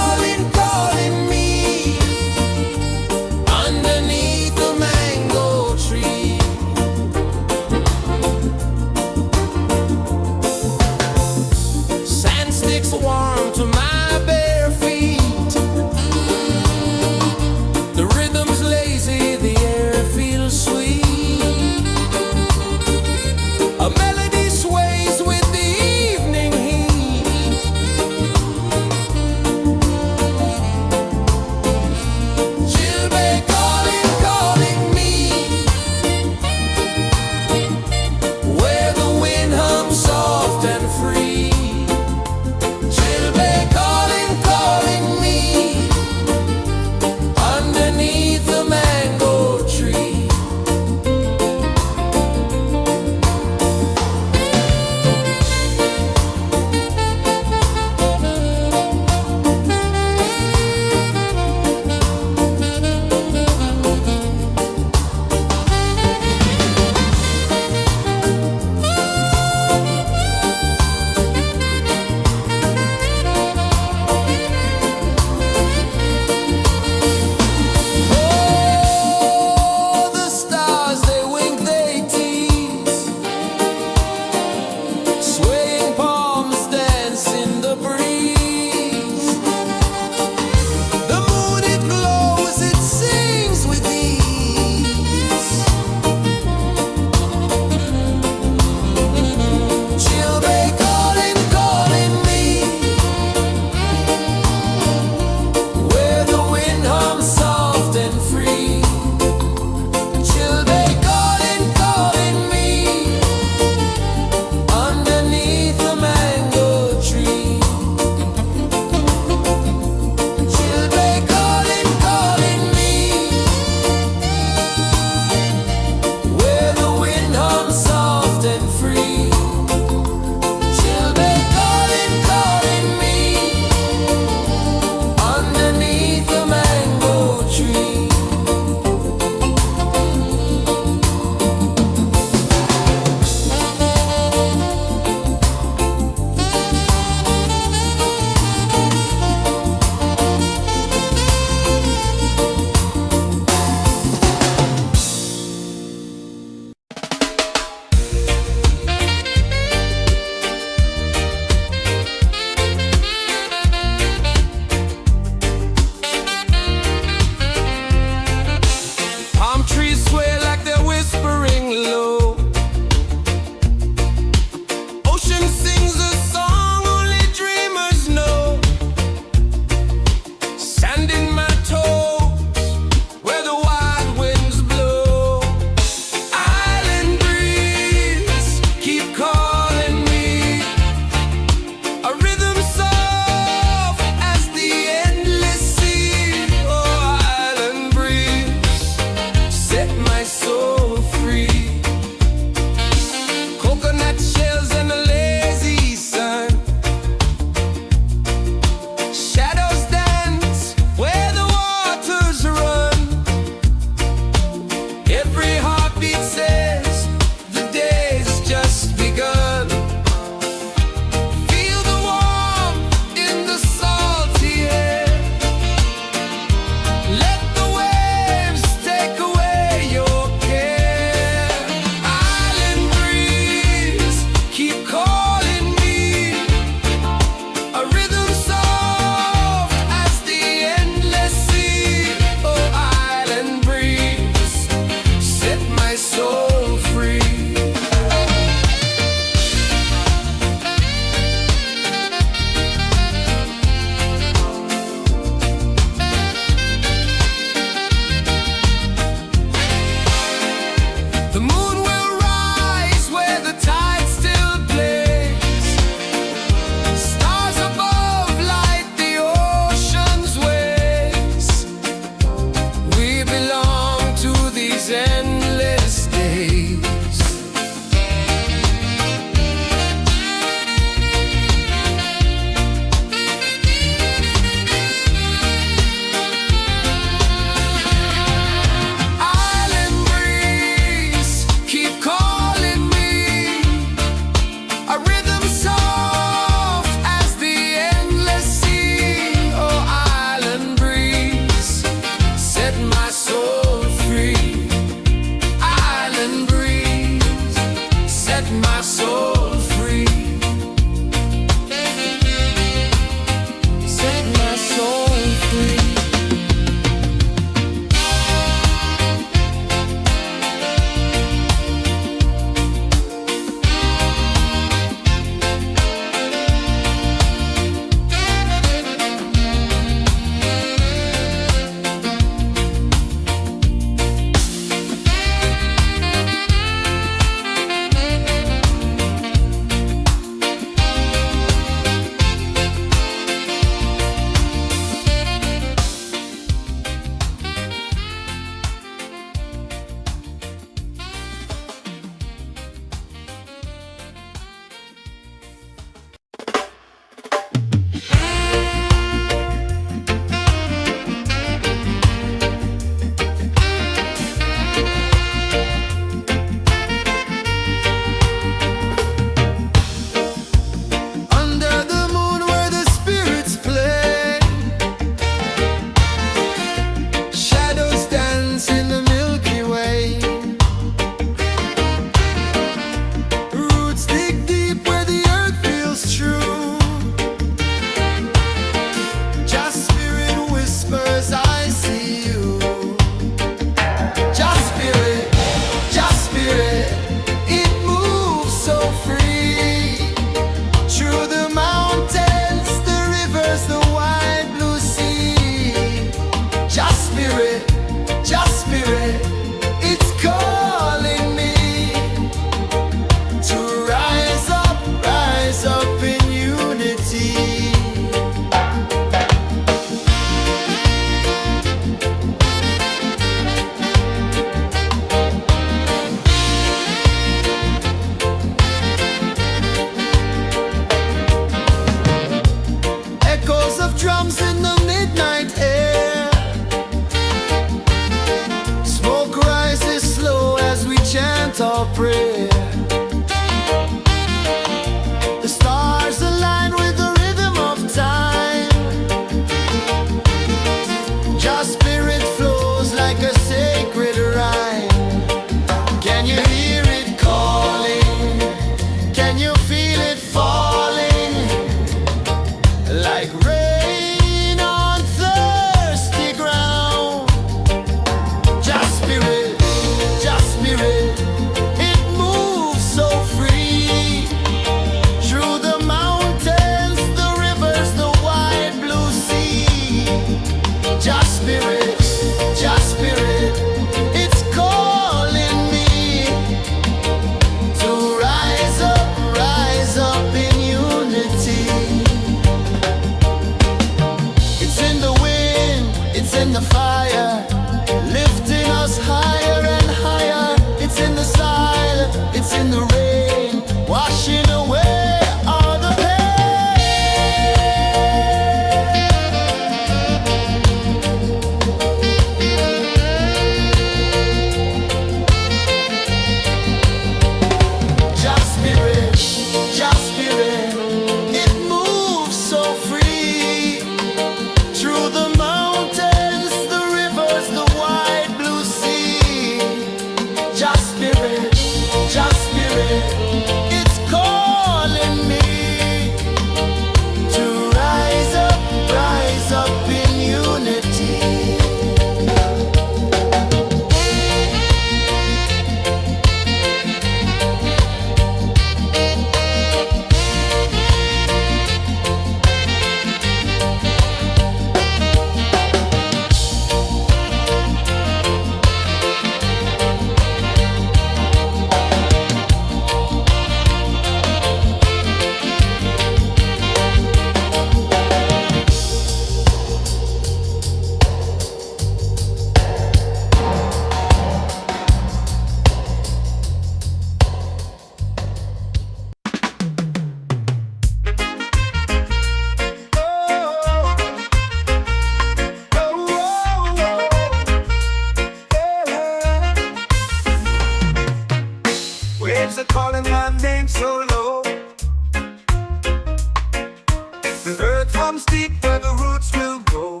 Speaker 2: comes deep where the roots will grow.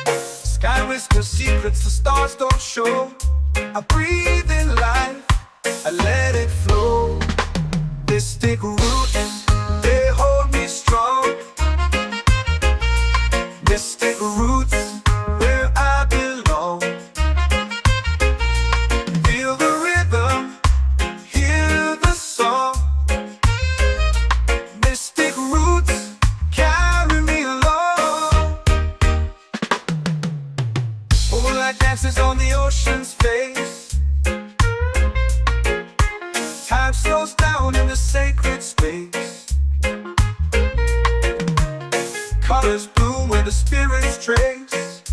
Speaker 2: Sky whispers secrets the stars don't show. I breathe in life, I let it flow. Mystic roots, they hold me strong. Mystic roots, where I belong. Feel the rhythm, hear the song. Mystic roots, carry me along. Moonlight dances on the ocean's face. Time slows down in the sacred space. Colors bloom where the spirits trace.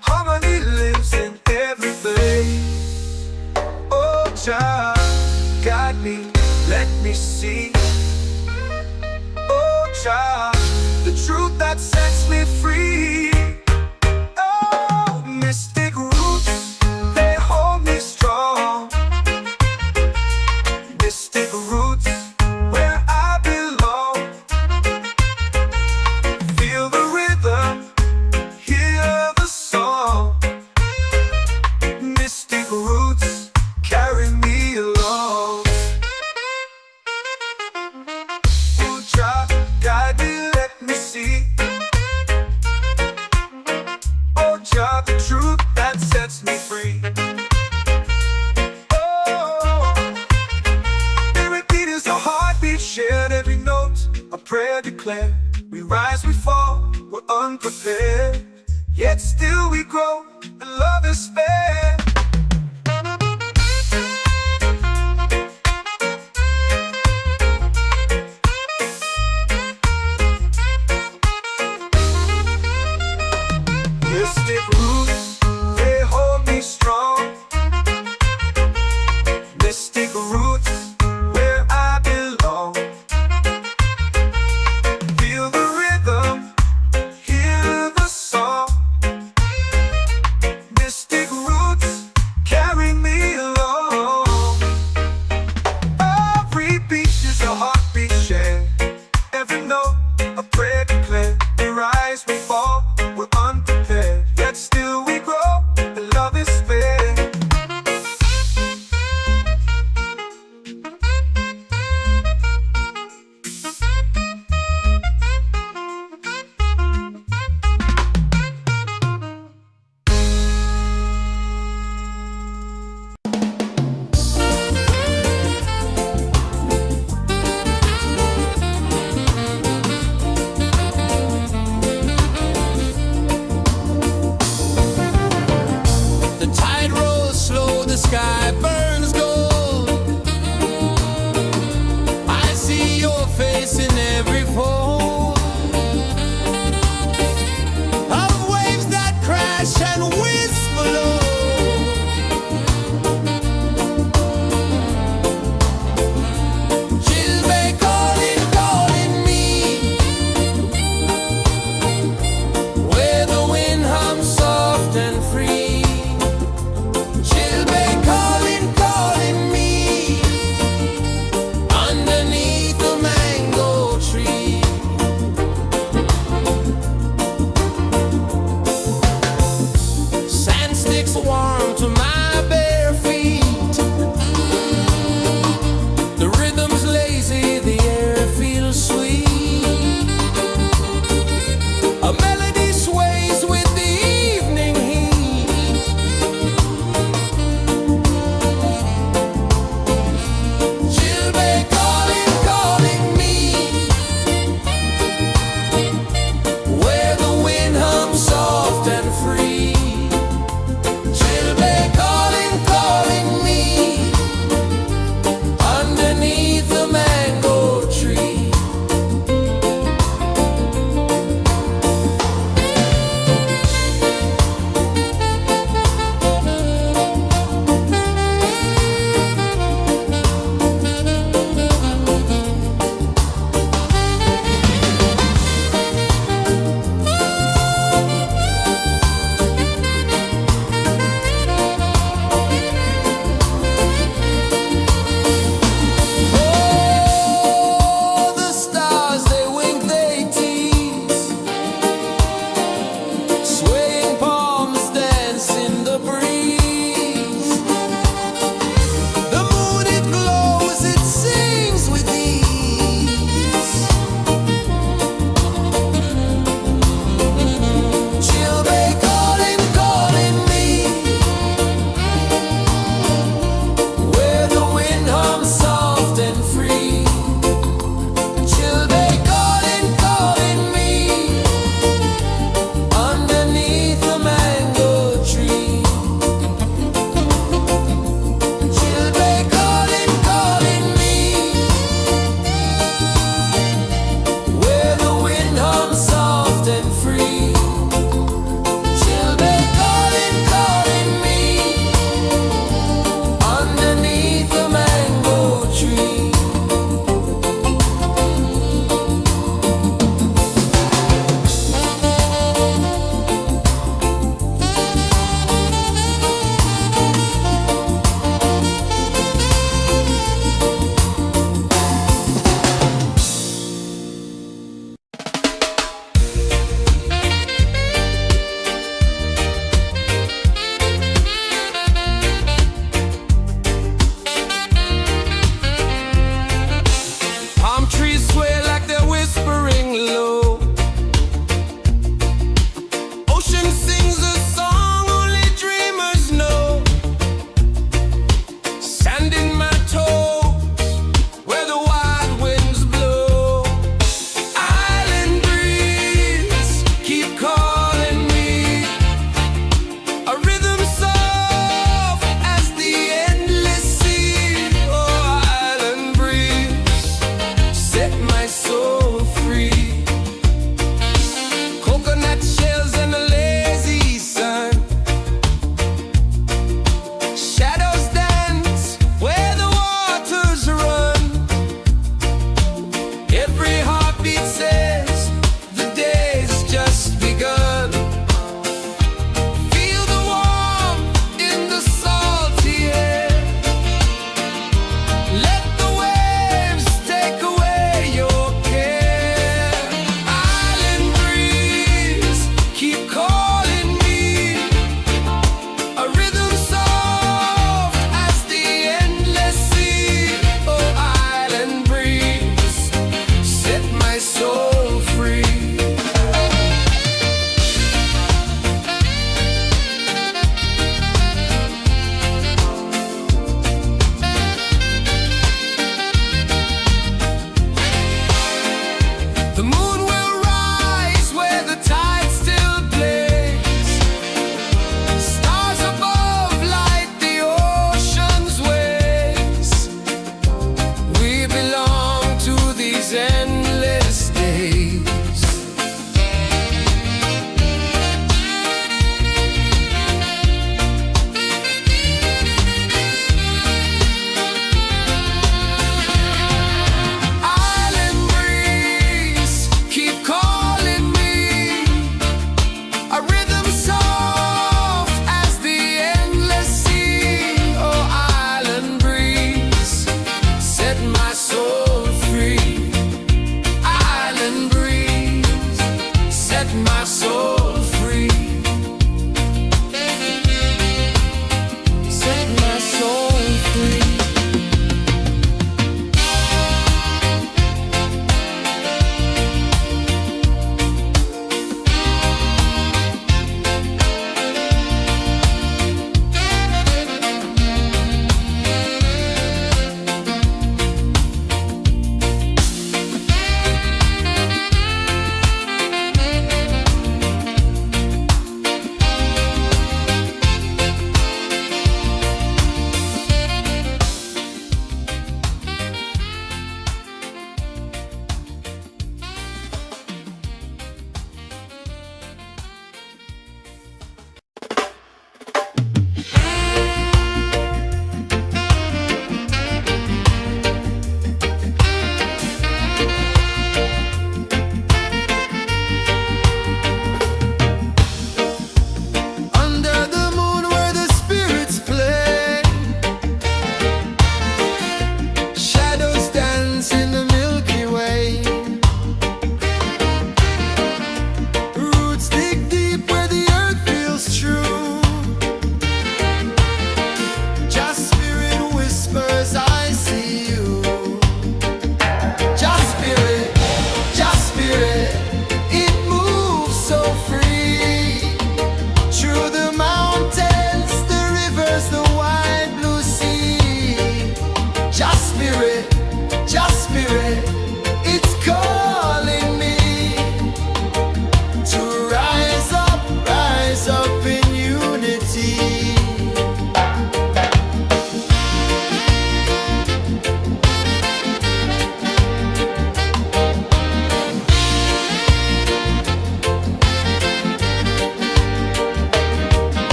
Speaker 2: Harmony lives in every place. Oh, Jah, guide me, let me see. Oh, Jah, the truth that sets me free. Oh, mystic roots, they hold me strong. Mystic roots, where I belong. Feel the rhythm, hear the song. Mystic roots, carry me along. Oh, Jah, guide me, let me see. Oh, Jah, the truth that sets me free. Shared every note, a prayer declared. We rise, we fall, we're unprepared. Yet still we grow, and love is spared. Mystic roots, they hold me strong. Mystic roots, where I belong. Feel the rhythm, hear the song. Mystic roots,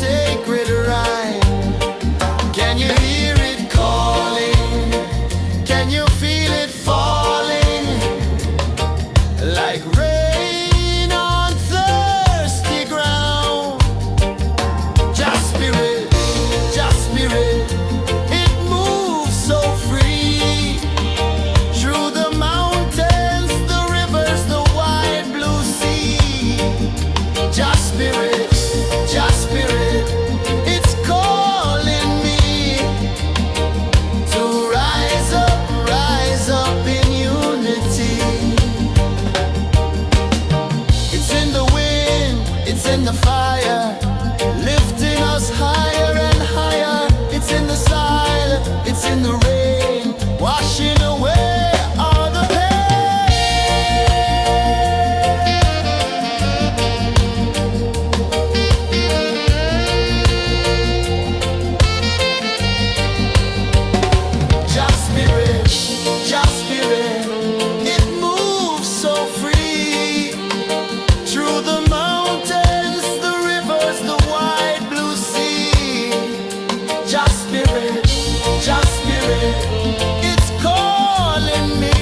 Speaker 1: sacred rhyme. Can you hear it calling? Can you feel it falling? Like rain on thirsty ground. Just spirit, it moves so free. Through the mountains, the rivers, the wide blue sea. Just spirit, it's calling me to rise up in unity. It's in the wind, it's in the fire, lifting us higher and higher. It's in the silence, it's in the rain, washing away all the Just spirit, it moves so free. Through the mountains, the rivers, the wide blue sea. Just spirit, it's calling me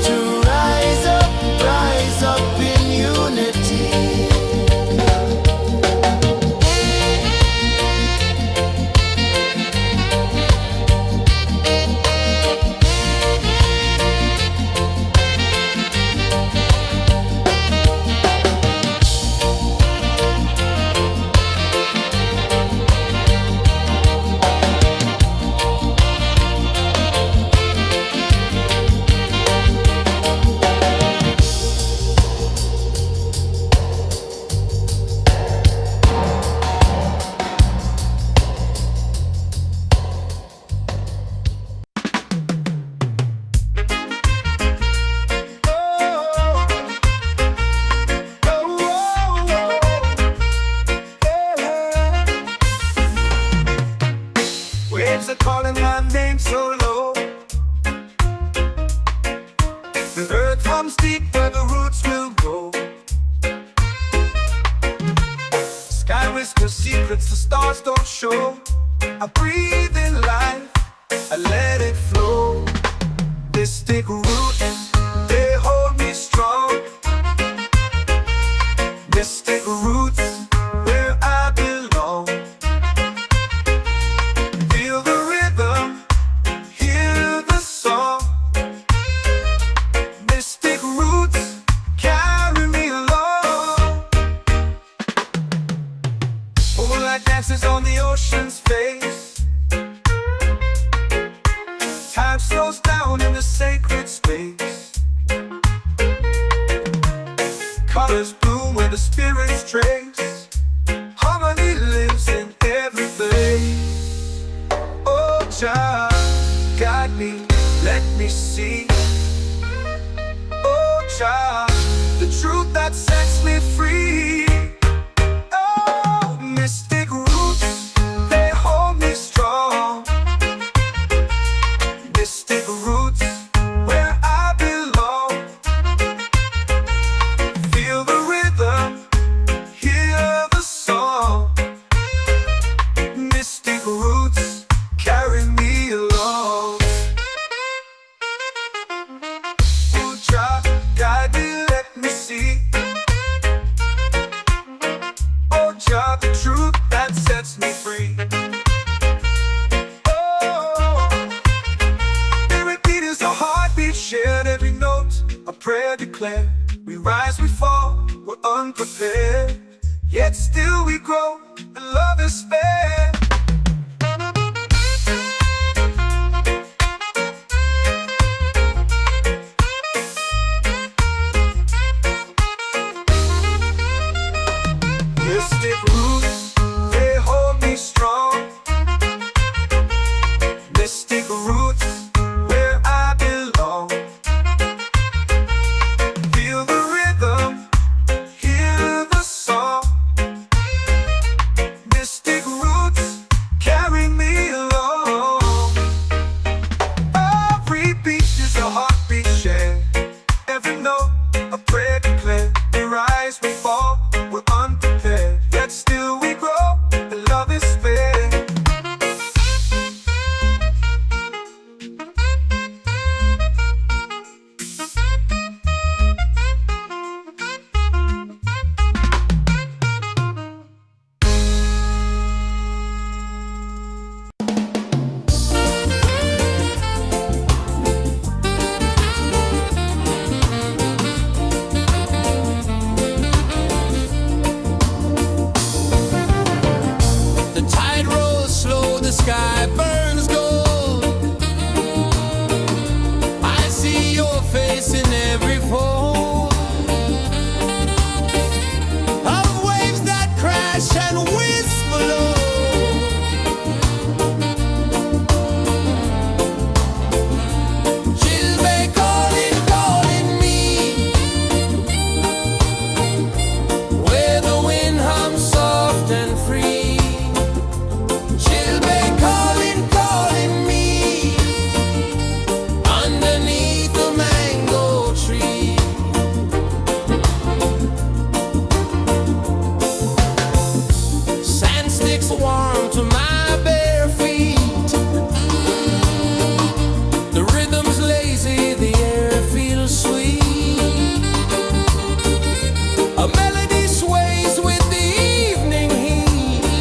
Speaker 1: to rise up in unity.
Speaker 2: Waves are calling my name so low. The earth hums deep where the roots will go. Sky whispers secrets the stars don't show. I breathe in life, I let it flow. Mystic roots, they hold me strong. Mystic roots, where I belong. Feel the rhythm, hear the song. Mystic roots, carry me along. Moonlight dances on the ocean's face. Time slows down in the sacred space. Colors bloom where the spirits trace. Harmony lives in every place. Oh, Jah, guide me, let me see. Oh, Jah, the truth that sets me free. Oh, mystic roots, they hold me strong. Mystic roots, where I belong. Feel the rhythm, hear the song. Mystic roots, carry me along. Oh, Jah, guide me, let me see. Oh, Jah, the truth that sets me free. Shared every note, a prayer declared. We rise, we fall, we're unprepared. Yet still we grow, and love is spared. Mystic roots, they hold me strong. Mystic roots, where I belong. Feel the rhythm, hear the song. Mystic roots, carry me along. Every beat is a heartbeat shared. Every note, a prayer declared. We rise, we fall, we're unprepared. Yet still
Speaker 1: sky burns gold. I see your face in every fold of waves that crash and whisper low. She'll be calling, calling me where the wind hums soft and free. She'll be calling, calling me underneath the mango tree. Sand sticks warm to my bare feet. The rhythm's lazy, the air feels sweet. A melody sways with the evening heat.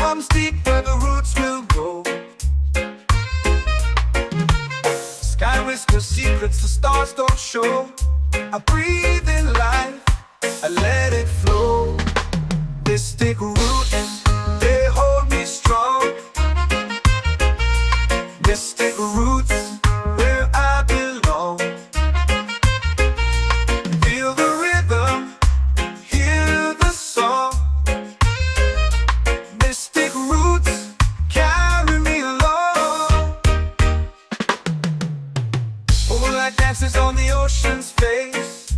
Speaker 2: comes deep where the roots will go. Sky whispers secrets the stars don't show. I breathe in life, I let it flow. This take roots, they hold me strong. This take roots where I belong. Feel the rhythm, hear the song. Mystic roots carry me along. Moonlight dances on the ocean's face.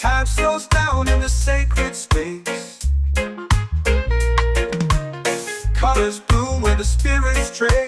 Speaker 2: Time slows down in the sacred space. Colors bloom where the spirits trace.